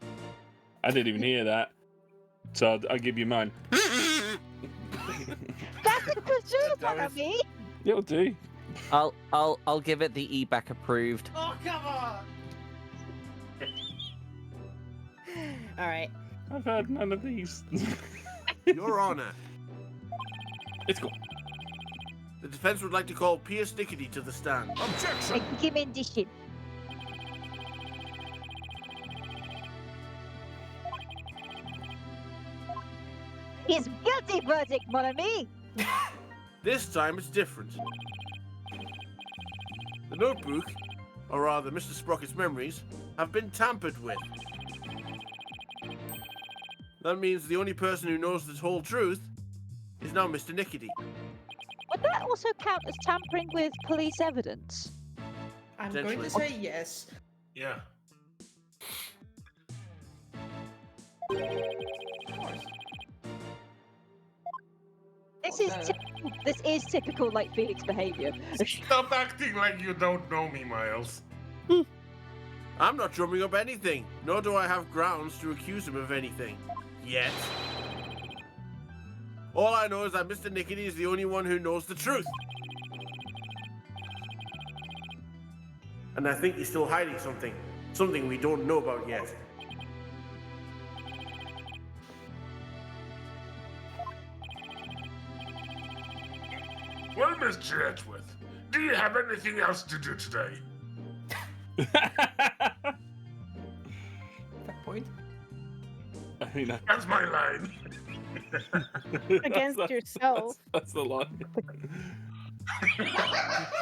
I didn't even hear that. So I'll give you mine. That's a preserve Damn one it. of me. You'll do. I'll give it the e-back approved. Oh, come on! Alright. I've had none of these. Your Honor. Let's go. The defense would like to call Pierce Nickety to the stand. Objection! I give in this shit. It's guilty verdict, mon ami. This time it's different. The notebook, or rather Mr. Sprocket's memories, have been tampered with. That means the only person who knows the whole truth is now Mr. Nickety. Would that also count as tampering with police evidence? I'm going to Potentially. say yes. Yeah. Of course. This is Uh, typical This is typical like Phoenix behavior. Stop acting like you don't know me, Miles. I'm not drumming up anything, nor do I have grounds to accuse him of anything. Yet. All I know is that Mr. Nickety is the only one who knows the truth. And I think he's still hiding something. Something we don't know about yet. Well, Mr. Edgeworth, do you have anything else to do today? That point. I mean, That's my line. Against yourself. That's the line.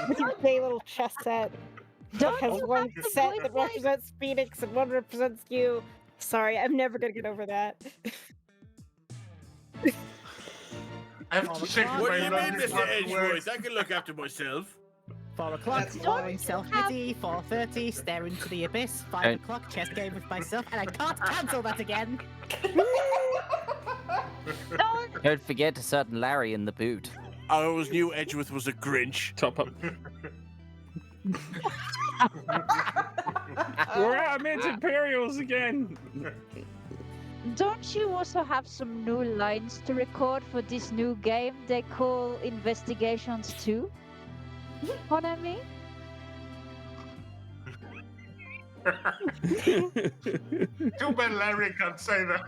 With your gay little chess set that Don't has you one have to set voice that like- represents Phoenix and one represents you. Sorry, I'm never gonna get over that. I have to check What my do you mean, logic Mr. what Edgeworth? words. I can look after myself. 4 o'clock, That's following fine. self-pity, 4:30, stare into the abyss, 5 Okay. o'clock, chess game with myself, and I can't cancel that again. Don't Don't forget a certain Larry in the boot. I always knew Edgeworth was a Grinch. Top up. We're at Mid Imperials again. Don't you also have some new lines to record for this new game they call Investigations 2? What I mean? Too bad Larry can't say that.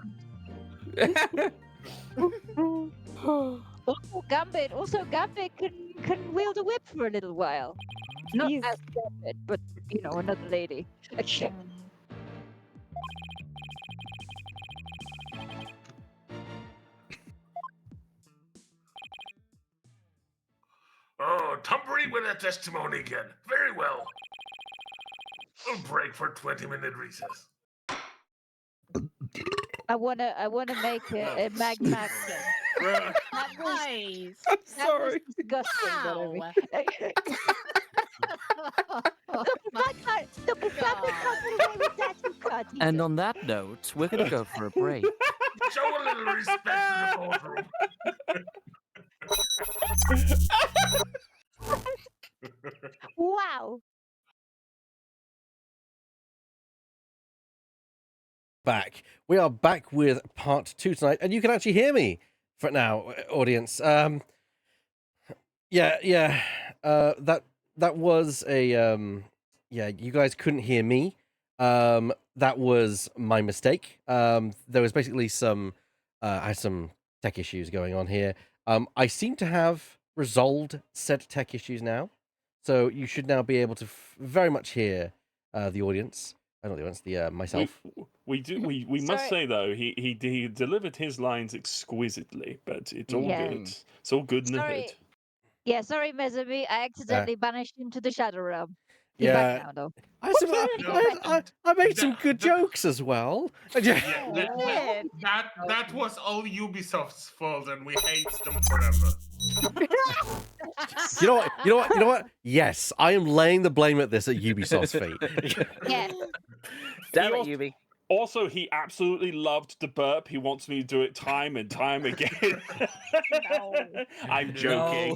Gambit can wield a whip for a little while. Not He's- as Gambit, but you know, another lady. Oh, Tumbury with a testimony again. Very well. We'll break for 20-minute recess. I wanna make a magma accent. Nice. That was disgusting, but I mean. Look, if Gambit can't get away with that, you can't either. And on that note, we're going to go for a break. Show a little respect to the boardroom. Wow. Back. We are back with part 2 tonight, and you can actually hear me for now, audience. That was a you guys couldn't hear me. That was my mistake. There was basically I had some tech issues going on here. I seem to have resolved said tech issues now, so you should now be able to very much hear the audience. Not the audience, myself. We must Sorry. say though, he delivered his lines exquisitely, but it's all Yeah. good. It's all good in the Sorry. hood. Yeah, sorry, Mesami. I accidentally banished him to the Shadow Realm. He's Yeah. back now, though. I made some good jokes as well. Yeah, Good. that was all Ubisoft's fault, and we hate them forever. You know what? Yes, I am laying the blame at this at Ubisoft's feet. Yeah. Damn He it, Yubi. Also, he absolutely loved the burp. He wants me to do it time and time again. I'm joking.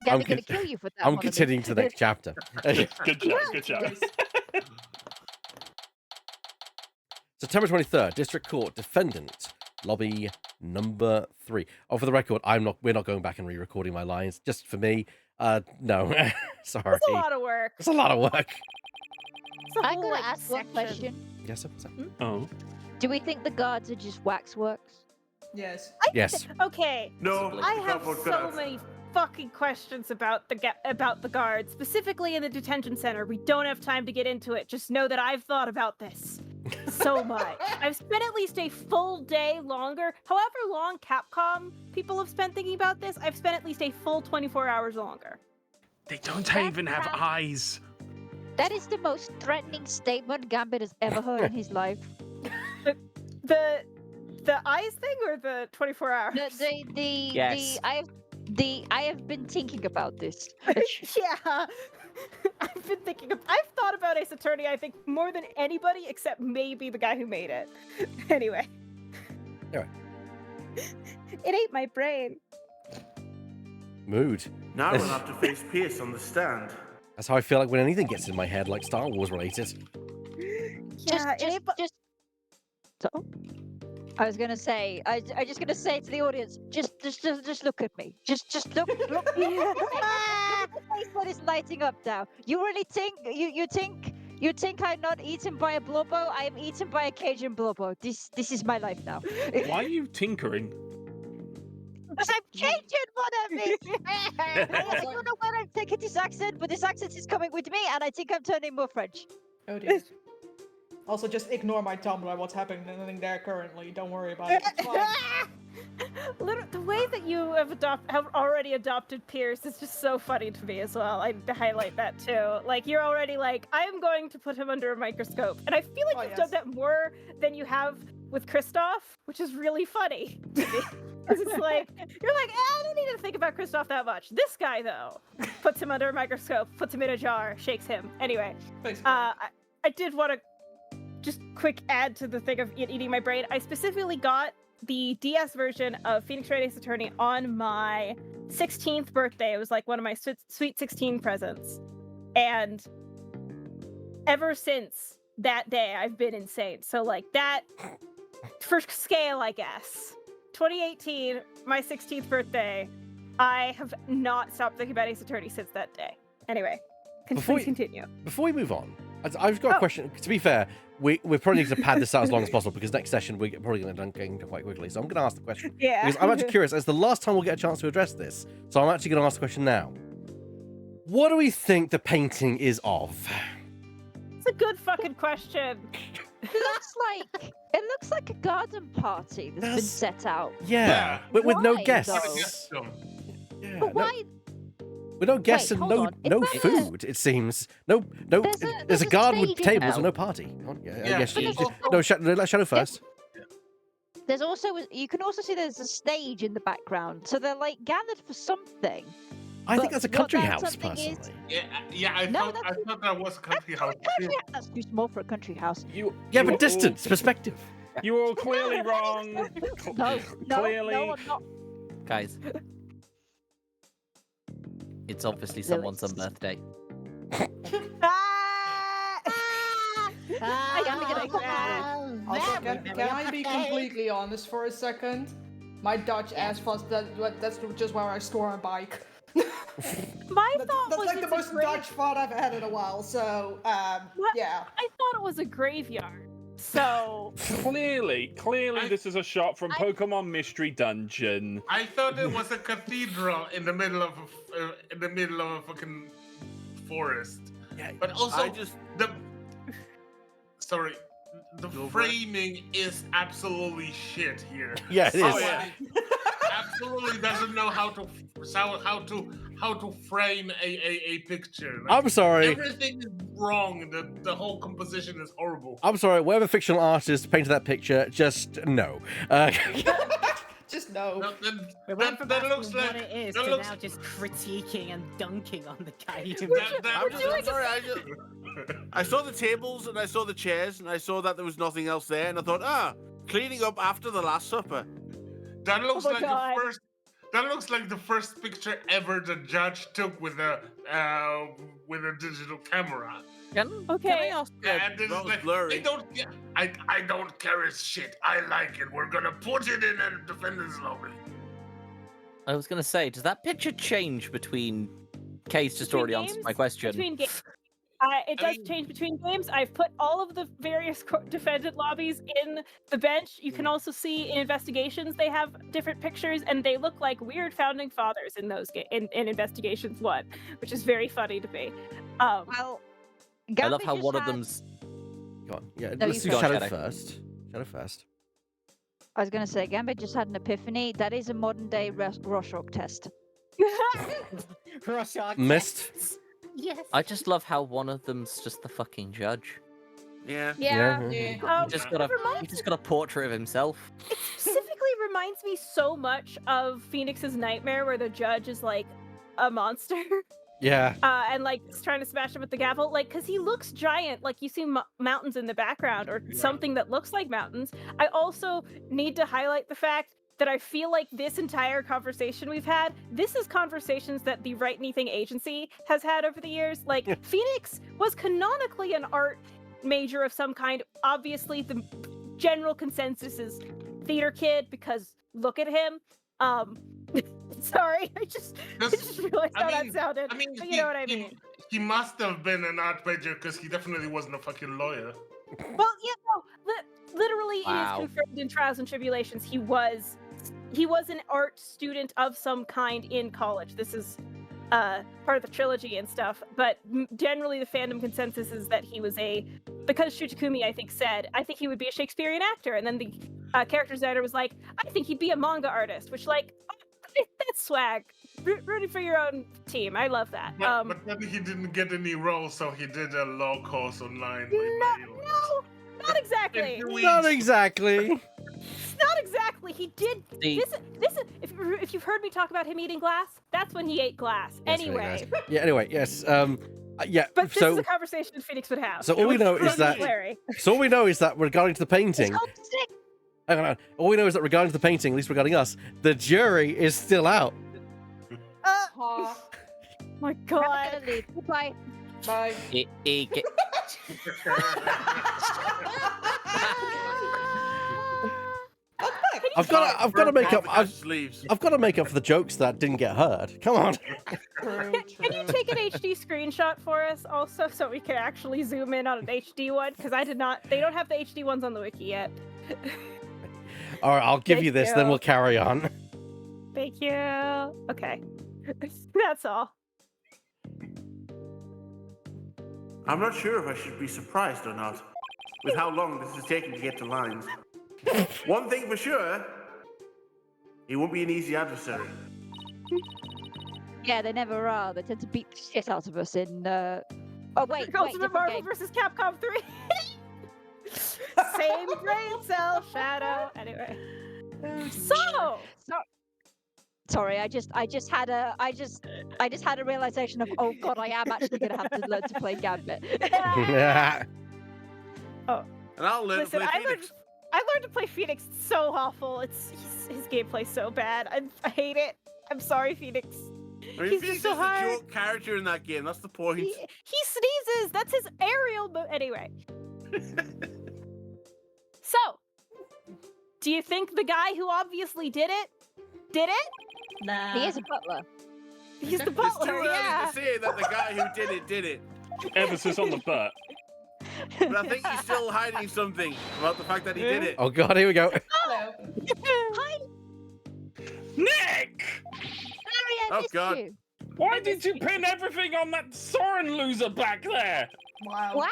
Gabby's con- gonna kill you for that. I'm one of these. continuing to the next chapter. Good job. Good job. September 23rd, District Court, Defendant, Lobby number 3. Oh, for the record, we're not going back and re-recording my lines, just for me. No, sorry. That's a lot of work. It's a lot of work. It's a I'm whole, gonna like, ask one section. question. Yes, sir. What's that? Oh. Do we think the guards are just waxworks? Yes. Yes. Okay, No, I have don't vote so that. many fucking questions about the guards, specifically in the detention center. We don't have time to get into it. Just know that I've thought about this so much. I've spent at least a full day longer. However long Capcom people have spent thinking about this, I've spent at least a full 24 hours longer. They don't That's even have not- eyes. That is the most threatening statement Gambit has ever heard in his life. The eyes thing or the 24 hours? Yes. I have been thinking about this. Yeah. I've thought about Ace Attorney, I think, more than anybody except maybe the guy who made it. Anyway. Anyway. It ate my brain. Mood. Now we'll have to face Pierce on the stand. That's how I feel like when anything gets in my head, like Star Wars related. Yeah, it ate. just. So, I was gonna say, I just gonna say to the audience, just look at me. Just look. Look at the face that is lighting up now. You really think you think I'm not eaten by a blobbo? I am eaten by a Cajun blobbo. This is my life now. Why are you tinkering? Because I'm Cajun, whatever. I don't know where I'm taking this accent, but this accent is coming with me, and I think I'm turning more French. Oh dear. Also, just ignore my Tumblr. What's happening there currently? Don't worry about it. It's fine. The way that you have already adopted Pierce is just so funny to me as well. I need to highlight that too. Like, you're already like, I am going to put him under a microscope. And I feel like you've done that more than you have with Kristoff, which is really funny to me. Because it's like, you're like, I don't need to think about Kristoff that much. This guy, though, puts him under a microscope, puts him in a jar, shakes him. Anyway, I did want to just quick add to the thing of it eating my brain. I specifically got the DS version of Phoenix Wright Ace Attorney on my 16th birthday. It was like one of my sweet 16 presents. And ever since that day, I've been insane. So like that, for scale, I guess. 2018, my 16th birthday, I have not stopped thinking about Ace Attorney since that day. Anyway, please continue. Before we move on, I've got a question. To be fair, we probably need to pad this out as long as possible because next session we're probably going to get quite quickly. So I'm going to ask the question. Yeah. Because I'm actually curious. It's the last time we'll get a chance to address this. So I'm actually going to ask the question now. What do we think the painting is of? It's a good fucking question. It looks like a garden party that's been set out. Yeah. With no Why, guests. though? Yeah, But why? With no guests and hold on. no Is that food, it seems. No. There's There's a a garden with stage in tables there. and no party. Oh, yeah, Yeah, yes, but you- there's no, let Shadow first. There's also you can also see there's a stage in the background, so they're like gathered for something. I think But that's a what country that house, something is- personally. I No, thought that was a country house. That's too small for a country house. You, Yeah, you but are distance, perspective. You were all clearly wrong. Clearly. No, I'm not. Guys. It's obviously someone's birthday. I am don't like that. Also, can I be completely honest for a second? My Dutch ass was that's just where I store a bike. My thought That's was like the it's a most grave- Dutch thought I've had in a while. So, yeah. I thought it was a graveyard. So Clearly, this is a shot from Pokemon Mystery Dungeon. I thought it was a cathedral in the middle of a fucking forest. Yeah, But also, I just the Go for it. framing is absolutely shit here. Yeah, it is. Oh, yeah. Absolutely doesn't know how to frame a picture. Like, I'm sorry. everything is wrong. The whole composition is horrible. I'm sorry. Whatever fictional artist painted that picture, just no. Just no. We went from that asking looks what like- it is that to looks- now just critiquing and dunking on the guy. I'm sorry. I saw the tables and I saw the chairs and I saw that there was nothing else there and I thought, cleaning up after the Last Supper. That looks my like God. the first. That looks like the first picture ever the judge took with a digital camera. Can Okay. I ask? And this that is was like, blurry. I don't care a shit. I like it. We're gonna put it in a defendant's lobby. I was gonna say, does that picture change between? Kay's just Between already answered games? my question. between games. It does change between games. I've put all of the various defendant lobbies in the bench. You can also see in investigations they have different pictures, and they look like weird founding fathers in those in investigations 1, which is very funny to me. Well, I love Gambit how just one of had- them's. Go on. Yeah, No, let's you do go on, Shadow Shadow. first. Shadow first. I was gonna say, Gambit just had an epiphany. That is a modern day Rorschach test. Rorschach Missed. tests. Yes. I just love how one of them's just the fucking judge. Yeah. Yeah. Yeah. He just got a portrait of himself. It specifically reminds me so much of Phoenix's Nightmare, where the judge is like a monster. Yeah. And like is trying to smash him with the gavel, like because he looks giant. Like you see mountains in the background or something that looks like mountains. I also need to highlight the fact that I feel like this entire conversation we've had, this is conversations that the Write Anything agency has had over the years. Like, Phoenix was canonically an art major of some kind. Obviously, the general consensus is theater kid because look at him. Sorry, I just realized how that sounded. But you know what I mean. He must have been an art major because he definitely wasn't a fucking lawyer. Well, yeah, no, literally, Wow. it is confirmed in Trials and Tribulations. He was an art student of some kind in college. This is part of the trilogy and stuff. But generally, the fandom consensus is that he was because Shutakumi, I think he would be a Shakespearean actor. And then the character designer was like, I think he'd be a manga artist, which that's swag. Rooting for your own team. I love that. But then he didn't get any role, so he did a law course online. No, not exactly. Not exactly. Not exactly. He did. This is. If you've heard me talk about him eating glass, that's when he ate glass. Yes, Anyway. very nice. Yeah. Anyway. Yes. Yeah. But this so, is a conversation Phoenix would have. So all we know is that. So all we know is that regarding to the painting. Hang on. All we know is that regarding to the painting, at least regarding us, the jury is still out. My God. I'm gonna leave. Goodbye. Bye. I've got to make up. I've got to make up for the jokes that didn't get heard. Come on. Can you take an HD screenshot for us also, so we can actually zoom in on an HD one? Because I did not. They don't have the HD ones on the wiki yet. All right, I'll give you this, then we'll carry on. Thank you. Okay. That's all. I'm not sure if I should be surprised or not with how long this is taking to get to lines. One thing for sure, he won't be an easy adversary. Yeah, they never are. They tend to beat the shit out of us in. Oh wait, Ultimate Marvel vs. Capcom 3. Same brain cell, Shadow. Anyway. Sorry, I just had a realization of, oh god, I am actually gonna have to learn to play Gambit. Oh. And I'll learn to play Phoenix. I learned to play Phoenix. It's so awful. His gameplay's so bad. I hate it. I'm sorry, Phoenix. I mean, He's Phoenix just so is hard. the joke character in that game. That's the point. He sneezes. That's his aerial move. Anyway. So, do you think the guy who obviously did it? Nah. He is a butler. He's the It's too butler, early yeah. to say that the guy who did it. Emphasis on the butt. But I think he's still hiding something about the fact that he did it. Oh god, here we go. Hello. Hi, Nick! Harry, I Oh, missed God. you. Why did you pin everything on that Soren loser back there? Wow.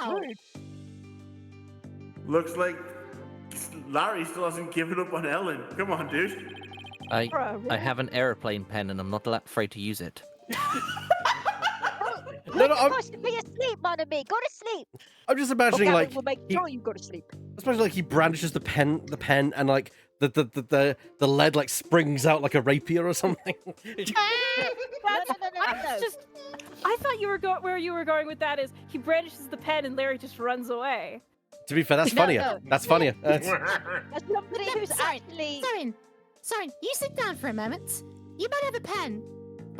Wow. Looks like Larry still hasn't given up on Ellen. Come on, dude. I have an aeroplane pen and I'm not afraid to use it. No, You're I'm supposed to be asleep, Monami. Go to sleep. just imagining Okay, like we'll make sure you go to sleep. especially like he brandishes the pen, and like the lead like springs out like a rapier or something. I thought you were where you were going with that is he brandishes the pen and Larry just runs away. To be fair, that's No, funnier. no. That's funnier. That's somebody who's actually. Soren, you sit down for a moment. You might have a pen.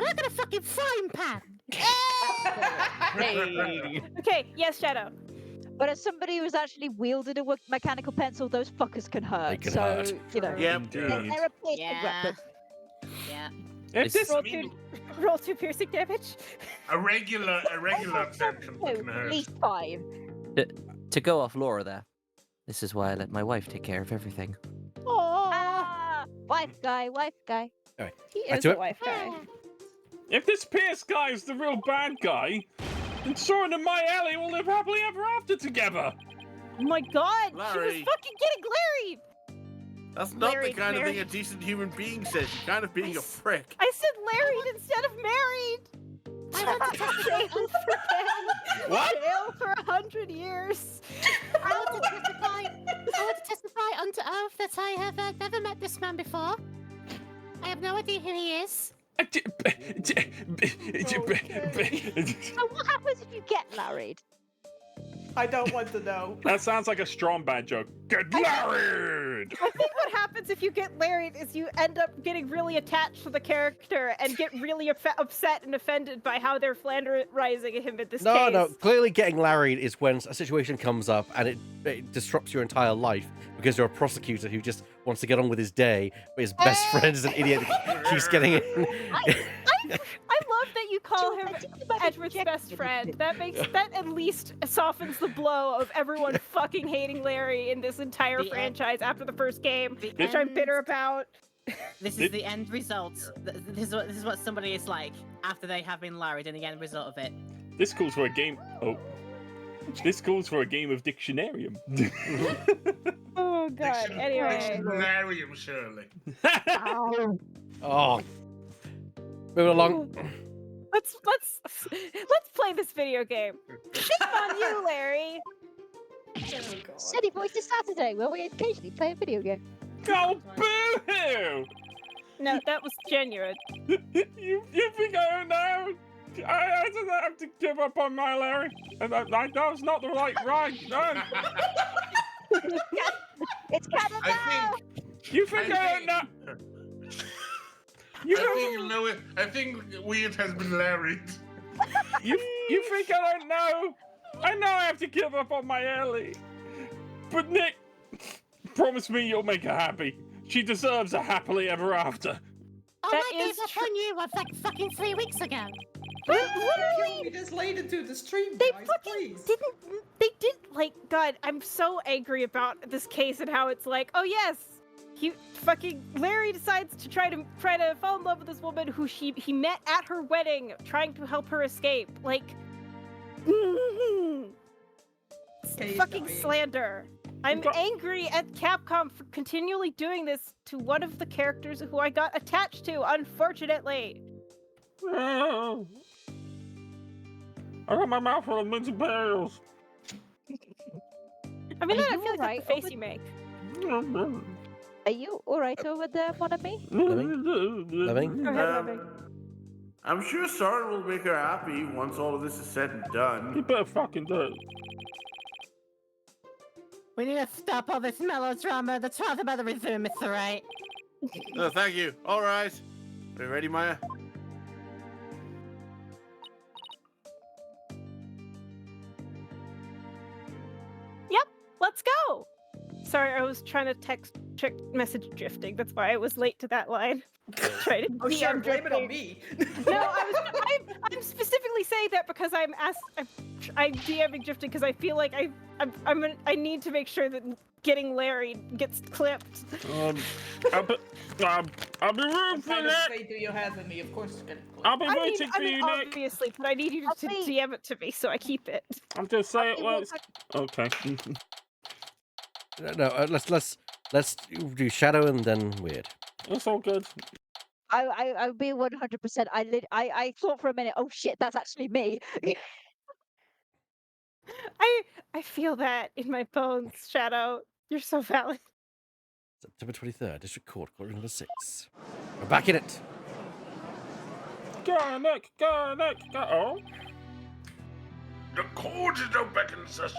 I'm not gonna fucking frying pan. Okay, yes, Shadow. But as somebody who's actually wielded a mechanical pencil, those fuckers can hurt. They can so hurt. you know, Yeah. they're a piercing Yeah. weapon. Yeah. If this Roll two piercing damage. A regular tension No, can at hurt. least 5. To go off Laura there, this is why I let my wife take care of everything. Ah, wife guy. He Back is to a it. wife guy. If this Pierce guy is the real bad guy, then Soren and my Ellie will live happily ever after together. Oh my god, she was Larry. fucking getting Larry! That's not Larry, the kind of thing Larry. a decent human being says. You're kind of being a prick. I said married instead of married! I want to testify. What? Jail for 100 years. I want to testify unto oath that I have never met this man before. I have no idea who he is. So what happens if you get married? I don't want to know. That sounds like a strong bad joke. Get married! married. I think what happens if you get married is you end up getting really attached to the character and get really upset and offended by how they're flanderizing him in this No, case. no. Clearly, getting married is when a situation comes up and it disrupts your entire life because you're a prosecutor who just wants to get on with his day, but his best friend is an idiot who keeps getting in. I love that you call him Edward's best friend. That at least softens the blow of everyone fucking hating Larry in this entire franchise after the first game, which I'm bitter about. This is the end result. This is what somebody is like after they have been married, and the end result of it. This calls for a game. Oh, this calls for a game of Dictionarium. Oh god. Anyway. Dictionarium, surely. Oh. Moving along. Let's play this video game. Shame on you, Larry. Steady Voices Saturday, where we occasionally play a video game. Oh, boo-hoo! No, that was genuine. you think I don't know? I don't have to give up on my Larry. And that was not the right ride. No. It's Canada! You think I don't know? I think Weird has been married. You think I don't know? I know I have to give up on my Ellie. But Nick, promise me you'll make her happy. She deserves a happily ever after. Oh, That I gave is up on you like fucking 3 weeks ago. Literally, just laid into the stream, They guys, fucking please. God, I'm so angry about this case and how it's like, oh yes, Larry decides to try to fall in love with this woman who he met at her wedding, trying to help her escape. Like, Kay's fucking dying. slander. I'm angry at Capcom for continually doing this to one of the characters who I got attached to, unfortunately. I got my mouth full of mince imperials. I mean, Are I you feel like alright that's the face you make. Are you alright over there, mon ami? Loving? Go ahead, Loving. I'm sure Soren will make her happy once all of this is said and done. You better fucking do it. We need to stop all this melodrama. The trial about to resume, it's alright. Oh, thank you. All right. Are you ready, Maya? Let's go. Sorry, I was trying to check message drifting. That's why I was late to that line. Trying to Oh, sure, DM blame it on drifting. me. No, I'm specifically saying that because I'm DMing drifting because I feel like I need to make sure that getting Larry gets clipped. I'll be rooting for Kind of that. faith do you have in me? Of course it's gonna click. I'll be rooting for you, Nick. Obviously, but I need you to DM it to me so I keep it. I'm just saying it once. Okay. No, let's do Shadow and then Weird. It's all good. I'll be 100%. I thought for a minute, oh shit, that's actually me. I feel that in my bones, Shadow. You're so valid. September 23rd, District Court, Court number 6. We're back in it. Go, Nick. Go, Nick. Go. Oh. The court is now back in session.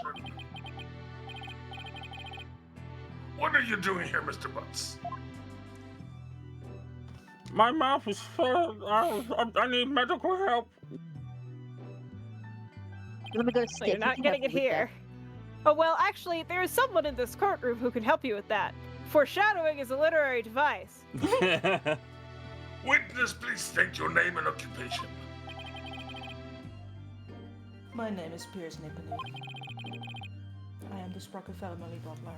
What are you doing here, Mr. Butts? My mouth is full. I need medical help. Let me go to So Stick. you're not getting it here. Oh, well, actually, there is someone in this courtroom who can help you with that. Foreshadowing is a literary device. Witness, please state your name and occupation. My name is Piers Nippany. I am the Sprocket family butler.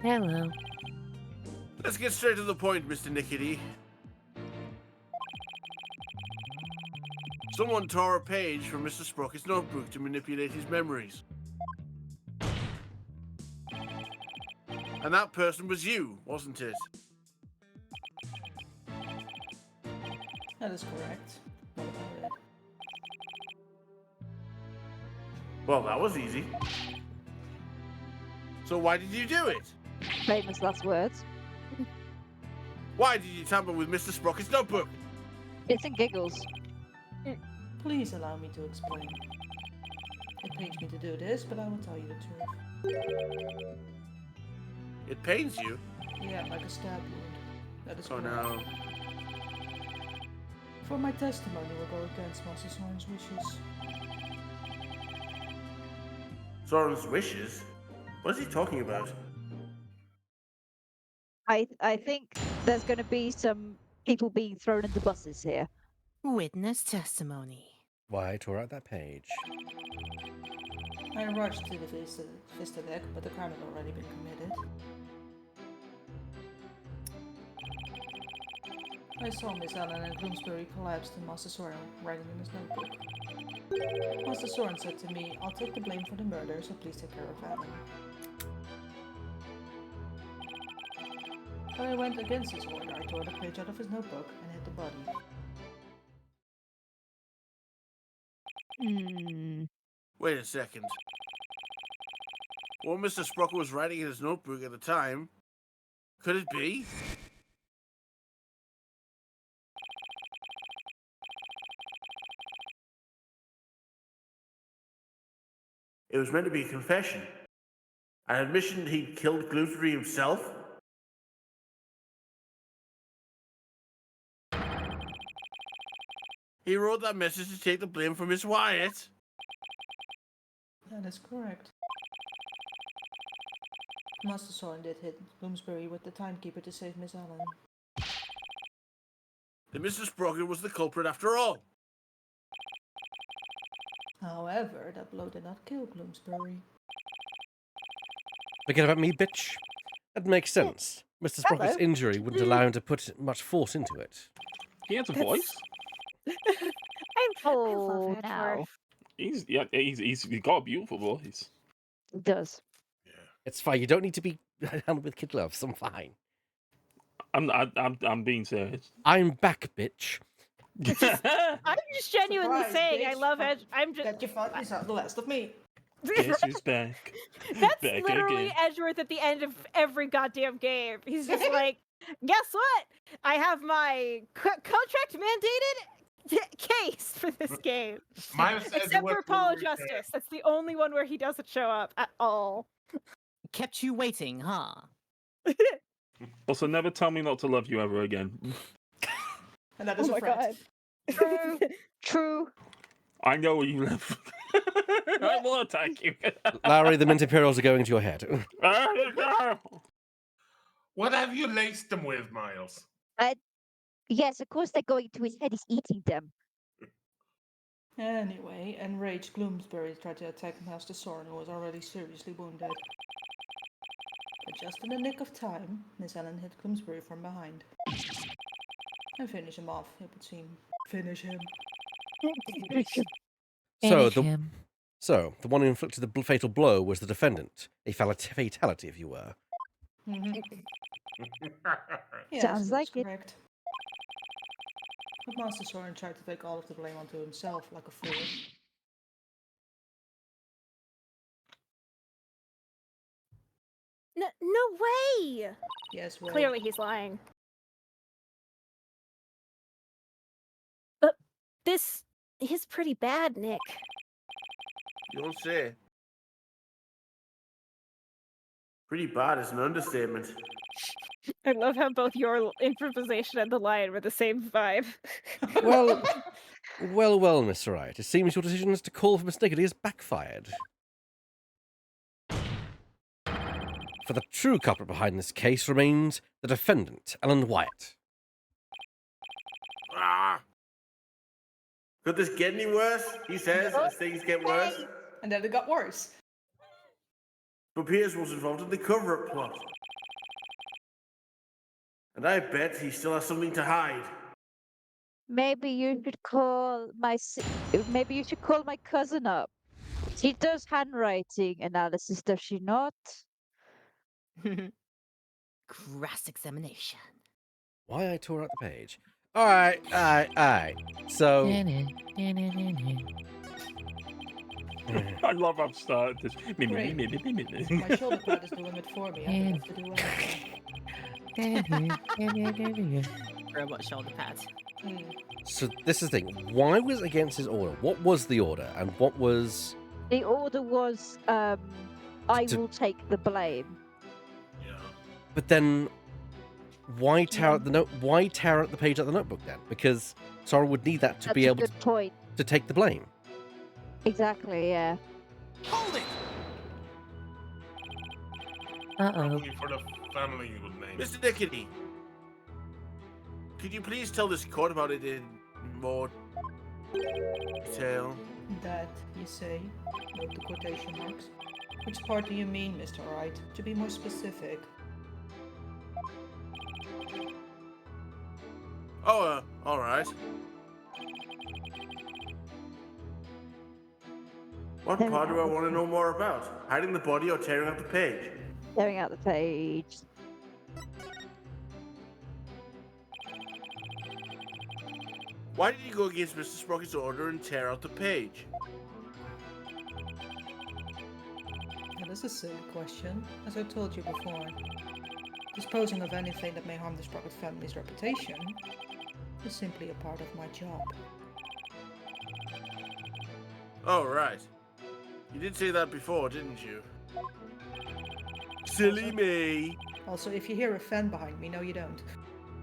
Hello. Let's get straight to the point, Mr. Nickety. Someone tore a page from Mr. Sprocket's notebook to manipulate his memories. And that person was you, wasn't it? That is correct. What about it? Well, that was easy. So why did you do it? Famous last words. Why did you tamper with Mr. Sprocket's notebook? It's and giggles. Please allow me to explain. It pains me to do this, but I will tell you the truth. It pains you. Yeah, like a stab wound. That is Oh correct. no. For my testimony will go against Master Soren's wishes. Soren's wishes? What is he talking about? I think there's going to be some people being thrown into buses here. Witness testimony. Why I tore out that page? I rushed to the Vista deck, but the crime had already been committed. I saw Miss Allen and Bloomsbury collapsed and Master Soren writing in his notebook. Master Soren said to me, I'll take the blame for the murder, so please take care of Alan. But I went against his order. I tore the page out of his notebook and hit the body. Wait a second. What Mr. Sprockle was writing in his notebook at the time, could it be? It was meant to be a confession. An admission that he'd killed Gloomsbury himself? He wrote that message to take the blame for Miss Wyatt. That is correct. Master Soren did hit Bloomsbury with the timekeeper to save Miss Allen. Then Mr. Sprocket was the culprit after all. However, that blow did not kill Bloomsbury. Forget about me, bitch. That makes sense. Mr. Sprocket's injury wouldn't allow him to put much force into it. He has a voice. I love Edgeworth. He's got a beautiful voice. It does. It's fine. You don't need to be handled with kid gloves. I'm fine. I'm being serious. I'm back, bitch. I'm just genuinely Surprise, saying I bitch. love Edge. I'm just. That you thought you saw the last of me. Guess who's back? That's Back literally again. Edgeworth at the end of every goddamn game. He's just like, guess what? I have my contract mandated case for this game. Miles Except Edgeworth for Apollo will return. Justice. That's the only one where he doesn't show up at all. Kept you waiting, huh? Also, never tell me not to love you ever again. And that is Oh a my threat. god. True. True. I know where you live. I will attack you. Larry, the Mint Imperials are going to your head. What have you laced them with, Miles? Yes, of course they're going to his head. He's eating them. Anyway, enraged Bloomsbury tried to attack Master Soren, who was already seriously wounded. But just in the nick of time, Miss Allen hit Bloomsbury from behind. And finish him off, it would seem. Finish him. So the one who inflicted the fatal blow was the defendant. A fatality, if you were. Yes, Sounds that's like it. correct. But Master Soren tried to take all of the blame onto himself like a fool. No way! Yes, well, Clearly he's lying. But this is pretty bad, Nick. You don't say. Pretty bad is an understatement. I love how both your improvisation and the lion were the same vibe. Well, Mr. Wright. It seems your decision to call for mistakenly has backfired. For the true culprit behind this case remains the defendant, Alan Wyatt. Ah! Could this get any worse? He says, as things get worse. and then it got worse. But Piers was involved in the cover-up plot. And I bet he still has something to hide. Maybe you should call maybe you should call my cousin up. She does handwriting analysis, does she not? Cross examination. Why I tore out the page. Alright. So... I love how I've started this. Great. My shoulder pad is doing it for me. I don't have to do anything. Robot shoulder pad. So this is the thing. Why was it against his order? What was the order? And what was... The order was I To- will take the blame. But then, why tear out the note? Why tear out the page out of the notebook then? Because Sora would need that to That's be a able good point. to take the blame. Exactly, yeah. Hold it! Uh-oh. Probably for the family you would name. Mr. Dickety, could you please tell this court about it in more detail? That, you say? Note the quotation marks. Which part do you mean, Mr. Wright? To be more specific. Oh, alright. What Tearing part do I out the want to know more about? Hiding the body or tearing out the page? Tearing out the page. Why did you go against Mr. Sprocket's order and tear out the page? That is a silly question, as I told you before. Disposing of anything that may harm the Sprocket family's reputation is simply a part of my job. Oh, right. You did say that before, didn't you? Silly me. Also, if you hear a fan behind me, no you don't.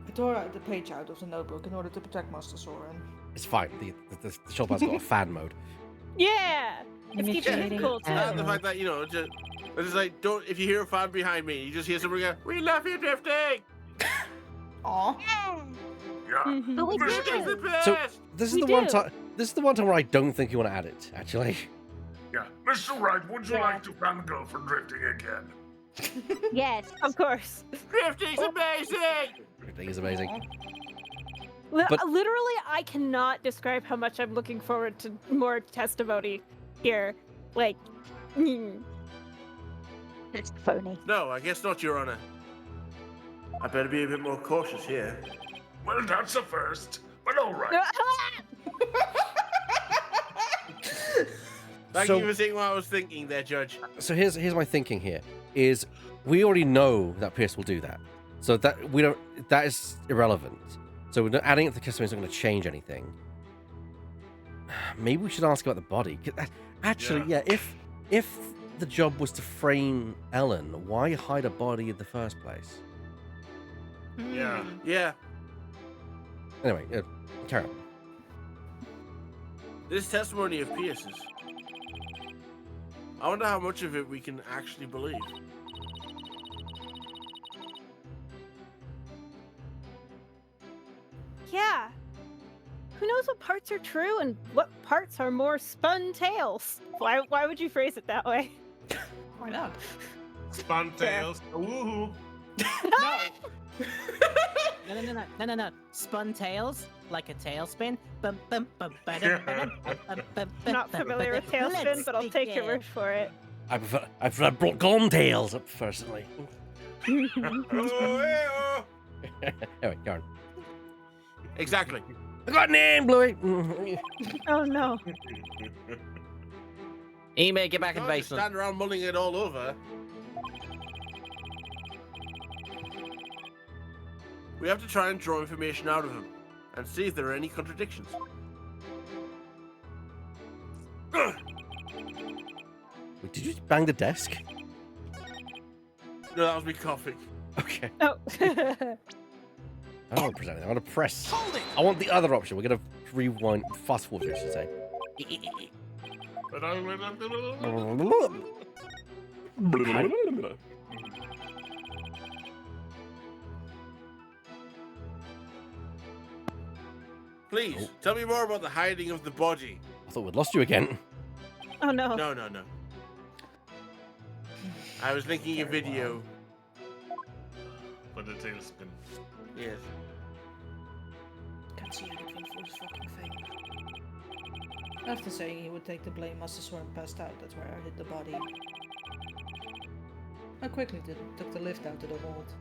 I tore out the page out of the notebook in order to protect Master Soren. It's fine. The shop has got a fan mode. Yeah. It's keeping it cool too. And the fact that, it's like, don't, if you hear a fan behind me, you just hear somebody go, "We love you, drifting!" Aw. Yeah. Mhm. But we Drifting's did the it! best! So this is We the one do. time. This is the one time where I don't think you want to add it. Actually, Yeah. Mr. Wright, would you Yeah. like to fangirl for drifting again? Yes. Of course. Drifting's amazing! everything is amazing. Li- But- Literally, I cannot describe how much I'm looking forward to more testimony here. Like, That's phony. No, I guess not, Your Honor. I better be a bit more cautious here. Well, that's a first, but all right. Thank So- you for saying what I was thinking there, Judge. So here's my thinking here is we already know that Pierce will do that. So that we don't that is irrelevant. So we're not adding it to the testimony is not going to change anything. Maybe we should ask about the body. Actually, yeah, if the job was to frame Ellen, why hide a body in the first place? Yeah. Yeah, Anyway, carry on. this testimony of Pierce's. I wonder how much of it we can actually believe. yeah. Who knows what parts are true and what parts are more spun tales? Why would you phrase it that way? Why not? Spun tails. Woohoo. No. Spun tails, like a tailspin. Not familiar with tailspin, but I'll take your word for it. I prefer gone tails personally. Oh, Anyway, go on. exactly. I got a name, Bluey. Oh no. Eme, get back in Can't the just basement. stand around mulling it all over. We have to try and draw information out of him and see if there are any contradictions. Wait, did you just bang the desk? No, that was me coughing. Okay. Oh. I don't want to press anything. I want to press. I want the other option. We're gonna rewind, fast forward, I should say. But I Please, tell me more about the hiding of the body. I thought we'd lost you again. Oh no. No. I was linking a video. for the tailspin. Yes. Can't see anything for this fucking thing. After saying he would take the blame, Master Soren passed out. That's where I hid the body. I quickly took the lift out to the vault.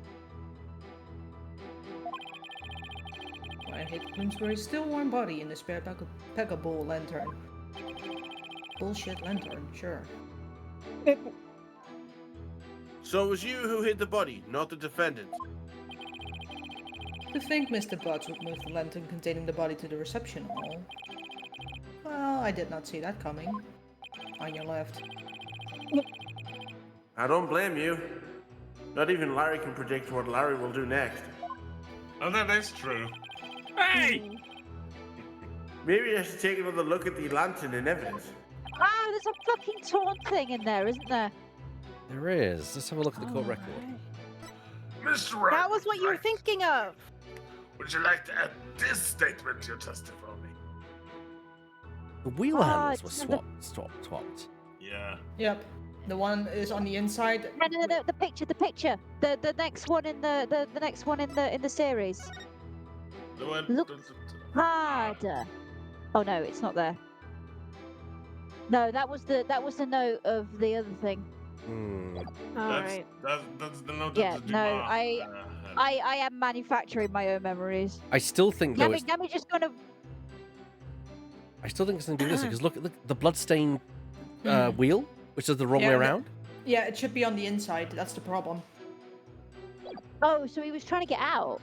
I hid Bloomsbury's still warm body in the spare Pegaball lantern. Bullshit lantern, sure. So it was you who hid the body, not the defendant. To think Mr. Butts would move the lantern containing the body to the reception hall. Well, I did not see that coming. On your left. I don't blame you. Not even Larry can predict what Larry will do next. Oh, that is true. Hey! Maybe I should take another look at the lantern in evidence. Oh, there's a fucking taunt thing in there, isn't there? There is. Let's have a look at the court record. Mr. Wright, That was what you were thinking of. Would you like to add this statement to your testimony? The wheel Ah, handles were it's another- swapped. Yeah. Yep. The one is on the inside. No, the picture. The next one in the next one in the series. The one, Look harder. Oh no, it's not there. No, that was the note of the other thing. Hmm. All that's, right. that's the note Yeah, of the no, Dumas, I am manufacturing my own memories. I still think though Let me just kind of. I still think it's going to be this because look at the bloodstained Hmm. wheel, which is the wrong way Yeah, around. Yeah, it should be on the inside. That's the problem. Oh, so he was trying to get out.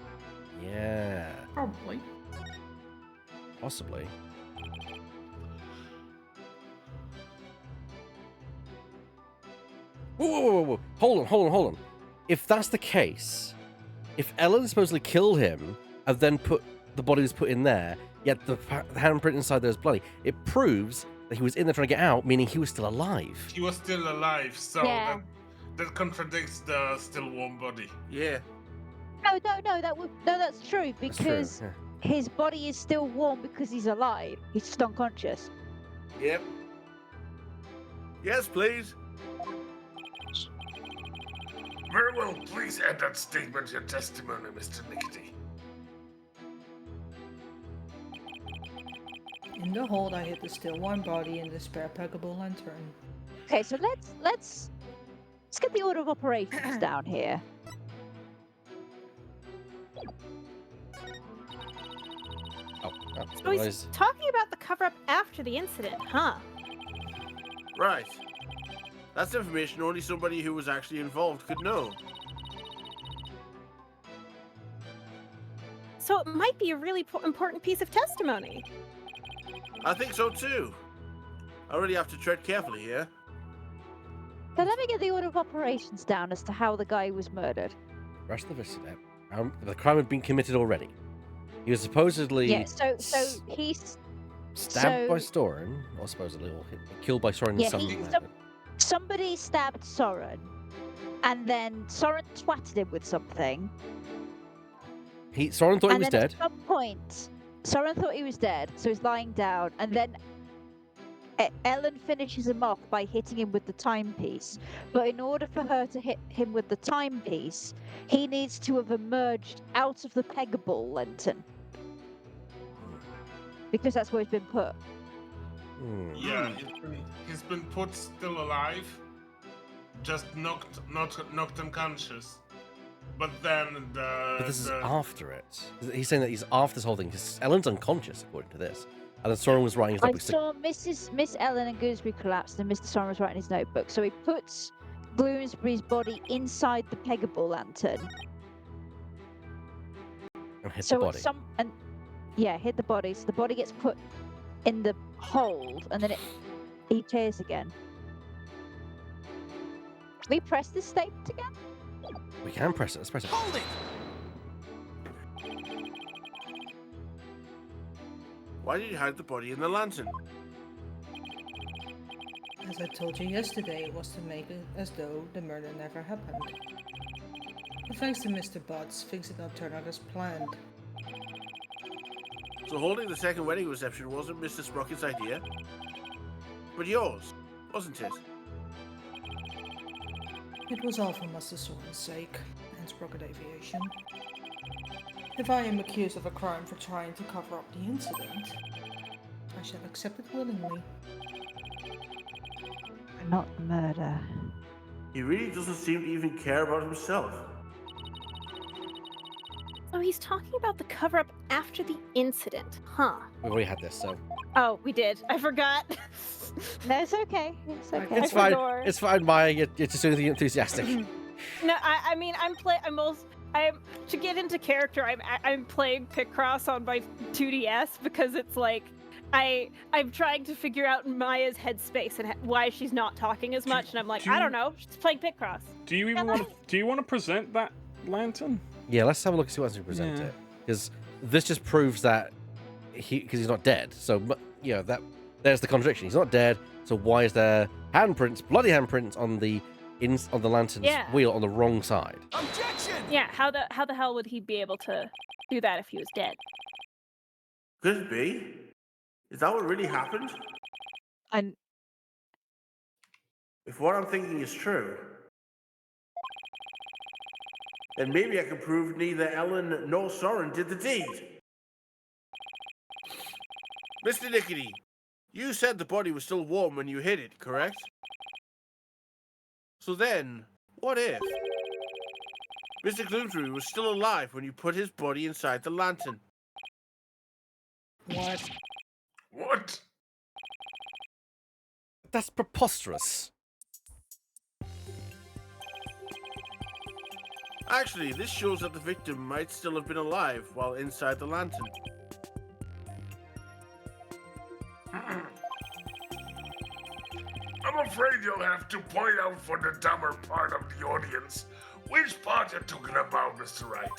Yeah, Probably. possibly. Whoa. Hold on. If that's the case, if Ellen supposedly killed him and then the body was put in there, yet the handprint inside there is bloody, it proves that he was in there trying to get out, meaning he was still alive. He was still alive, so Yeah. that contradicts the still warm body. Yeah. No, that's true That's true. because Yeah. his body is still warm because he's alive. He's just unconscious. Yep. Yes, please. Very well, please add that statement to your testimony, Mr. Nickety. In the hold, I hid the still warm body in the spare peggable lantern. Okay, so let's get the order of operations down here. So he's talking about the cover-up after the incident, huh? Right. That's information only somebody who was actually involved could know. So it might be a really important piece of testimony. I think so too. I really have to tread carefully here. So let me get the order of operations down as to how the guy was murdered. Rush the visitor. The crime had been committed already. He was supposedly Yeah, so he's stabbed by so- Soren, or supposedly, or killed by Soren in Yeah, some he- manner. some- somebody stabbed Soren, and then Soren twatted him with something. Soren thought he And was then dead. at some point, Soren thought he was dead, so he's lying down, and then Ellen finishes him off by hitting him with the timepiece. But in order for her to hit him with the timepiece, he needs to have emerged out of the peggable lantern. Because that's where he's been put. Hmm. Yeah, he's been put still alive, just knocked unconscious. But then But this is after it. He's saying that he's after this whole thing because Ellen's unconscious, according to this. And then Soren was writing his I notebook. saw Miss Ellen and Gooseberry collapsed, and Mr. Soren was writing his notebook. So he puts Bloomsbury's body inside the peggable lantern. And hit So the at body. hit the body. So the body gets put in the hold, and then he tears again. Can we press this statement again? We can press it. Let's press it. Hold it! Why did you hide the body in the lantern? As I told you yesterday, it was to make it as though the murder never happened. But thanks to Mr. Butts, things did not turn out as planned. So holding the second wedding reception wasn't Mr. Sprocket's idea, but yours, wasn't it? It was all for Master Soren's sake, and Sprocket Aviation. If I am accused of a crime for trying to cover up the incident, I shall accept it willingly. Not murder. He really doesn't seem to even care about himself. So he's talking about the cover-up after the incident, huh? We've already had this, so Oh, we did. I forgot. No, it's okay. It's okay. it's fine. forgot. It's fine, Maya. You're just doing the enthusiastic. No, I mean, I'm to get into character. I'm playing Picross on my 2DS because it's like I'm trying to figure out Maya's headspace and why she's not talking as much, and I'm like, do I you- don't know. She's playing Picross. Do you even want to? Do you want to present that lantern? Yeah, let's have a look and see what's to present Yeah. it. Because this just proves that because he's not dead. So, you know, there's the contradiction. He's not dead. So why is there handprints, bloody handprints on the lantern's wheel on the wrong side? Objection! Yeah, how the hell would he be able to do that if he was dead? Could it be? Is that what really happened? And If what I'm thinking is true, then maybe I can prove neither Ellen nor Soren did the deed. Mr. Nickety, you said the body was still warm when you hit it, correct? So then, what if Mr. Gloomsbury was still alive when you put his body inside the lantern? What? What? That's preposterous. Actually, this shows that the victim might still have been alive while inside the lantern. I'm afraid you'll have to point out for the dumber part of the audience which part you're talking about, Mr. Wright.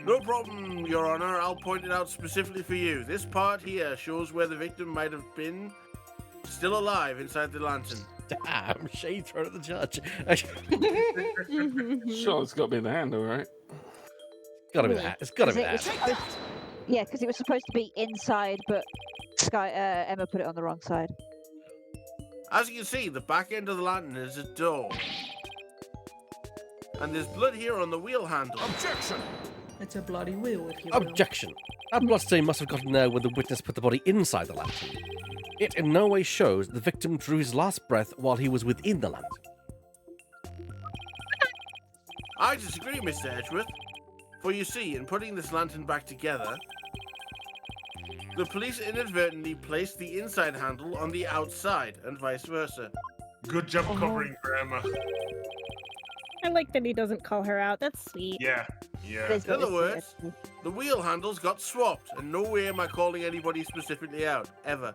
No problem, Your Honor. I'll point it out specifically for you. This part here shows where the victim might have been still alive inside the lantern. Damn, shade thrown at the judge. Sure, it's got to be the handle, right? Gotta be that. It's gotta be it was that. supposed, yeah, because it was supposed to be inside, but Emma put it on the wrong side. As you can see, the back end of the lantern is a door. And there's blood here on the wheel handle. Objection! It's a bloody wheel, if you will. Objection. That bloodstain must have gotten there when the witness put the body inside the lantern. It in no way shows the victim drew his last breath while he was within the lantern. I disagree, Mr. Edgeworth. For you see, in putting this lantern back together, the police inadvertently placed the inside handle on the outside, and vice versa. Good job covering for Emma. I like that he doesn't call her out. That's sweet. Yeah, yeah. There's In other what words, the wheel handles got swapped, and no way am I calling anybody specifically out, ever.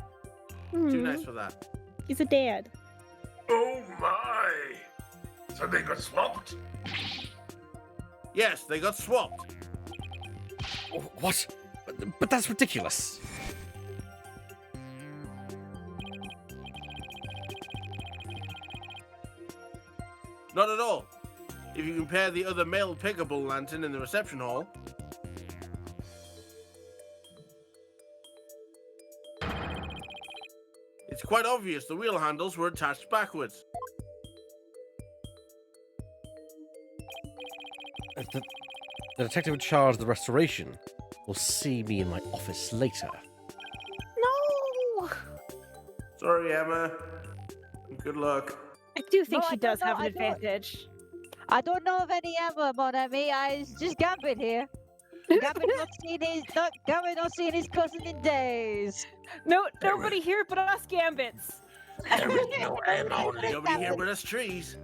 Too nice for that. He's a dad. Oh my! So they got swapped? Yes, they got swapped. What? But that's ridiculous. Not at all. If you compare the other male pickable lantern in the reception hall, it's quite obvious the wheel handles were attached backwards. The detective in charge of the restoration will see me in my office later. No! Sorry, Emma. Good luck. I do think No, she I don't does know, have an I don't- advantage. I don't know of any Emma, mon ami. It's just Gambit here. Gambit not seen his cousin in days. No, nobody here but us Gambits. There is no aim only. Nobody here but us trees.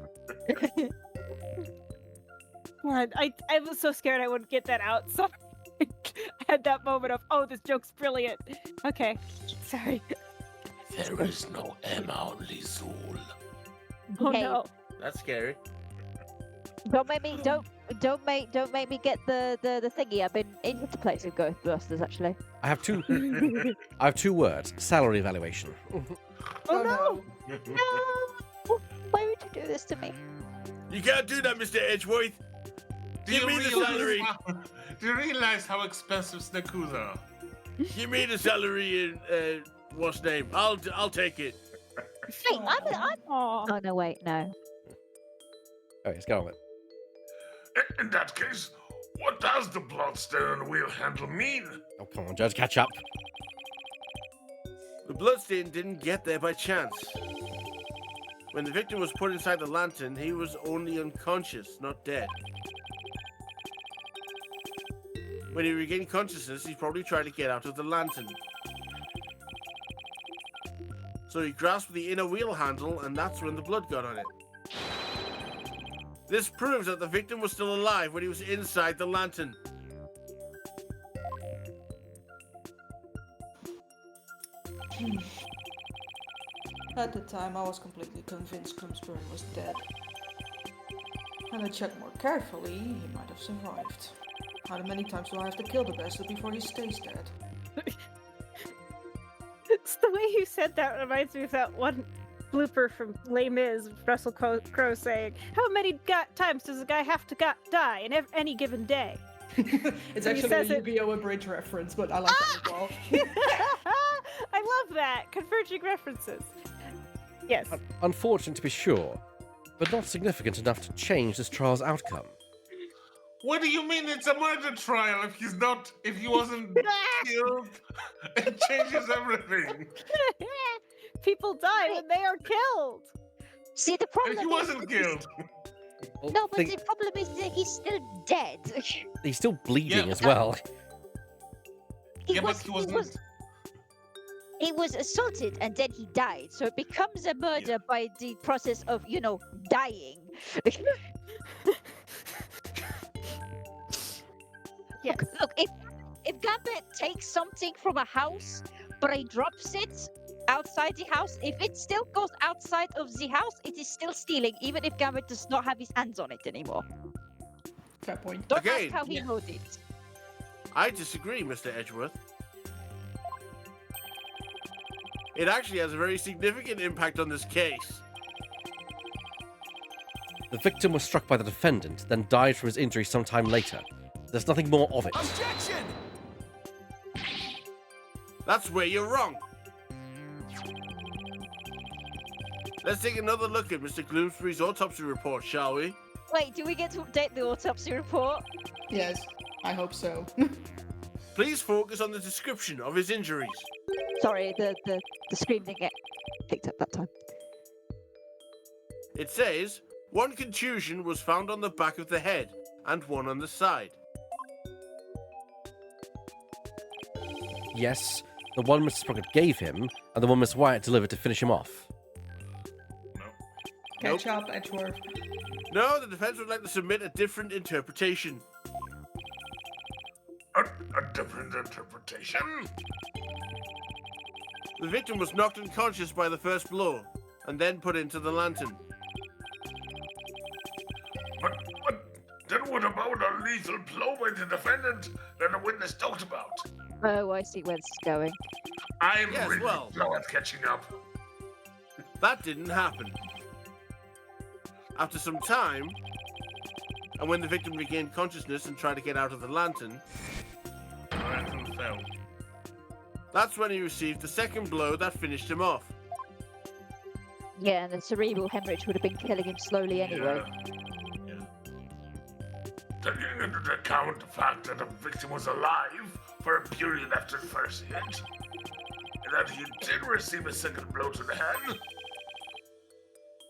God, I was so scared I wouldn't get that out, so I had that moment of, oh, this joke's brilliant. Okay, sorry. There is no aim only, Zool. Oh Hey. no. That's scary. Don't make me get the thingy. I've been into the place of Ghostbusters actually. I have two words. Salary evaluation. Oh no. No! Why would you do this to me? You can't do that, Mr. Edgeworth. Give me the salary. Do you realize how expensive snackus are? Give me the salary and what's name? I'll take it. Hey, oh no, wait, no. Okay, let's go on it. In that case, what does the bloodstain on the wheel handle mean? Oh, come on, Judge, catch up. The bloodstain didn't get there by chance. When the victim was put inside the lantern, he was only unconscious, not dead. When he regained consciousness, he probably tried to get out of the lantern. So he grasped the inner wheel handle, and that's when the blood got on it. This proves that the victim was still alive when he was inside the lantern. At the time, I was completely convinced Bloomsbury was dead. Had I checked more carefully, he might have survived. How many times do I have to kill the bastard before he stays dead? It's the way you said that reminds me of that one blooper from Les Mis, Russell Crowe saying, "How many times does a guy have to die in any given day?" It's He actually a says it- Yu-Gi-Oh! Abridged reference, but I like that as well. I love that converging references. Yes. Unfortunate to be sure, but not significant enough to change this trial's outcome. What do you mean it's a murder trial if he wasn't killed? It changes everything. People die when they are killed. See, the If problem he is wasn't that he's- killed. Well, No, but the problem is that he's still dead. he's still bleeding Yeah. as well. Yeah, but he wasn't. He was assaulted and then he died. So it becomes a murder by the process of, dying. Yes. Look, if Gambit takes something from a house, but he drops it outside the house, if it still goes outside of the house, it is still stealing, even if Gambit does not have his hands on it anymore. Fair point. Don't Again, ask how he knows it. I disagree, Mr. Edgeworth. It actually has a very significant impact on this case. The victim was struck by the defendant, then died from his injuries sometime later. There's nothing more of it. Objection! That's where you're wrong. Let's take another look at Mr. Gloomsbury's autopsy report, shall we? Wait, do we get to update the autopsy report? Yes, I hope so. Please focus on the description of his injuries. Sorry, the screen didn't get picked up that time. It says, one contusion was found on the back of the head and one on the side. Yes, the one Mr. Sprocket gave him, and the one Miss Wyatt delivered to finish him off. Catch up, Edgeworth. No, the defense would like to submit a different interpretation. A different interpretation? The victim was knocked unconscious by the first blow, and then put into the lantern. But then what about a lethal blow by the defendant that the witness talked about? Oh, I see where this is going. I'm Yes, really well. slow at catching up. That didn't happen. After some time, and when the victim regained consciousness and tried to get out of the lantern, Lantern fell. that's when he received the second blow that finished him off. Yeah, and the cerebral hemorrhage would have been killing him slowly anyway. Taking into account the fact that the victim was alive for a period after the first hit, and that he did receive a second blow to the head,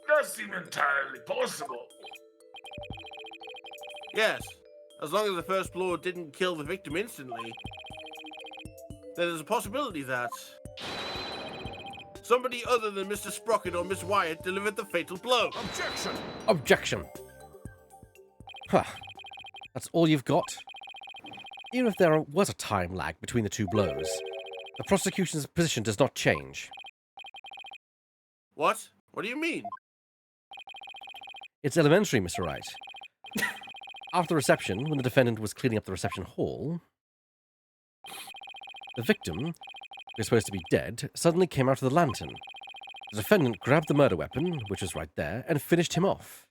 does seem entirely possible. Yes, as long as the first blow didn't kill the victim instantly, then there's a possibility that somebody other than Mr. Sprocket or Miss Wyatt delivered the fatal blow. Objection! Objection! Huh. That's all you've got? Even if there was a time lag between the two blows, the prosecution's position does not change. What? What do you mean? It's elementary, Mr. Wright. After reception, when the defendant was cleaning up the reception hall, the victim, who was supposed to be dead, suddenly came out of the lantern. The defendant grabbed the murder weapon, which was right there, and finished him off.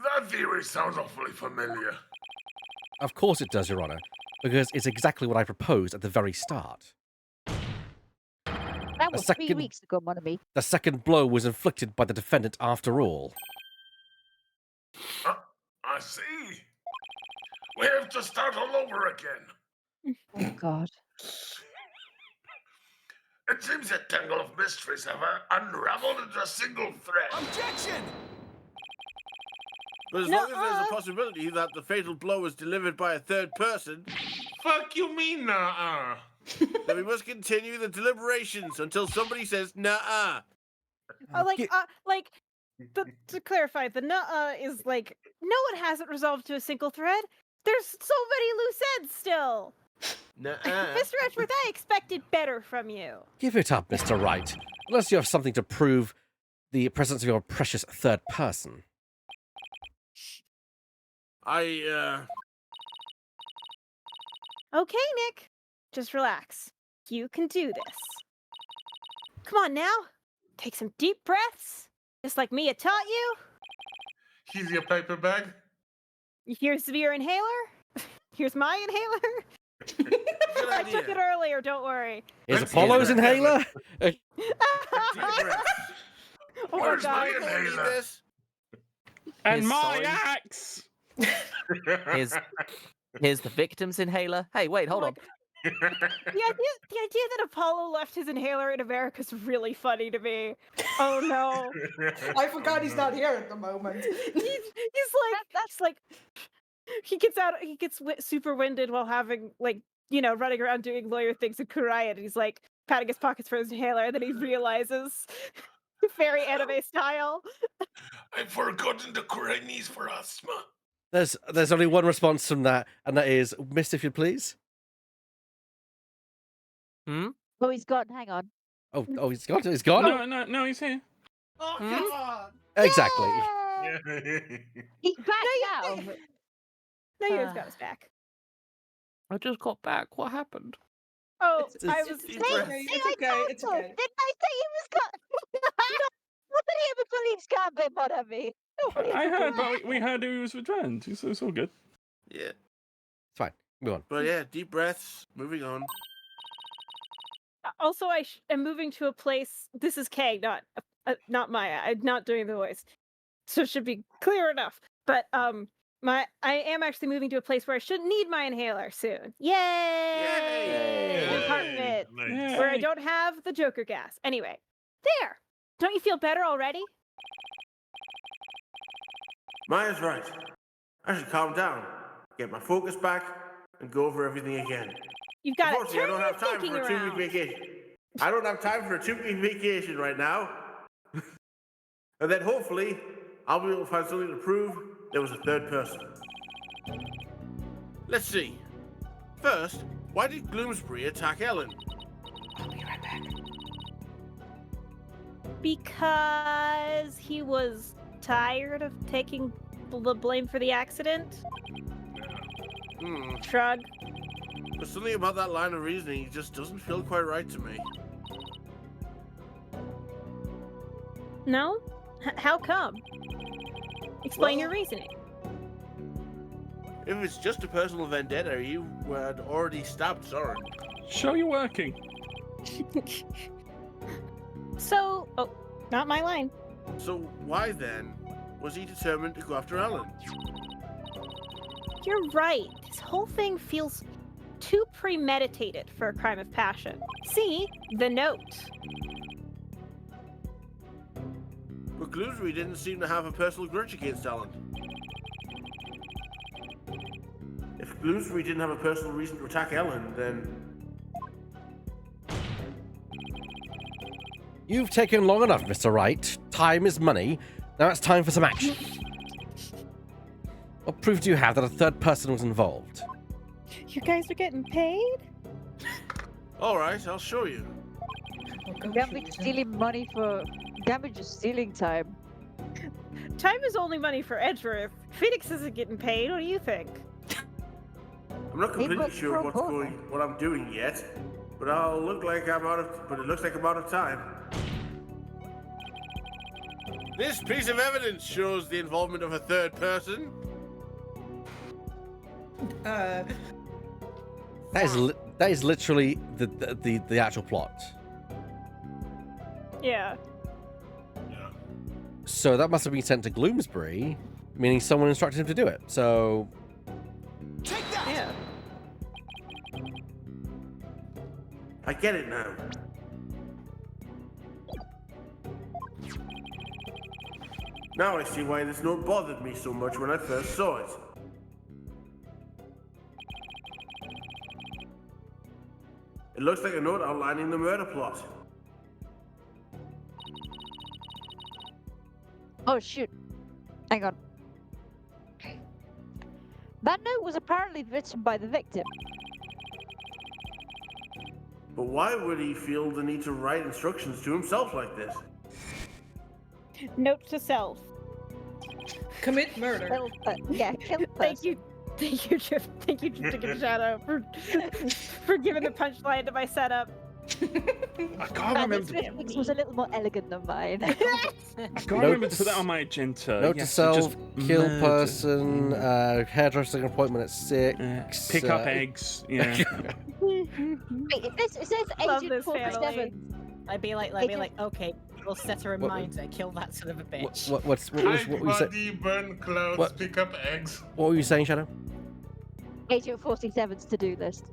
That theory sounds awfully familiar. Of course it does, Your Honor, because it's exactly what I proposed at the very start. That was 3 second- weeks ago, Monami. The second blow was inflicted by the defendant after all. I see. We have to start all over again. Oh, God. It seems a tangle of mysteries have unraveled into a single thread. Objection! But as long as there's a possibility that the fatal blow was delivered by a third person, Fuck you mean, nah? then we must continue the deliberations until somebody says, nah. To clarify, the nuh-uh is like, no one has it resolved to a single thread, There's so many loose ends still. Nuh-uh. Mr. Edgeworth, I expected better from you. Give it up, Mr. Wright. Unless you have something to prove the presence of your precious third person. Okay, Nick. Just relax. You can do this. Come on now. Take some deep breaths. Just like Mia taught you. Here's your paper bag. Here's your inhaler. Here's my inhaler. Good I took it idea. earlier, don't worry. Is Let's Apollo's do that. inhaler? Deep breaths. Oh my Where's my god. I need inhaler? this. And His my sign. axe. Here's the victim's inhaler. Hey, wait, hold my on. The idea that Apollo left his inhaler in America is really funny to me. Oh no. I forgot he's not here at the moment. He's like he gets super winded while having running around doing lawyer things in Korea, and he's like patting his pockets for his inhaler, and then he realizes very anime style. I've forgotten the Koreanese for asthma. There's only one response from that, and that is, Miss, if you please. Oh, he's gone. Hang on. Oh, he's gone. He's gone. No, he's here. Oh, come on. Exactly. He's back now. No, yours got us back. I just got back. What happened? Oh, It's- I it's- was. See, It's okay, see, it's I okay, told it's you. okay. Didn't I say he was gone? Nobody ever believes Gambit, what I mean. Nobody I ever heard, believes- but we heard he was returned. It's all good. Yeah. It's fine. Move on. But yeah, deep breaths. Moving on. Also, I am moving to a place. This is Kay, not Maya. I'm not doing the voice, so it should be clear enough. But I am actually moving to a place where I shouldn't need my inhaler soon. Yay! Yay! An apartment Nice. where I don't have the Joker gas. Anyway, there. Don't you feel better already? Maya's right. I should calm down, get my focus back, and go over everything again. You've got to Unfortunately, turn I don't your have time thinking for a 2-week around. vacation. I don't have time for a 2-week vacation right now. And then hopefully, I'll be able to find something to prove there was a third person. Let's see. First, why did Gloomsbury attack Ellen? Because he was tired of taking the blame for the accident. Shrug. But something about that line of reasoning just doesn't feel quite right to me. No? How come? Explain your Well- reasoning. If it's just a personal vendetta, you had already stabbed Soren. Show you're working. So, not my line. So why then was he determined to go after Ellen? You're right. This whole thing feels too premeditated for a crime of passion. See? The note. But Gloomsbury didn't seem to have a personal grudge against Ellen. If Gloomsbury didn't have a personal reason to attack Ellen, then You've taken long enough, Mr. Wright. Time is money. Now it's time for some action. What proof do you have that a third person was involved? You guys are getting paid? all right, I'll show you. Gambit stealing money for... Gambit just stealing time. Time is only money for Edgeworth. Phoenix isn't getting paid. What do you think? I'm not completely booked sure of pro bono. what I'm doing yet, but it looks like I'm out of time. This piece of evidence shows the involvement of a third person. That is literally the actual plot. Yeah. So that must have been sent to Gloomsbury, meaning someone instructed him to do it. So Yeah. I get it now. Now I see why this note bothered me so much when I first saw it. It looks like a note outlining the murder plot. Oh, shoot. Hang on. That note was apparently written by the victim. But why would he feel the need to write instructions to himself like this? Note to self. Commit murder. Kill person. Thank you, Drift. Thank you, Drifting Shadow, for giving the punchline to my setup. I can't This remember. Driftix was a little more elegant than mine. I can't remember to put that on my agenda. Note to Yes, self, just kill murder. person, hairdressing appointment at 6. Pick up eggs. Yeah. Wait, it says Love Agent this 47. I'd be like, okay, we'll set a reminder, kill that son of a bitch. What were you saying? Body, burn clothes, What? pick up eggs. What were you saying, Shadow? Agent 47's to-do list.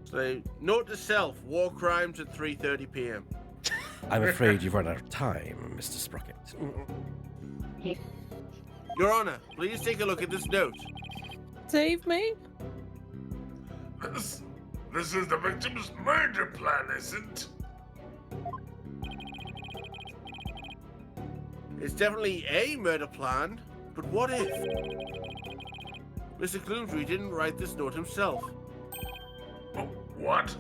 So, note to self: war crimes at 3:30 p.m. I'm afraid you've run out of time, Mr. Sprocket. Your Honor, please take a look at this note. Save me? This is the victim's murder plan, isn't? It's definitely a murder plan, but what if Mr. Gloomsbury didn't write this note himself? Oh, what?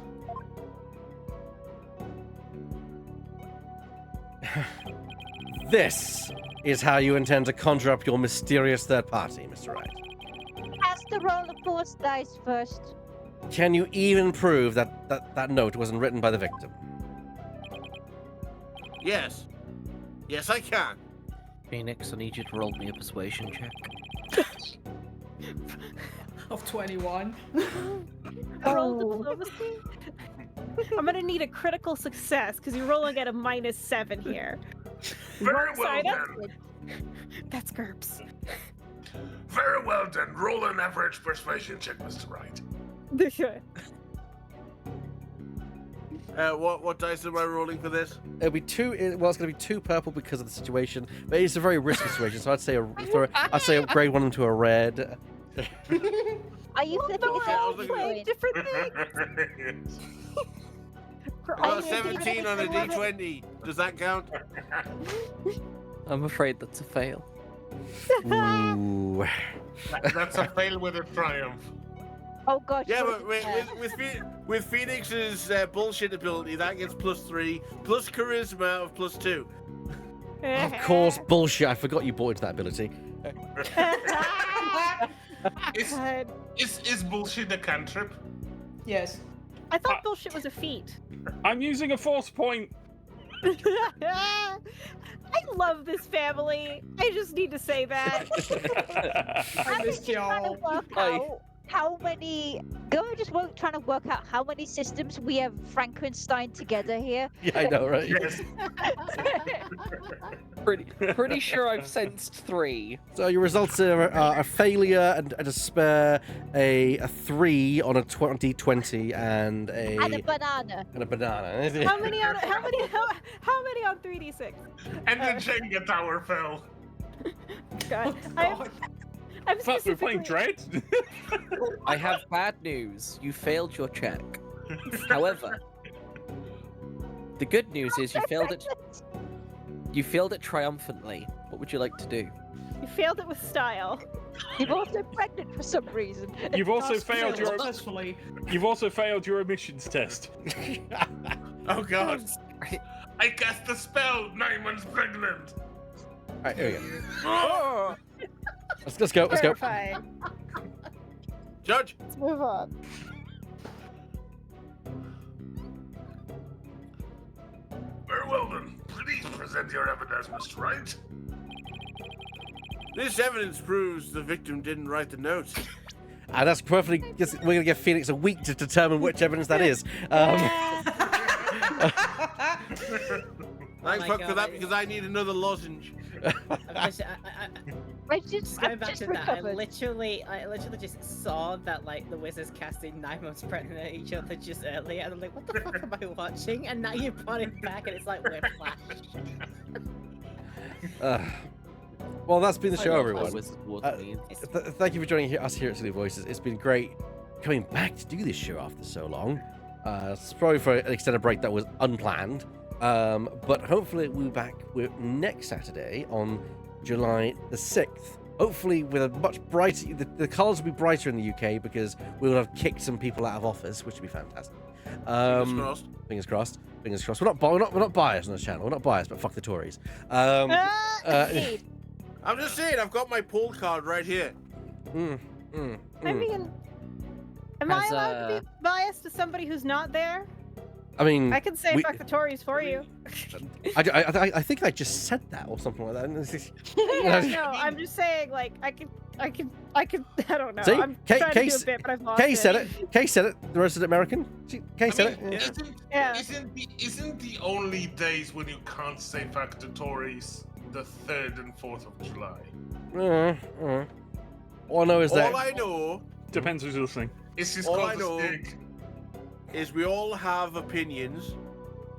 This is how you intend to conjure up your mysterious third party, Mr. Wright. Has to roll the force dice first. Can you even prove that note wasn't written by the victim? Yes. Yes, I can. Phoenix, I need you to roll me a persuasion check. Of 21. Roll diplomacy. I'm gonna need a critical success because you're rolling at a -7 here. Very well Sorry, then. That's GURPS. Very well then. Roll an average persuasion check, Mr. Wright. What dice am I rolling for this? It'll be two. Well, it's going to be 2 purple because of the situation, but it's a very risky situation. So I'd say I'd say upgrade one into a red. Are you flipping it all down? playing different things. I got 17 on a d20. Does that count? I'm afraid that's a fail. Ooh. That's a fail with a triumph. Oh gosh. Yeah, what but is it? with Phoenix's bullshit ability, that gets +3, plus charisma of +2. Of course, bullshit. I forgot you bought into that ability. Is bullshit a cantrip? Yes. I thought bullshit was a feat. I'm using a force point. I love this family. I just need to say that. I missed y'all. How many? Trying to work out how many systems we have Frankenstein together here. Yeah, I know, right? Yes. Pretty sure I've sensed 3. So your results are a failure and a despair, a 3 on a 2020, and a banana. And a banana. How many on 3d6? And the Jenga tower fell. God. God. I'm Fuck, we're playing specifically. Dread? I have bad news. You failed your check. However, the good news is you failed it. You failed it triumphantly. What would you like to do? You failed it with style. You're also pregnant for some reason. You've also Task failed failed your. successfully. You've also failed your emissions test. Oh god. I cast a spell. Nyman's pregnant. Alright, here we go. Let's go. Terrifying. Judge. Let's move on. Very well then. Please present your evidence, Mr. Wright. This evidence proves the victim didn't write the note. And that's perfectly. We're going to give Phoenix a week to determine which evidence that is. Thank my fuck for God, that because I need another lozenge. Just going back to that, I literally just saw that like the wizards casting 9 months pregnant at each other just earlier, and I'm like, what the fuck am I watching? And now you brought it back, and it's like whiplash. Well, that's been the show, I everyone. Thank you for joining us here at Silly Voices. It's been great coming back to do this show after so long. Sorry for an extended break that was unplanned. But hopefully we'll be back next Saturday on July the 6th. Hopefully, with a much brighter, the colours will be brighter in the UK because we will have kicked some people out of office, which would be fantastic. Fingers crossed. Fingers crossed. Fingers crossed. We're not biased on this channel. We're not biased, but fuck the Tories. Indeed. I'm just saying, I've got my poll card right here. I mean, am I allowed to be biased to somebody who's not there? I mean, I can say fuck the Tories for you. I think I just said that or something like that. Yeah, no, I'm just saying, like, I could, I don't know. See? I'm trying to do a bit, but I've lost Kay said it. Kay said it. The resident American. Kay said it. Isn't the only days when you can't say fuck the Tories the 3rd and 4th of July? All I know is that. All I know depends who's listening. It's just all called I the know stick. is we all have opinions,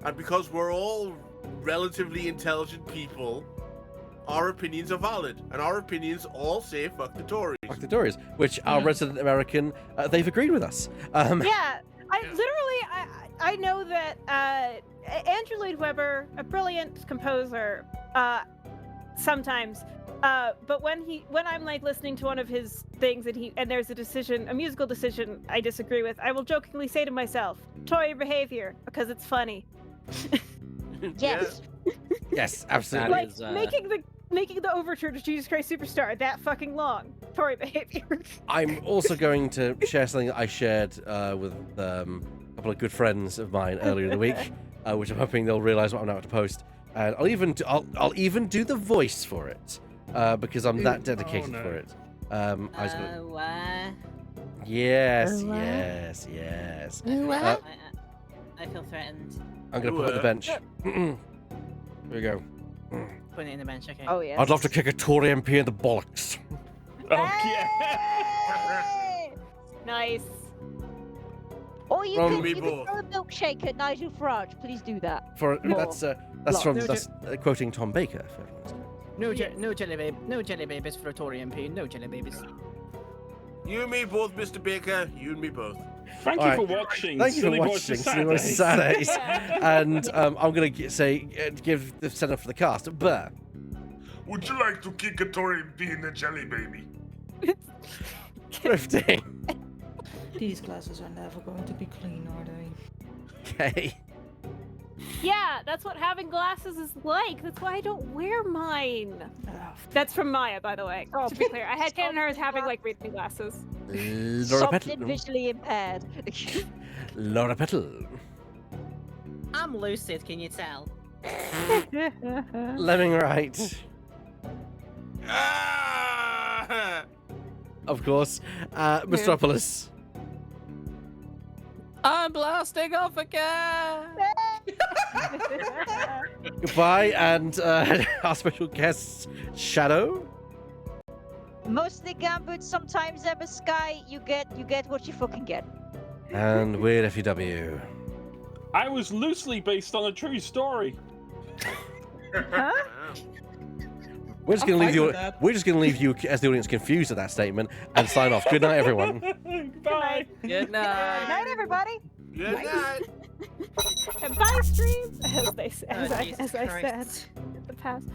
and because we're all relatively intelligent people, our opinions are valid, and our opinions all say fuck the Tories. Fuck the Tories, which our resident American, they've agreed with us. Yeah, I know that Andrew Lloyd Webber, a brilliant composer, sometimes. But when I'm like listening to one of his things and there's a musical decision I disagree with, I will jokingly say to myself, Tory behavior, because it's funny. Yes. Yes, absolutely. Like making the overture to Jesus Christ Superstar that fucking long. Tory behavior. I'm also going to share something that I shared with a couple of good friends of mine earlier in the week, which I'm hoping they'll realise what I'm about to post. And I'll even do the voice for it. Because I'm that dedicated for it. Yes. I feel threatened. I'm gonna put it on the bench. Here we go. Put it in the bench, okay. Oh yeah. I'd love to kick a Tory MP in the bollocks. Oh yeah. Nice. Or you From can Meeple. throw a milkshake at Nigel Farage. Please do that. That's quoting Tom Baker. If everyone's No jelly babies for a Tory MP. No jelly babies. You and me both, Mr. Baker. You and me both. Thank you for watching. Thank you for Silly watching Voices Silly Voices Saturdays. Saturdays. And I'm going to give the setup for the cast. But Would you like to kick a Tory and be in a jelly baby? Drifting. These glasses are never going to be clean, are they? Okay. Yeah, that's what having glasses is like. That's why I don't wear mine. That's from Maya, by the way. To be clear, I had canon her as having like reading glasses. Laura Something Petal. visually impaired. Laura Petal. I'm lucid, can you tell? Lemming right. Ah! Of course. Mistropolis. I'm blasting off again. Goodbye, and our special guest, Shadow. Mostly Gambit, sometimes Emma Sky. You get what you fucking get. And Weird FUW. I was loosely based on a true story. Huh? We're just I'm going to leave fine you. with that. We're just going to leave you as the audience confused at that statement and sign off. Good night, everyone. Bye. Good night. Good night, everybody. Good night. And bye, stream. As I Jesus said Christ. in the past.